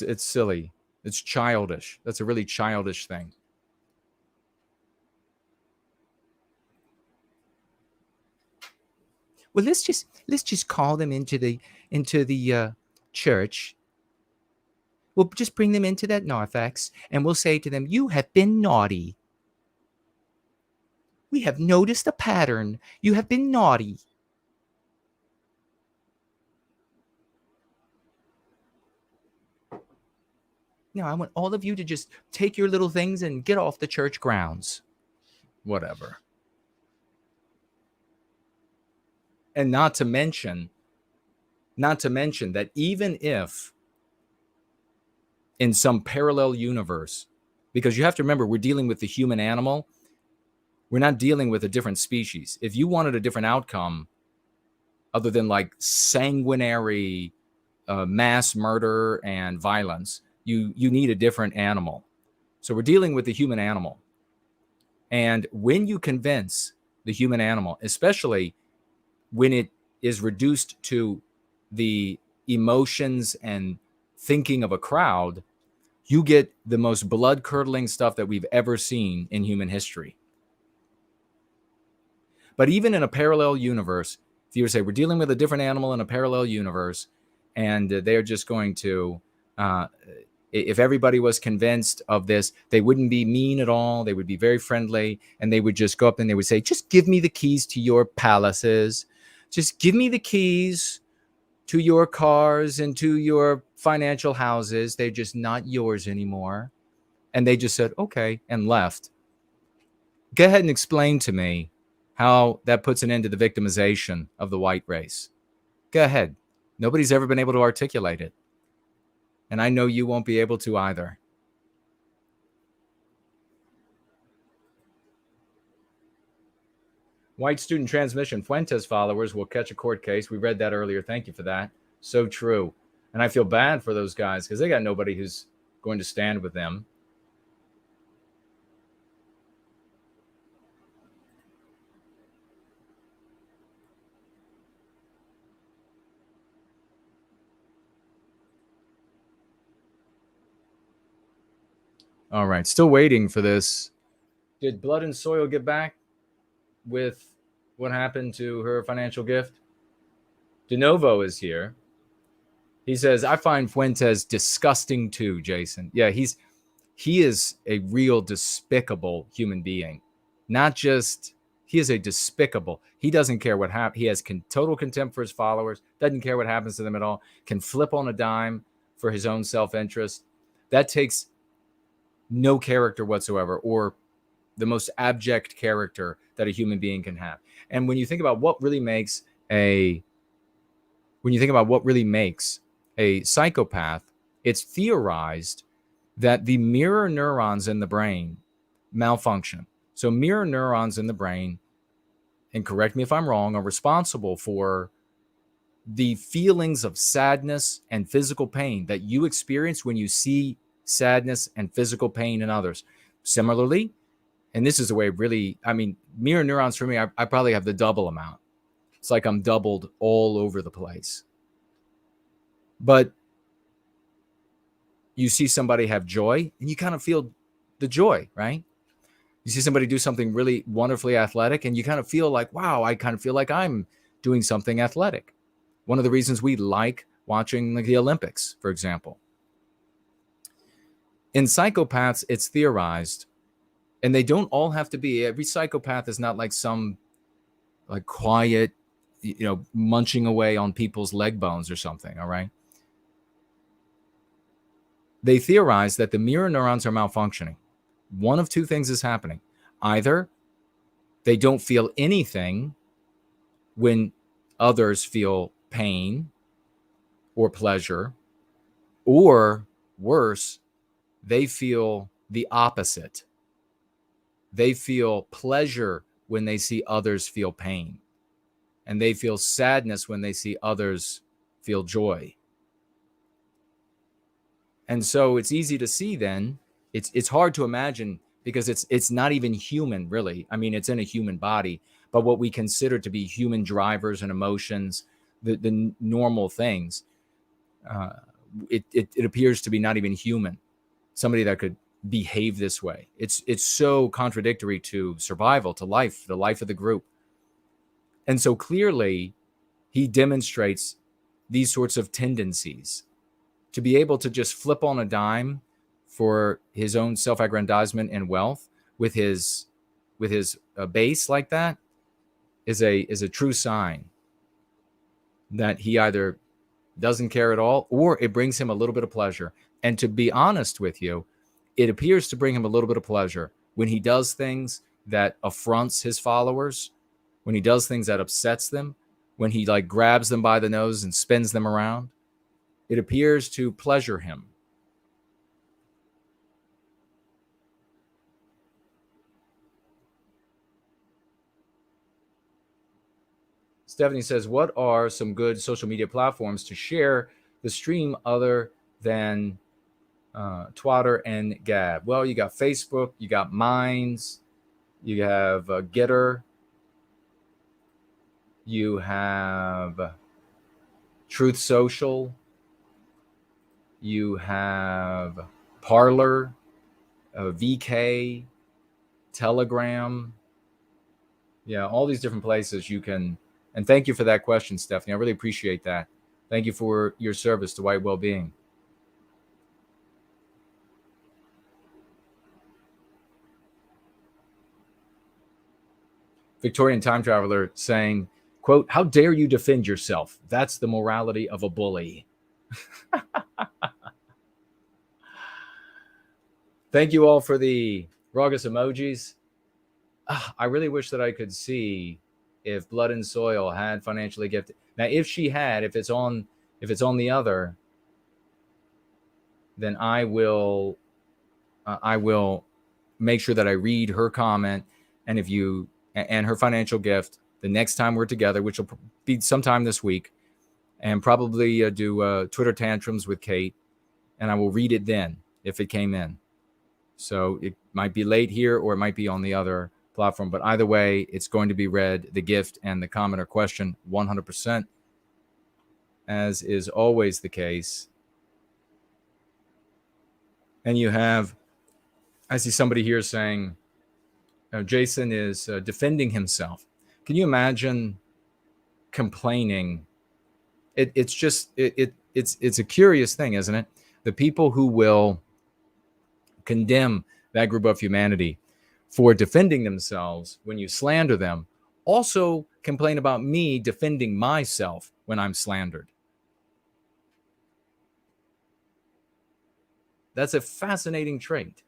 It's silly. It's childish. That's a really childish thing. Well, let's just call them into the church. We'll just bring them into that narthex, and we'll say to them, you have been naughty. We have noticed a pattern. You have been naughty. Now, I want all of you to just take your little things and get off the church grounds. Whatever. And not to mention that even if in some parallel universe, because you have to remember, we're dealing with the human animal. We're not dealing with a different species. If you wanted a different outcome, other than like sanguinary mass murder and violence, you need a different animal. So we're dealing with the human animal. And when you convince the human animal, especially when it is reduced to the emotions and thinking of a crowd, you get the most blood-curdling stuff that we've ever seen in human history. But even in a parallel universe, if you were to say, we're dealing with a different animal in a parallel universe, and they're just going to, if everybody was convinced of this, they wouldn't be mean at all. They would be very friendly, and they would just go up and they would say, just give me the keys to your palaces. Just give me the keys to your cars and to your financial houses. They're just not yours anymore. And they just said, okay, and left. Go ahead and explain to me how that puts an end to the victimization of the white race. Go ahead. Nobody's ever been able to articulate it. And I know you won't be able to either. White student transmission. Fuentes followers will catch a court case. We read that earlier. Thank you for that. So true. And I feel bad for those guys because they got nobody who's going to stand with them. All right. Still waiting for this. Did Blood and Soil get back with what happened to her financial gift? De Novo is here. He says, I find Fuentes disgusting too, Jason. Yeah, he is a real despicable human being. Not just, he is a despicable. He doesn't care what happens. He has total contempt for his followers, doesn't care what happens to them at all, can flip on a dime for his own self-interest. That takes no character whatsoever, or the most abject character that a human being can have. And when you think about what really makes a psychopath, it's theorized that the mirror neurons in the brain malfunction. So mirror neurons in the brain, and correct me if I'm wrong, are responsible for the feelings of sadness and physical pain that you experience when you see sadness and physical pain in others. Similarly, and this is the way really, I mean, mirror neurons for me, I probably have the double amount. It's like I'm doubled all over the place. But you see somebody have joy and you kind of feel the joy, right? You see somebody do something really wonderfully athletic and you kind of feel like, wow, I kind of feel like I'm doing something athletic. One of the reasons we like watching like the Olympics, for example. In psychopaths, it's theorized, and they don't all have to be, every psychopath is not like some like quiet, munching away on people's leg bones or something, all right? They theorize that the mirror neurons are malfunctioning. One of two things is happening. Either they don't feel anything when others feel pain or pleasure, or worse, they feel the opposite. They feel pleasure when they see others feel pain, and they feel sadness when they see others feel joy. And so it's easy to see then, it's hard to imagine because it's not even human, really. I mean, it's in a human body, but what we consider to be human drivers and emotions, the normal things, it appears to be not even human. Somebody that could behave this way. It's so contradictory to survival, to life, the life of the group. And so clearly he demonstrates these sorts of tendencies to be able to just flip on a dime for his own self-aggrandizement and wealth with his base like that is a true sign that he either doesn't care at all or it brings him a little bit of pleasure. And to be honest with you, it appears to bring him a little bit of pleasure when he does things that affronts his followers, when he does things that upsets them, when he like grabs them by the nose and spins them around. It appears to pleasure him. Stephanie says, what are some good social media platforms to share the stream other than Twitter and Gab? Well, you got Facebook, you got Minds, you have Getter, you have Truth Social, you have Parler, VK, Telegram. Yeah, all these different places you can. And thank you for that question, Stephanie. I really appreciate that. Thank you for your service to white well-being. Victorian time traveler saying, quote, how dare you defend yourself? That's the morality of a bully. Thank you all for the Raucous emojis. I really wish that I could see if Blood and Soil had financially gifted. Now, if she had, if it's on the other, then I will make sure that I read her comment. And if you and her financial gift the next time we're together, which will be sometime this week, and probably do Twitter tantrums with Kate, and I will read it then if it came in. So it might be late here or it might be on the other platform, but either way, it's going to be read, the gift and the comment or question, 100%, as is always the case. And you have, I see somebody here saying, Jason is defending himself. Can you imagine complaining? It's a curious thing, isn't it? The people who will condemn that group of humanity for defending themselves when you slander them also complain about me defending myself when I'm slandered. That's a fascinating trait.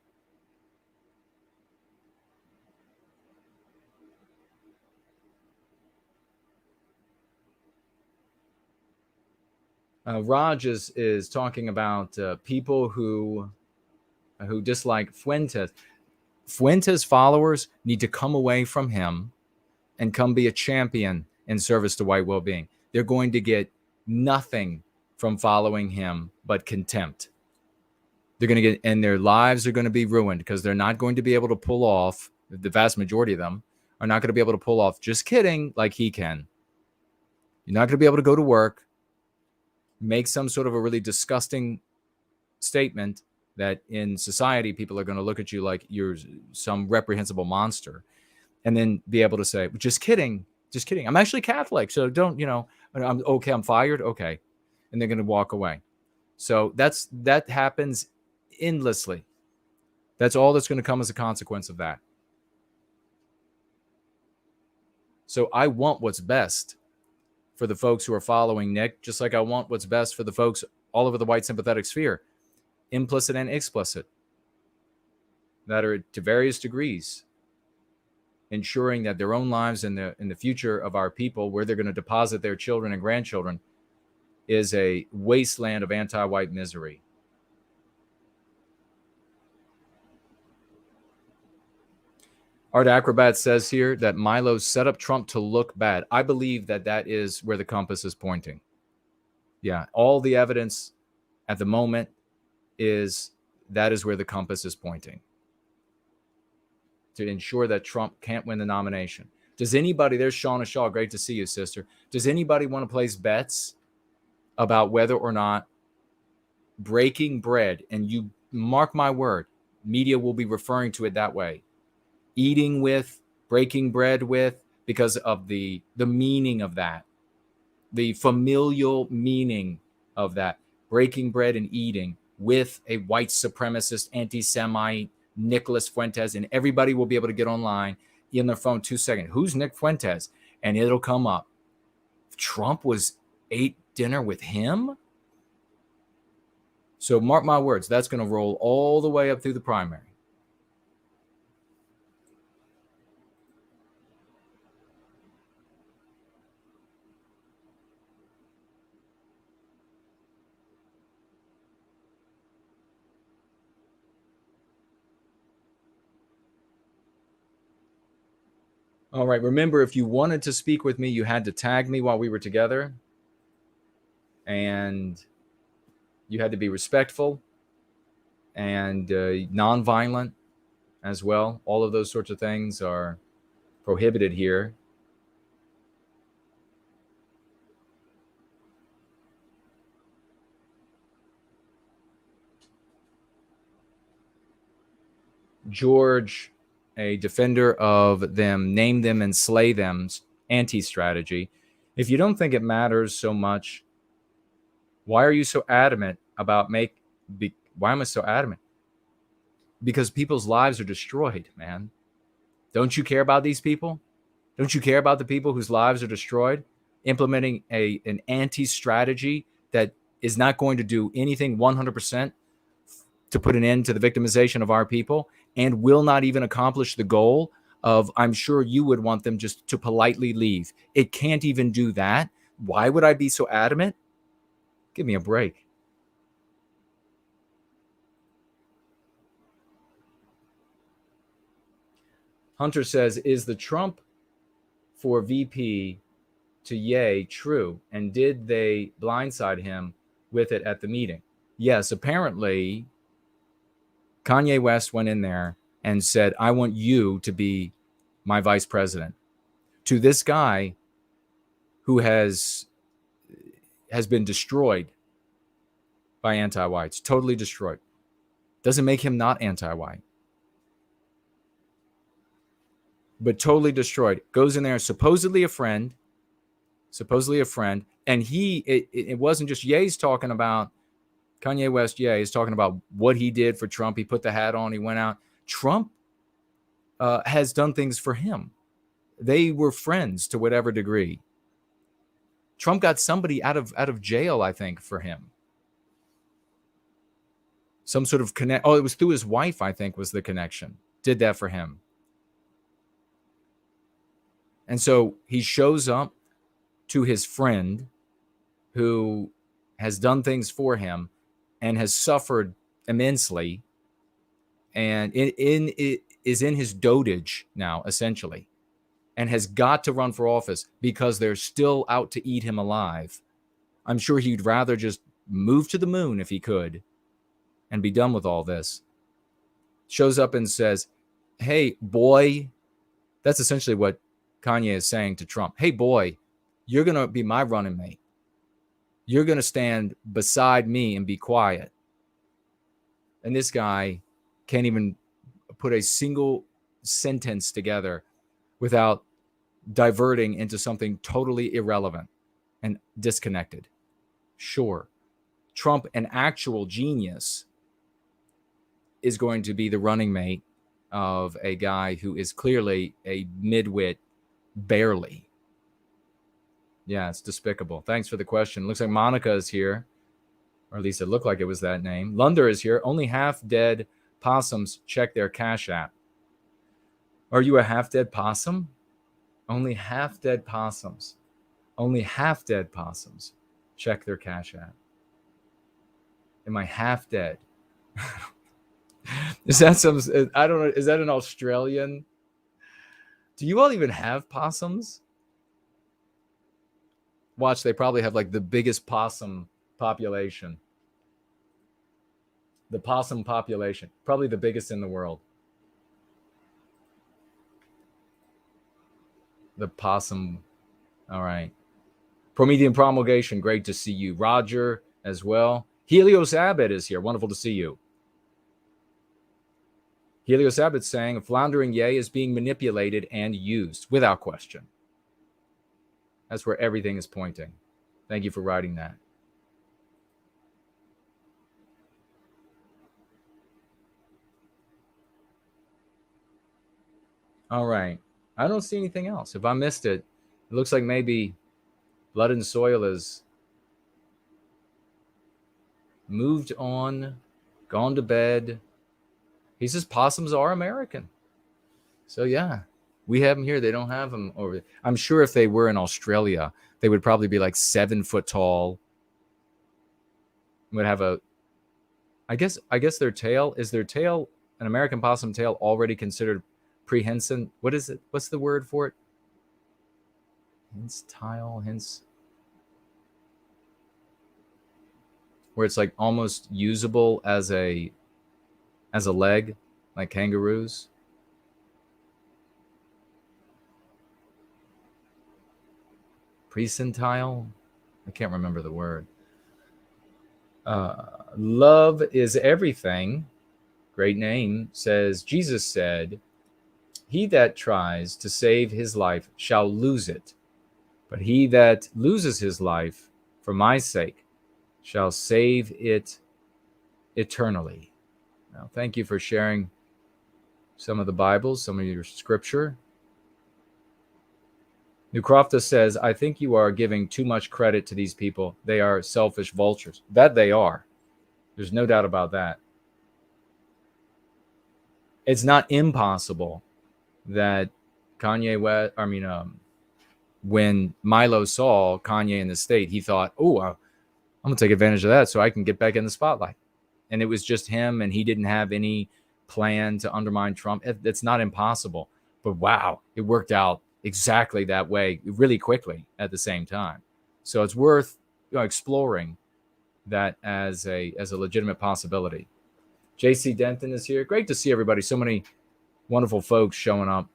Raj is talking about people who dislike Fuentes. Fuentes followers need to come away from him and come be a champion in service to white well-being. They're going to get nothing from following him but contempt. They're going to get, and their lives are going to be ruined because they're not going to be able to pull off, the vast majority of them are not going to be able to pull off, just kidding, like he can. You're not going to be able to go to work, make some sort of a really disgusting statement that in society people are going to look at you like you're some reprehensible monster, and then be able to say, just kidding, I'm actually Catholic, so don't, I'm okay, I'm fired, okay, and they're going to walk away. So that happens endlessly. That's all that's going to come as a consequence of that. So I want what's best for the folks who are following Nick, just like I want what's best for the folks all over the white sympathetic sphere, implicit and explicit, that are to various degrees ensuring that their own lives and in the future of our people, where they're going to deposit their children and grandchildren, is a wasteland of anti-white misery. Art Acrobat says here that Milo set up Trump to look bad. I believe that is where the compass is pointing. Yeah, all the evidence at the moment is where the compass is pointing, to ensure that Trump can't win the nomination. Does anybody, there's Shauna Shaw, great to see you, sister. Does anybody want to place bets about whether or not breaking bread, and you mark my word, media will be referring to it that way, eating with, breaking bread with, because of the meaning of that, the familial meaning of that, breaking bread and eating with a white supremacist, anti-Semite, Nicholas Fuentes, and everybody will be able to get online in their phone 2 seconds. Who's Nick Fuentes? And it'll come up. Trump ate dinner with him? So mark my words, that's going to roll all the way up through the primary. All right. Remember, if you wanted to speak with me, you had to tag me while we were together. And you had to be respectful and nonviolent as well. All of those sorts of things are prohibited here. George, a defender of them, name them and slay them's anti-strategy. If you don't think it matters so much, why are you so adamant about why am I so adamant? Because people's lives are destroyed, man. Don't you care about these people? Don't you care about the people whose lives are destroyed? Implementing an anti-strategy that is not going to do anything 100% to put an end to the victimization of our people, and will not even accomplish the goal of, I'm sure you would want them just to politely leave. It can't even do that. Why would I be so adamant? Give me a break. Hunter says, is the Trump for VP to Ye true? And did they blindside him with it at the meeting? Yes, apparently Kanye West went in there and said, I want you to be my vice president. To this guy who has been destroyed by anti-whites, totally destroyed. Doesn't make him not anti-white. But totally destroyed. Goes in there, supposedly a friend. And it wasn't just Ye's talking about, Kanye West, Ye is talking about what he did for Trump. He put the hat on, he went out. Trump has done things for him. They were friends to whatever degree. Trump got somebody out of jail, I think, for him. Some sort of connect. Oh, it was through his wife, I think, was the connection. Did that for him. And so he shows up to his friend who has done things for him and has suffered immensely, and it is in his dotage now, essentially, and has got to run for office because they're still out to eat him alive. I'm sure he'd rather just move to the moon if he could and be done with all this. Shows up and says, hey, boy, that's essentially what Kanye is saying to Trump. Hey, boy, you're going to be my running mate. You're going to stand beside me and be quiet. And this guy can't even put a single sentence together without diverting into something totally irrelevant and disconnected. Sure, Trump, an actual genius, is going to be the running mate of a guy who is clearly a midwit, barely. Yeah, it's despicable. Thanks for the question. Looks like Monica is here, or at least it looked like it was that name. Lunder is here. Only half-dead possums check their Cash App. Are you a half-dead possum? Only half-dead possums. Only half-dead possums check their Cash App. Am I half-dead? Is that some, I don't know, is that an Australian? Do you all even have possums? Watch, they probably have like the biggest possum population. The possum population, probably the biggest in the world. The possum. All right. Promethean Promulgation, great to see you. Roger as well. Helios Abbott is here. Wonderful to see you. Helios Abbott saying, floundering Ye is being manipulated and used, without question. That's where everything is pointing. Thank you for writing that. All right. I don't see anything else. If I missed it, it looks like maybe Blood and Soil has moved on, gone to bed. He says possums are American. So, yeah. We have them here. They don't have them over there. I'm sure if they were in Australia, they would probably be like 7 foot tall. Would have a, I guess their tail, is their tail, an American possum tail, already considered prehensile? What is it? What's the word for it? Hence. Where it's like almost usable as a leg, like kangaroos. Precentile? I can't remember the word. Love is everything. Great name. Says, Jesus said, he that tries to save his life shall lose it. But he that loses his life for my sake shall save it eternally. Now, thank you for sharing some of the Bible, some of your scripture. Newcrofta says, I think you are giving too much credit to these people. They are selfish vultures. That they are. There's no doubt about that. It's not impossible that Kanye West, when Milo saw Kanye in the state, he thought, oh, I'm going to take advantage of that so I can get back in the spotlight. And it was just him, and he didn't have any plan to undermine Trump. It's not impossible. But wow, it worked out exactly that way really quickly at the same time. So it's worth exploring that as a legitimate possibility. JC Denton is here. Great to see everybody. So many wonderful folks showing up.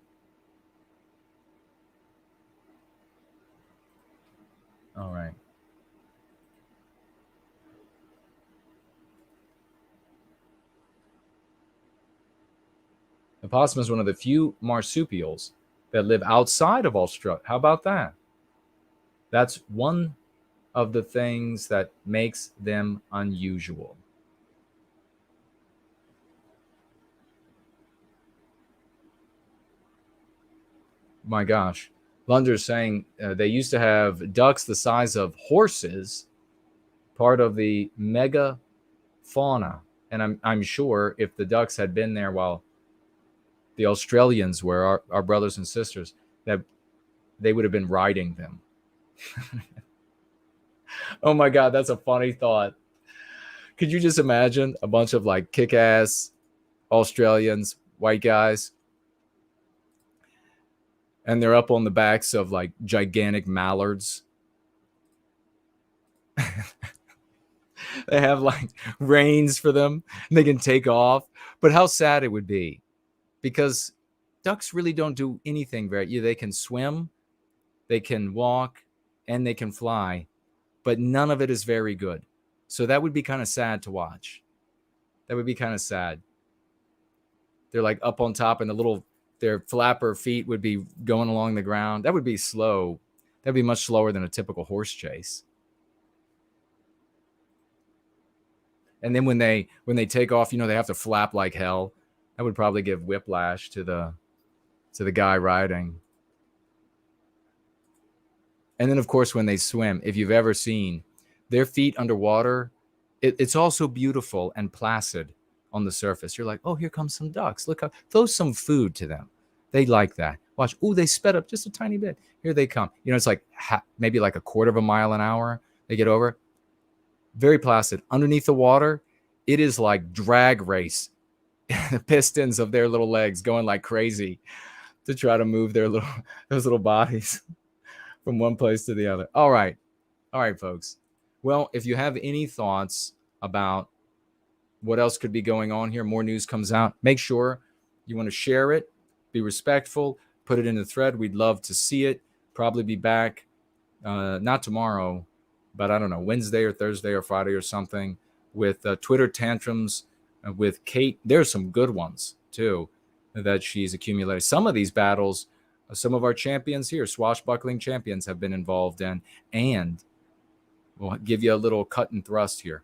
All right. The possum is one of the few marsupials that live outside of Australia. How about that? That's one of the things that makes them unusual. My gosh. Lunder's saying they used to have ducks the size of horses, part of the mega fauna. And I'm sure if the ducks had been there while the Australians were, our brothers and sisters, that they would have been riding them. Oh my God, that's a funny thought. Could you just imagine a bunch of like kick-ass Australians, white guys, and they're up on the backs of like gigantic mallards? They have like reins for them and they can take off. But how sad it would be, because ducks really don't do anything they can swim, they can walk, and they can fly, but none of it is very good. So that would be kind of sad to watch. That would be kind of sad. They're like up on top and their flapper feet would be going along the ground. That would be slow. That'd be much slower than a typical horse chase. And then when they take off, they have to flap like hell. That would probably give whiplash to the guy riding. And then, of course, when they swim, if you've ever seen their feet underwater, it's also beautiful and placid on the surface. You're like, oh, here comes some ducks. Look, throw some food to them. They like that. Watch. Oh, they sped up just a tiny bit. Here they come. It's like maybe like a quarter of a mile an hour. They get over. Very placid. Underneath the water, it is like drag race. The pistons of their little legs going like crazy to try to move those little bodies from one place to the other. All right, folks. Well, if you have any thoughts about what else could be going on here, more news comes out, make sure you want to share it, be respectful, put it in the thread. We'd love to see it. Probably be back, not tomorrow, but I don't know, Wednesday or Thursday or Friday or something, with Twitter tantrums with Kate. There's some good ones too that she's accumulated. Some of these battles, some of our champions here, swashbuckling champions, have been involved in, and we'll give you a little cut and thrust here.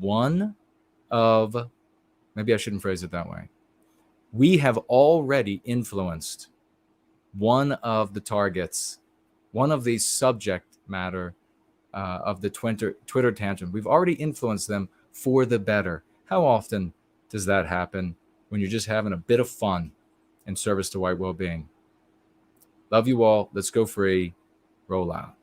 Maybe I shouldn't phrase it that way. We have already influenced one of the targets, one of the subject matter of the Twitter tantrum. We've already influenced them for the better. How often does that happen when you're just having a bit of fun in service to white well-being? Love you all. Let's go free. Roll out.